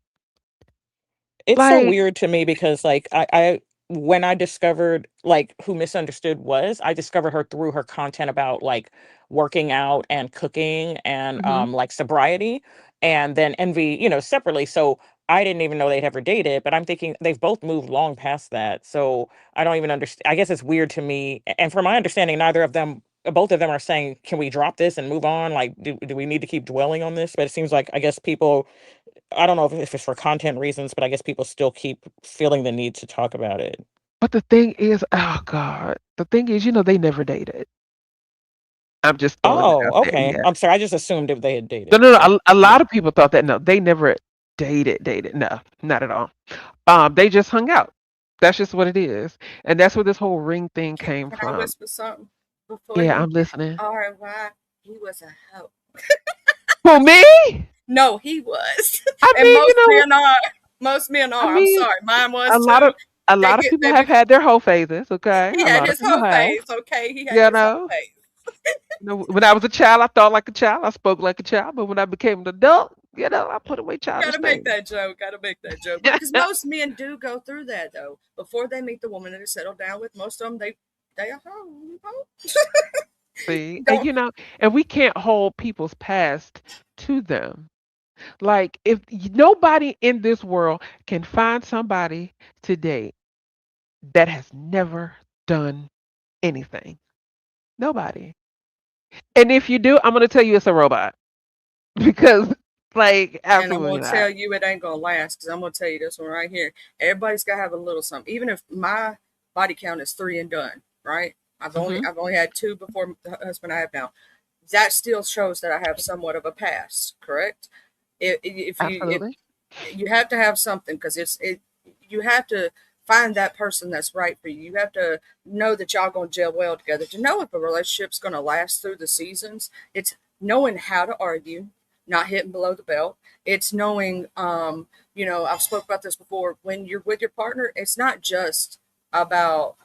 [SPEAKER 3] It's so
[SPEAKER 1] Like,
[SPEAKER 3] weird to me because like I when I discovered like who Misunderstood was, I discovered her through her content about like working out and cooking and
[SPEAKER 1] mhm.
[SPEAKER 3] like sobriety, and then Envy, separately. So I didn't even know they'd ever dated, but I'm thinking they've both moved long past that. So I don't even understand. I guess it's weird to me. And from my understanding, neither of them both of them are saying, can we drop this and move on? Like, do we need to keep dwelling on this? But it seems like, I guess people, I don't know if it's for content reasons, but I guess people still keep feeling the need to talk about it.
[SPEAKER 1] But the thing is, oh God, the thing is, they never dated. I'm just throwing it
[SPEAKER 3] Oh,
[SPEAKER 1] out there.
[SPEAKER 3] okay.
[SPEAKER 1] Yeah.
[SPEAKER 3] I'm sorry. I just assumed if they had
[SPEAKER 1] No,
[SPEAKER 3] dated.
[SPEAKER 1] no, no.
[SPEAKER 3] So,
[SPEAKER 1] A
[SPEAKER 3] yeah.
[SPEAKER 1] lot of people thought that. No, they never dated. No, not at all. They just hung out. That's just what it is, and that's where this whole ring thing came
[SPEAKER 2] can I
[SPEAKER 1] from.
[SPEAKER 2] whisper something before
[SPEAKER 1] Yeah,
[SPEAKER 2] you?
[SPEAKER 1] I'm listening.
[SPEAKER 2] RY, he was a hoe.
[SPEAKER 1] Who me?
[SPEAKER 2] No, he was,
[SPEAKER 1] I
[SPEAKER 2] and
[SPEAKER 1] mean,
[SPEAKER 2] most men are. Most men
[SPEAKER 1] I
[SPEAKER 2] are. I'm
[SPEAKER 1] mean,
[SPEAKER 2] sorry, mine
[SPEAKER 1] a
[SPEAKER 2] was
[SPEAKER 1] lot
[SPEAKER 2] too.
[SPEAKER 1] of a
[SPEAKER 2] They
[SPEAKER 1] lot of
[SPEAKER 2] get
[SPEAKER 1] people
[SPEAKER 2] they
[SPEAKER 1] have
[SPEAKER 2] be.
[SPEAKER 1] had their whole phases. Okay,
[SPEAKER 2] He
[SPEAKER 1] a
[SPEAKER 2] had
[SPEAKER 1] lot of
[SPEAKER 2] his
[SPEAKER 1] people
[SPEAKER 2] hoe
[SPEAKER 1] have.
[SPEAKER 2] phase. Okay, he had
[SPEAKER 1] You
[SPEAKER 2] his hoe
[SPEAKER 1] know,
[SPEAKER 2] phase.
[SPEAKER 1] when I was a child, I thought like a child. I spoke like a child. But when I became an adult, I put away childish
[SPEAKER 2] Gotta make
[SPEAKER 1] things.
[SPEAKER 2] that joke. Gotta make that joke. But because most men do go through that though, before they meet the woman that they settle down with, most of them they are home.
[SPEAKER 1] See, and
[SPEAKER 2] Don't.
[SPEAKER 1] and we can't hold people's past to them. Like, if nobody in this world can find somebody today that has never done anything, nobody. And if you do, I'm gonna tell you it's a robot because, like,
[SPEAKER 2] And I'm
[SPEAKER 1] absolutely
[SPEAKER 2] gonna
[SPEAKER 1] not.
[SPEAKER 2] tell you it ain't gonna last because I'm gonna tell you this one right here. Everybody's gotta have a little something. Even if my body count is three and done, right?
[SPEAKER 1] Hmm.
[SPEAKER 2] I've only had two before the husband I have now. That still shows that I have somewhat of a past, correct? If
[SPEAKER 1] Absolutely.
[SPEAKER 2] you have to have something because you have to find that person that's right for you. You have to know that y'all gonna gel well together. To know if a relationship's gonna last through the seasons, it's knowing how to argue, not hitting below the belt. It's knowing, I've spoke about this before. When you're with your partner, it's not just about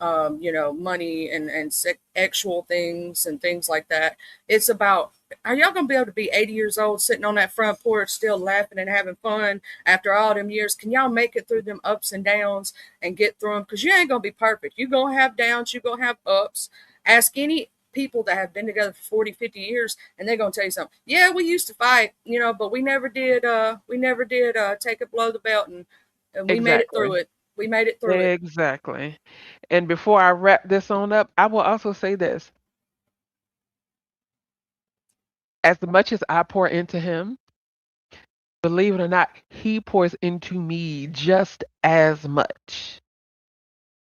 [SPEAKER 2] money and sexual things and things like that. It's about, are y'all gonna be able to be 80 years old sitting on that front porch still laughing and having fun after all them years? Can y'all make it through them ups and downs and get through them? Because you ain't gonna be perfect. You're gonna have downs, you're gonna have ups. Ask any people that have been together for 40, 50 years, and they're gonna tell you something. Yeah, we used to fight, but we never did take it below the belt, and we made it through
[SPEAKER 1] Exactly.
[SPEAKER 2] it. We made it through it.
[SPEAKER 1] Exactly. And before I wrap this on up, I will also say this. As much as I pour into him, believe it or not, he pours into me just as much.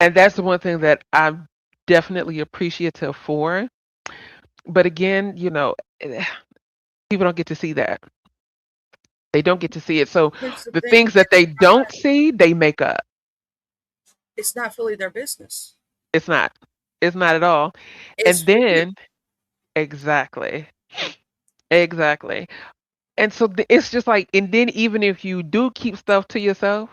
[SPEAKER 1] And that's the one thing that I'm definitely appreciative for. But again, people don't get to see that. They don't get to see it. So
[SPEAKER 2] Here's the
[SPEAKER 1] the
[SPEAKER 2] thing,
[SPEAKER 1] things that they don't see, they make up.
[SPEAKER 2] it's not fully their business.
[SPEAKER 1] It's not. It's not at all.
[SPEAKER 2] It's
[SPEAKER 1] And
[SPEAKER 2] for you.
[SPEAKER 1] then, exactly. Exactly. And so it's just like, and then even if you do keep stuff to yourself,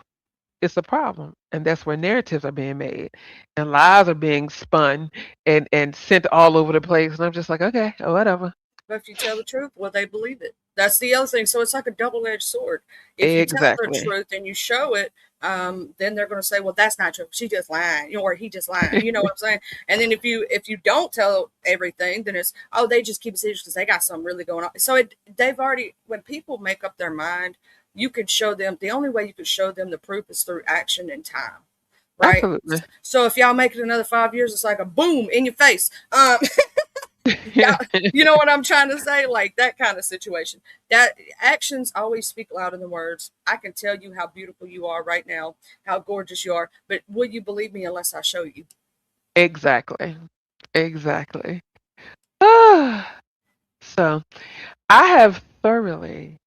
[SPEAKER 1] it's a problem. And that's where narratives are being made and lies are being spun and sent all over the place. And I'm just like, okay, whatever.
[SPEAKER 2] But if you tell the truth, well, they believe it. That's the other thing. So it's like a double edged sword. If you tell the
[SPEAKER 1] Exactly.
[SPEAKER 2] truth and you show it, then they're going to say, "Well, that's not true. She just lying," or "He just lying." You know what I'm saying? And then if you don't tell everything, then it's, "Oh, they just keep it secret because they got something really going on." So they've already, when people make up their mind, you can show them. The only way you can show them the proof is through action and time, right?
[SPEAKER 1] Absolutely.
[SPEAKER 2] So if y'all make it another 5 years, it's like a boom in your face. Yeah, you know what I'm trying to say? Like that kind of situation. That actions always speak louder than words. I can tell you how beautiful you are right now, how gorgeous you are, but will you believe me unless I show you?
[SPEAKER 1] Exactly. Exactly. So I have thoroughly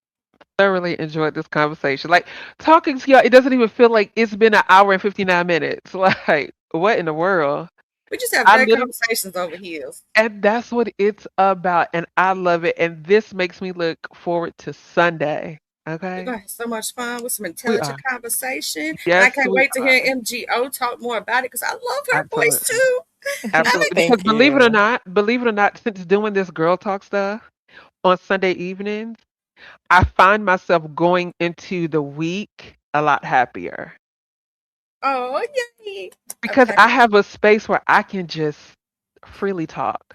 [SPEAKER 1] enjoyed this conversation. Like talking to y'all, it doesn't even feel like it's been an hour and 59 minutes. Like, what in the world?
[SPEAKER 2] We just have
[SPEAKER 1] I
[SPEAKER 2] great
[SPEAKER 1] literally,
[SPEAKER 2] conversations over here.
[SPEAKER 1] and that's what it's about. And I love it. And this makes me look forward to Sunday.
[SPEAKER 2] We're
[SPEAKER 1] Okay.
[SPEAKER 2] gonna have so much fun with some
[SPEAKER 1] We
[SPEAKER 2] intelligent
[SPEAKER 1] are.
[SPEAKER 2] conversation, and I
[SPEAKER 1] Yes,
[SPEAKER 2] can't
[SPEAKER 1] we
[SPEAKER 2] wait to
[SPEAKER 1] are.
[SPEAKER 2] hear MGO talk more about it because I love her voice
[SPEAKER 1] Absolutely.
[SPEAKER 2] too. I
[SPEAKER 1] Absolutely. Because
[SPEAKER 3] Thank you.
[SPEAKER 1] believe it or not, since doing this girl talk stuff on Sunday evenings, I find myself going into the week a lot happier
[SPEAKER 2] oh yay!
[SPEAKER 1] because
[SPEAKER 2] Okay,
[SPEAKER 1] I have a space where I can just freely talk.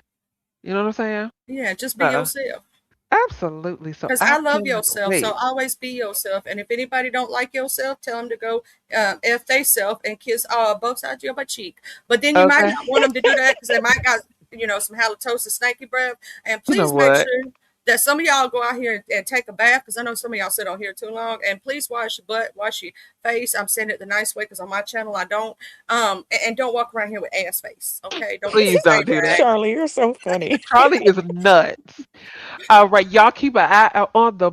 [SPEAKER 1] You know what I'm saying?
[SPEAKER 2] yeah, just be
[SPEAKER 1] Uh,
[SPEAKER 2] yourself.
[SPEAKER 1] absolutely. So
[SPEAKER 2] Because
[SPEAKER 1] I
[SPEAKER 2] I love
[SPEAKER 1] can't
[SPEAKER 2] yourself, so
[SPEAKER 1] wait.
[SPEAKER 2] always be yourself. And if anybody don't like yourself, tell them to go f they self and kiss both sides of your butt cheek. But then you might
[SPEAKER 1] Okay.
[SPEAKER 2] not want them to do that because they might got some halitosis snaky breath. And
[SPEAKER 1] You know
[SPEAKER 2] please make
[SPEAKER 1] what?
[SPEAKER 2] sure that some of y'all go out here and take a bath because I know some of y'all sit on here too long. And please wash your butt, wash your face. I'm saying it the nice way because on my channel I don't. And don't walk around here with ass face. Okay, don't get the
[SPEAKER 1] Please don't
[SPEAKER 2] same
[SPEAKER 1] do that.
[SPEAKER 2] rag.
[SPEAKER 3] Charlie, you're so funny.
[SPEAKER 1] Charlie is nuts. All right, y'all keep an eye out on the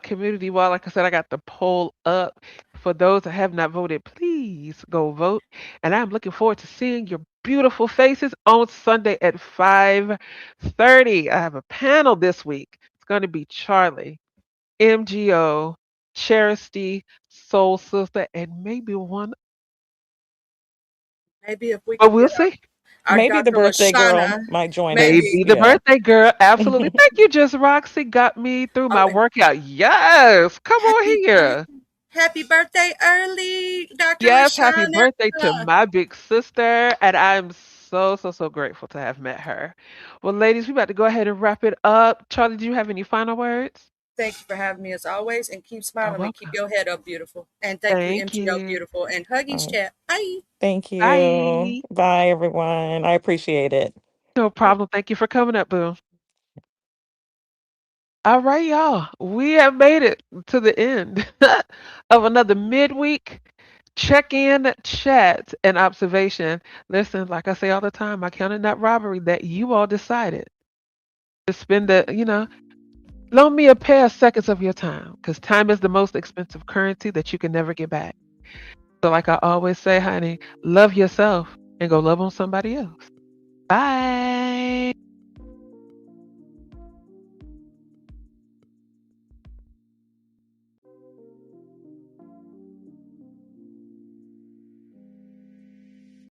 [SPEAKER 1] community wall. Like I said, I got the poll up. For those that have not voted, please go vote. And I'm looking forward to seeing your beautiful faces on Sunday at 5:30. I have a panel this week. It's going to be Charlie, MGO, Charity, Soul Sister, and maybe one,
[SPEAKER 2] Maybe if we
[SPEAKER 1] but
[SPEAKER 2] can
[SPEAKER 1] we'll
[SPEAKER 2] get
[SPEAKER 1] see.
[SPEAKER 2] our
[SPEAKER 3] Maybe the
[SPEAKER 2] Dr.
[SPEAKER 3] birthday girl
[SPEAKER 2] Lashana,
[SPEAKER 3] might join us.
[SPEAKER 2] maybe.
[SPEAKER 1] Maybe the
[SPEAKER 3] Yeah.
[SPEAKER 1] birthday girl. Absolutely. Thank you, Just Roxy. Got me through
[SPEAKER 2] Oh,
[SPEAKER 1] my workout. Yes. Come on
[SPEAKER 2] happy
[SPEAKER 1] here.
[SPEAKER 2] birthday. Happy birthday early, Dr.
[SPEAKER 1] Yes, happy
[SPEAKER 2] Lashana.
[SPEAKER 1] birthday to my big sister. And I'm so grateful to have met her. Well, ladies, we about to go ahead and wrap it up. Charlie, do you have any final words?
[SPEAKER 2] Thank you for having me as always. And keep
[SPEAKER 1] You're
[SPEAKER 2] smiling and keep
[SPEAKER 1] welcome.
[SPEAKER 2] your head up, beautiful. And thank you,
[SPEAKER 1] Thank
[SPEAKER 2] MGO,
[SPEAKER 1] you.
[SPEAKER 2] beautiful. And Huggies
[SPEAKER 3] All right.
[SPEAKER 2] chat. Bye.
[SPEAKER 3] Thank you.
[SPEAKER 1] Bye.
[SPEAKER 3] Bye, everyone. I appreciate it.
[SPEAKER 1] No problem. Thank you for coming up, Boo. All right, y'all. We have made it to the end of another midweek check-in, chat, and observation. Listen, like I say all the time, I count it not robbery that you all decided to spend loan me a pair of seconds of your time because time is the most expensive currency that you can never get back. So, like I always say, honey, love yourself and go love on somebody else. Bye.